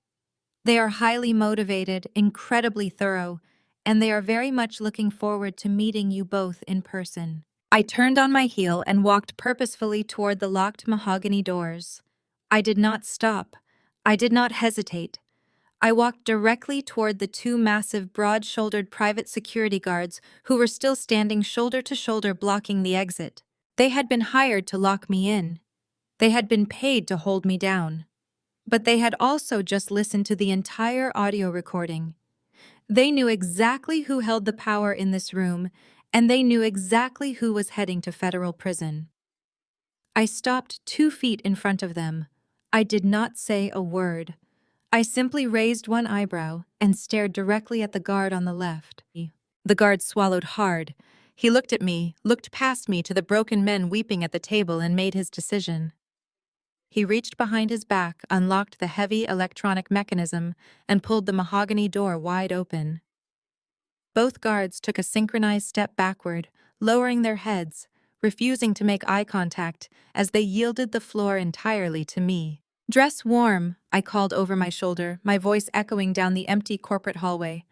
They are highly motivated, incredibly thorough, and they are very much looking forward to meeting you both in person." I turned on my heel and walked purposefully toward the locked mahogany doors. I did not stop. I did not hesitate. I walked directly toward the two massive, broad-shouldered private security guards who were still standing shoulder to shoulder blocking the exit. They had been hired to lock me in. They had been paid to hold me down. But they had also just listened to the entire audio recording. They knew exactly who held the power in this room, and they knew exactly who was heading to federal prison. I stopped 2 feet in front of them. I did not say a word. I simply raised one eyebrow and stared directly at the guard on the left. The guard swallowed hard. He looked at me, looked past me to the broken men weeping at the table, and made his decision. He reached behind his back, unlocked the heavy electronic mechanism, and pulled the mahogany door wide open. Both guards took a synchronized step backward, lowering their heads, refusing to make eye contact as they yielded the floor entirely to me. "Dress warm," I called over my shoulder, my voice echoing down the empty corporate hallway.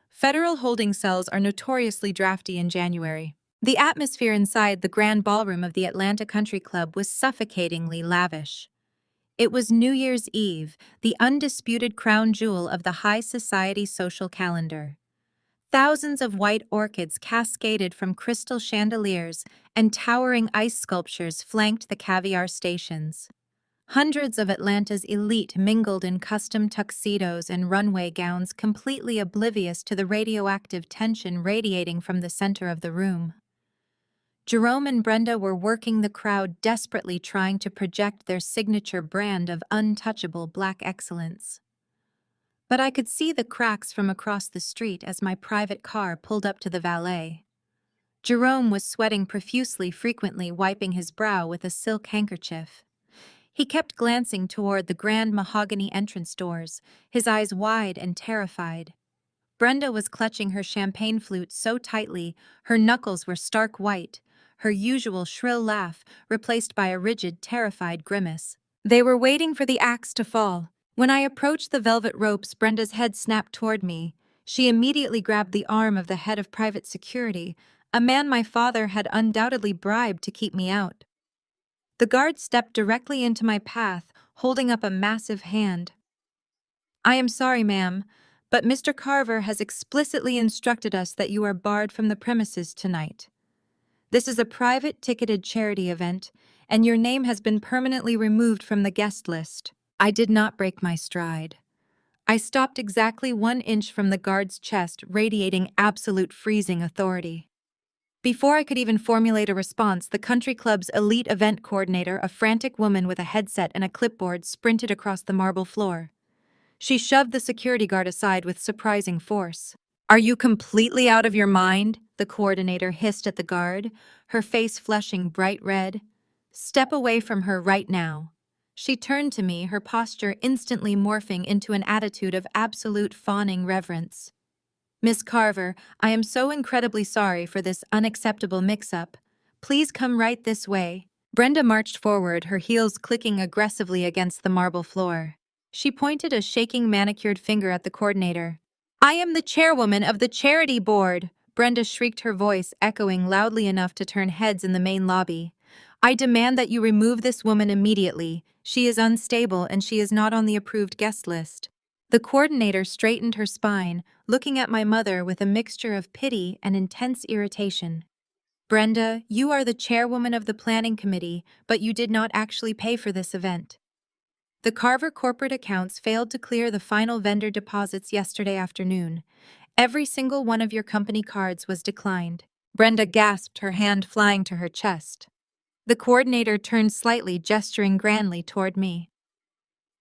"Federal holding cells are notoriously drafty in January." The atmosphere inside the grand ballroom of the Atlanta Country Club was suffocatingly lavish. It was New Year's Eve, the undisputed crown jewel of the high society social calendar. Thousands of white orchids cascaded from crystal chandeliers, and towering ice sculptures flanked the caviar stations. Hundreds of Atlanta's elite mingled in custom tuxedos and runway gowns, completely oblivious to the radioactive tension radiating from the center of the room. Jerome and Brenda were working the crowd, desperately trying to project their signature brand of untouchable black excellence. But I could see the cracks from across the street as my private car pulled up to the valet. Jerome was sweating profusely, frequently wiping his brow with a silk handkerchief. He kept glancing toward the grand mahogany entrance doors, his eyes wide and terrified. Brenda was clutching her champagne flute so tightly, her knuckles were stark white, her usual shrill laugh replaced by a rigid, terrified grimace. They were waiting for the axe to fall. When I approached the velvet ropes, Brenda's head snapped toward me. She immediately grabbed the arm of the head of private security, a man my father had undoubtedly bribed to keep me out. The guard stepped directly into my path, holding up a massive hand. "I am sorry, ma'am, but Mr. Carver has explicitly instructed us that you are barred from the premises tonight. This is a private ticketed charity event, and your name has been permanently removed from the guest list." I did not break my stride. I stopped exactly 1 inch from the guard's chest, radiating absolute freezing authority. Before I could even formulate a response, the country club's elite event coordinator, a frantic woman with a headset and a clipboard, sprinted across the marble floor. She shoved the security guard aside with surprising force. "Are you completely out of your mind?" the coordinator hissed at the guard, her face flushing bright red. "Step away from her right now." She turned to me, her posture instantly morphing into an attitude of absolute fawning reverence. "Miss Carver, I am so incredibly sorry for this unacceptable mix-up. Please come right this way." Brenda marched forward, her heels clicking aggressively against the marble floor. She pointed a shaking manicured finger at the coordinator. "I am the chairwoman of the charity board," Brenda shrieked, her voice echoing loudly enough to turn heads in the main lobby. "I demand that you remove this woman immediately. She is unstable and she is not on the approved guest list." The coordinator straightened her spine, looking at my mother with a mixture of pity and intense irritation. "Brenda, you are the chairwoman of the planning committee, but you did not actually pay for this event. The Carver corporate accounts failed to clear the final vendor deposits yesterday afternoon. Every single one of your company cards was declined." Brenda gasped, her hand flying to her chest. The coordinator turned slightly, gesturing grandly toward me.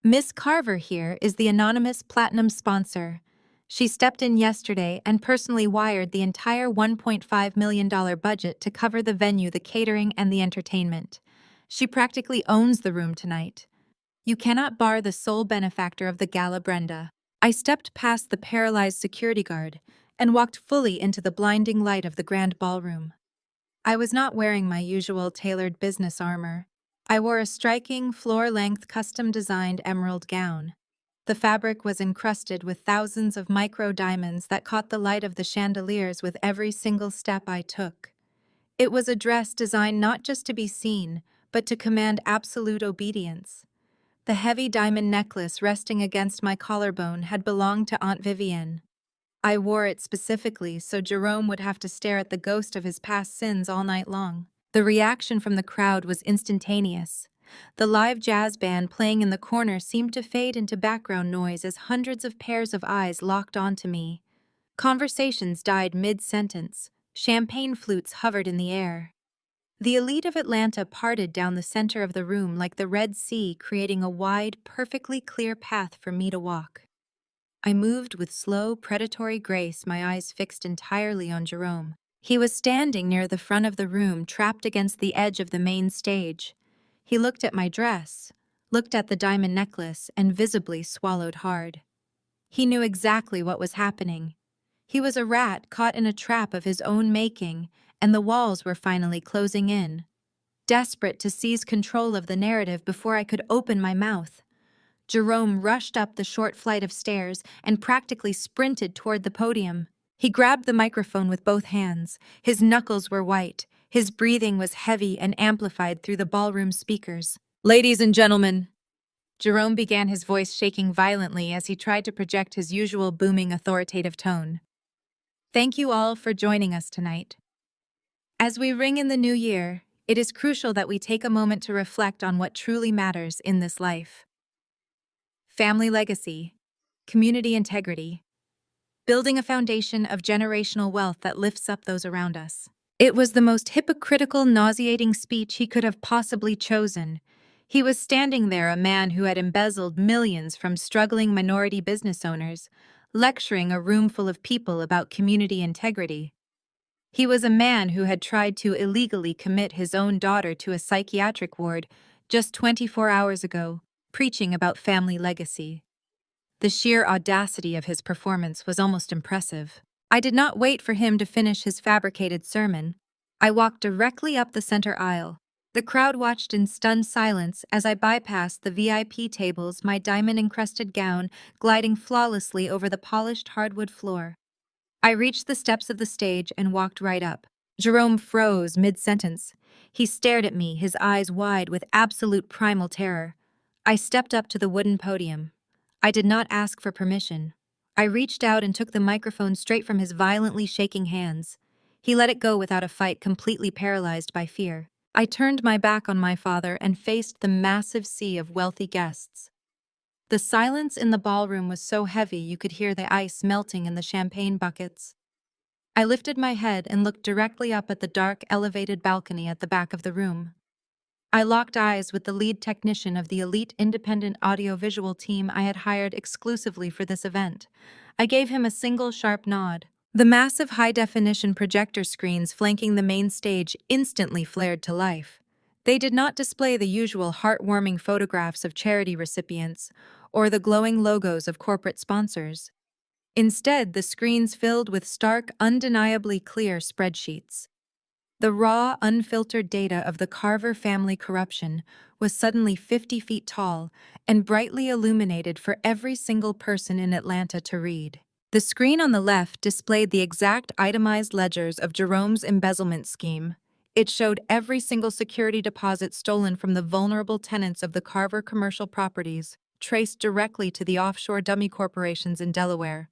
"Miss Carver here is the anonymous platinum sponsor. She stepped in yesterday and personally wired the entire $1.5 million budget to cover the venue, the catering, and the entertainment. She practically owns the room tonight. You cannot bar the sole benefactor of the gala, Brenda." I stepped past the paralyzed security guard and walked fully into the blinding light of the grand ballroom. I was not wearing my usual tailored business armor. I wore a striking, floor-length, custom-designed emerald gown. The fabric was encrusted with thousands of micro-diamonds that caught the light of the chandeliers with every single step I took. It was a dress designed not just to be seen, but to command absolute obedience. The heavy diamond necklace resting against my collarbone had belonged to Aunt Vivienne. I wore it specifically so Jerome would have to stare at the ghost of his past sins all night long. The reaction from the crowd was instantaneous. The live jazz band playing in the corner seemed to fade into background noise as hundreds of pairs of eyes locked onto me. Conversations died mid-sentence. Champagne flutes hovered in the air. The elite of Atlanta parted down the center of the room like the Red Sea, creating a wide, perfectly clear path for me to walk. I moved with slow, predatory grace, my eyes fixed entirely on Jerome. He was standing near the front of the room, trapped against the edge of the main stage. He looked at my dress, looked at the diamond necklace, and visibly swallowed hard. He knew exactly what was happening. He was a rat caught in a trap of his own making, and the walls were finally closing in. Desperate to seize control of the narrative before I could open my mouth, Jerome rushed up the short flight of stairs and practically sprinted toward the podium. He grabbed the microphone with both hands. His knuckles were white. His breathing was heavy and amplified through the ballroom speakers. "Ladies and gentlemen," Jerome began, his voice shaking violently as he tried to project his usual booming, authoritative tone. "Thank you all for joining us tonight. As we ring in the new year, it is crucial that we take a moment to reflect on what truly matters in this life. Family legacy, community integrity, building a foundation of generational wealth that lifts up those around us." It was the most hypocritical, nauseating speech he could have possibly chosen. He was standing there, a man who had embezzled millions from struggling minority business owners, lecturing a room full of people about community integrity. He was a man who had tried to illegally commit his own daughter to a psychiatric ward just 24 hours ago, preaching about family legacy. The sheer audacity of his performance was almost impressive. I did not wait for him to finish his fabricated sermon. I walked directly up the center aisle. The crowd watched in stunned silence as I bypassed the VIP tables, my diamond-encrusted gown gliding flawlessly over the polished hardwood floor. I reached the steps of the stage and walked right up. Jerome froze mid-sentence. He stared at me, his eyes wide with absolute primal terror. I stepped up to the wooden podium. I did not ask for permission. I reached out and took the microphone straight from his violently shaking hands. He let it go without a fight, completely paralyzed by fear. I turned my back on my father and faced the massive sea of wealthy guests. The silence in the ballroom was so heavy you could hear the ice melting in the champagne buckets. I lifted my head and looked directly up at the dark, elevated balcony at the back of the room. I locked eyes with the lead technician of the elite independent audiovisual team I had hired exclusively for this event. I gave him a single sharp nod. The massive high-definition projector screens flanking the main stage instantly flared to life. They did not display the usual heartwarming photographs of charity recipients or the glowing logos of corporate sponsors. Instead, the screens filled with stark, undeniably clear spreadsheets. The raw, unfiltered data of the Carver family corruption was suddenly 50 feet tall and brightly illuminated for every single person in Atlanta to read. The screen on the left displayed the exact itemized ledgers of Jerome's embezzlement scheme. It showed every single security deposit stolen from the vulnerable tenants of the Carver commercial properties, traced directly to the offshore dummy corporations in Delaware.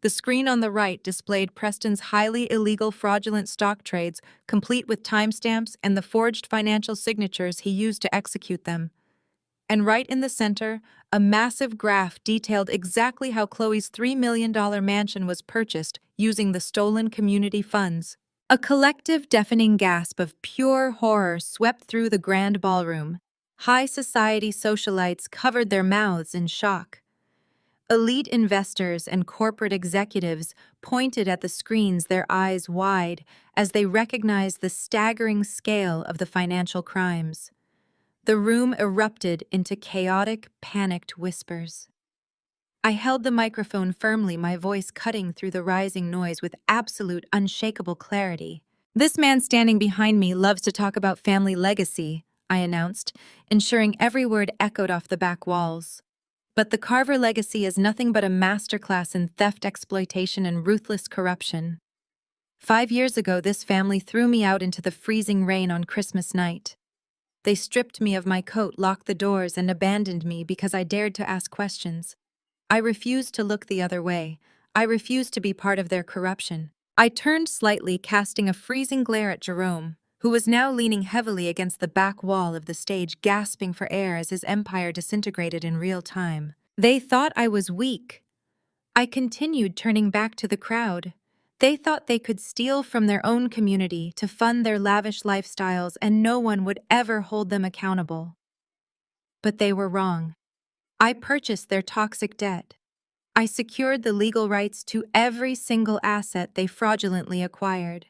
The screen on the right displayed Preston's highly illegal fraudulent stock trades, complete with timestamps and the forged financial signatures he used to execute them. And right in the center, a massive graph detailed exactly how Chloe's $3 million mansion was purchased using the stolen community funds. A collective deafening gasp of pure horror swept through the grand ballroom. High society socialites covered their mouths in shock. Elite investors and corporate executives pointed at the screens, their eyes wide, as they recognized the staggering scale of the financial crimes. The room erupted into chaotic, panicked whispers. I held the microphone firmly, my voice cutting through the rising noise with absolute, unshakable clarity. "This man standing behind me loves to talk about family legacy," I announced, ensuring every word echoed off the back walls. "But the Carver legacy is nothing but a masterclass in theft, exploitation, and ruthless corruption. 5 years ago, this family threw me out into the freezing rain on Christmas night. They stripped me of my coat, locked the doors, and abandoned me because I dared to ask questions. I refused to look the other way. I refused to be part of their corruption." I turned slightly, casting a freezing glare at Jerome, who was now leaning heavily against the back wall of the stage, gasping for air as his empire disintegrated in real time. "They thought I was weak," I continued, turning back to the crowd. "They thought they could steal from their own community to fund their lavish lifestyles and no one would ever hold them accountable. But they were wrong. I purchased their toxic debt. I secured the legal rights to every single asset they fraudulently acquired.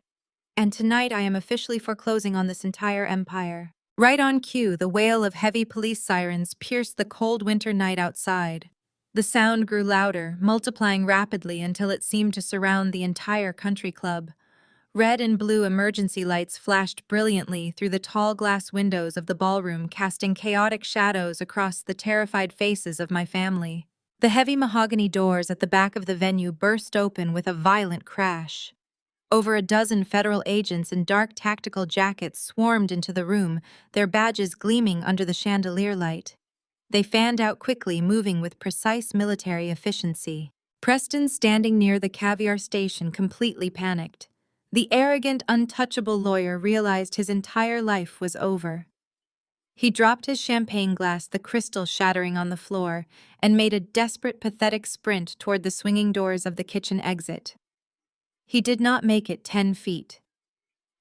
And tonight I am officially foreclosing on this entire empire." Right on cue, the wail of heavy police sirens pierced the cold winter night outside. The sound grew louder, multiplying rapidly until it seemed to surround the entire country club. Red and blue emergency lights flashed brilliantly through the tall glass windows of the ballroom, casting chaotic shadows across the terrified faces of my family. The heavy mahogany doors at the back of the venue burst open with a violent crash. Over a dozen federal agents in dark tactical jackets swarmed into the room, their badges gleaming under the chandelier light. They fanned out quickly, moving with precise military efficiency. Preston, standing near the caviar station, completely panicked. The arrogant, untouchable lawyer realized his entire life was over. He dropped his champagne glass, the crystal shattering on the floor, and made a desperate, pathetic sprint toward the swinging doors of the kitchen exit. He did not make it 10 feet.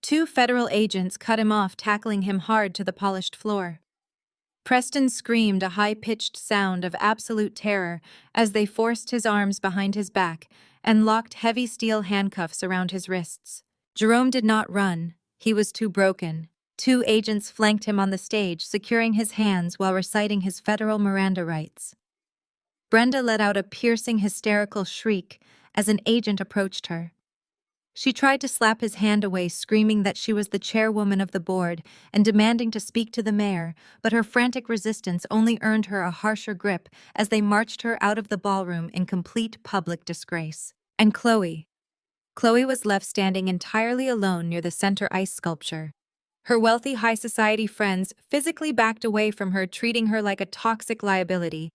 Two federal agents cut him off, tackling him hard to the polished floor. Preston screamed a high-pitched sound of absolute terror as they forced his arms behind his back and locked heavy steel handcuffs around his wrists. Jerome did not run. He was too broken. Two agents flanked him on the stage, securing his hands while reciting his federal Miranda rights. Brenda let out a piercing, hysterical shriek as an agent approached her. She tried to slap his hand away, screaming that she was the chairwoman of the board and demanding to speak to the mayor, but her frantic resistance only earned her a harsher grip as they marched her out of the ballroom in complete public disgrace. And Chloe was left standing entirely alone near the center ice sculpture. Her wealthy high society friends physically backed away from her, treating her like a toxic liability.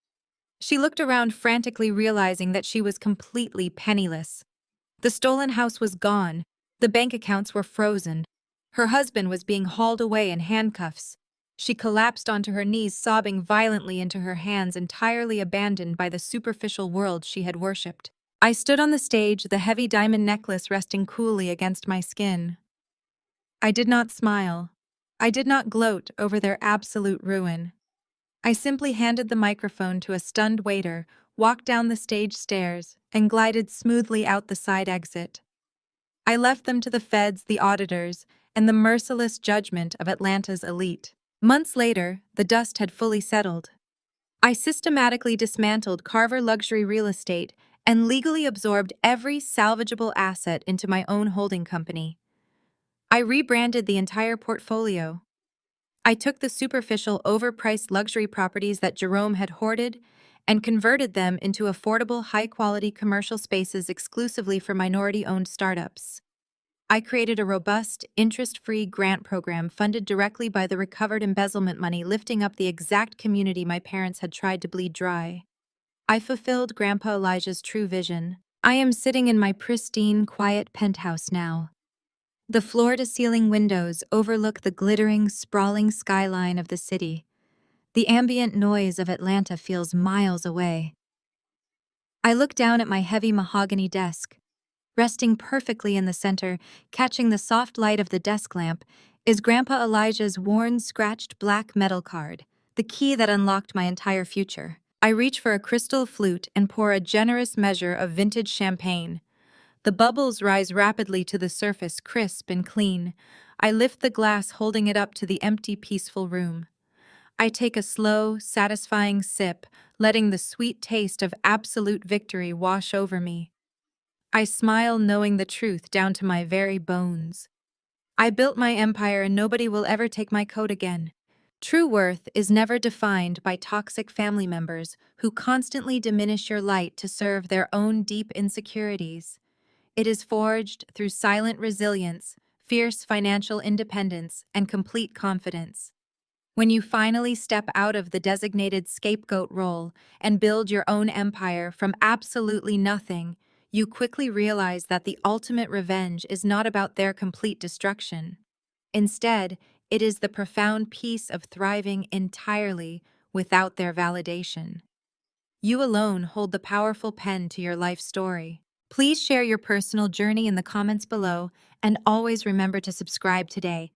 She looked around frantically, realizing that she was completely penniless. The stolen house was gone. The bank accounts were frozen. Her husband was being hauled away in handcuffs. She collapsed onto her knees, sobbing violently into her hands, entirely abandoned by the superficial world she had worshipped. I stood on the stage, the heavy diamond necklace resting coolly against my skin. I did not smile. I did not gloat over their absolute ruin. I simply handed the microphone to a stunned waiter, walked down the stage stairs, and glided smoothly out the side exit. I left them to the feds, the auditors, and the merciless judgment of Atlanta's elite. Months later, the dust had fully settled. I systematically dismantled Carver Luxury Real Estate and legally absorbed every salvageable asset into my own holding company. I rebranded the entire portfolio. I took the superficial, overpriced luxury properties that Jerome had hoarded and converted them into affordable, high-quality commercial spaces exclusively for minority-owned startups. I created a robust, interest-free grant program funded directly by the recovered embezzlement money, lifting up the exact community my parents had tried to bleed dry. I fulfilled Grandpa Elijah's true vision. I am sitting in my pristine, quiet penthouse now. The floor-to-ceiling windows overlook the glittering, sprawling skyline of the city. The ambient noise of Atlanta feels miles away. I look down at my heavy mahogany desk. Resting perfectly in the center, catching the soft light of the desk lamp, is Grandpa Elijah's worn, scratched black metal card, the key that unlocked my entire future. I reach for a crystal flute and pour a generous measure of vintage champagne. The bubbles rise rapidly to the surface, crisp and clean. I lift the glass, holding it up to the empty, peaceful room. I take a slow, satisfying sip, letting the sweet taste of absolute victory wash over me. I smile, knowing the truth down to my very bones. I built my empire and nobody will ever take my coat again. True worth is never defined by toxic family members who constantly diminish your light to serve their own deep insecurities. It is forged through silent resilience, fierce financial independence, and complete confidence. When you finally step out of the designated scapegoat role and build your own empire from absolutely nothing, you quickly realize that the ultimate revenge is not about their complete destruction. Instead, it is the profound peace of thriving entirely without their validation. You alone hold the powerful pen to your life story. Please share your personal journey in the comments below, and always remember to subscribe today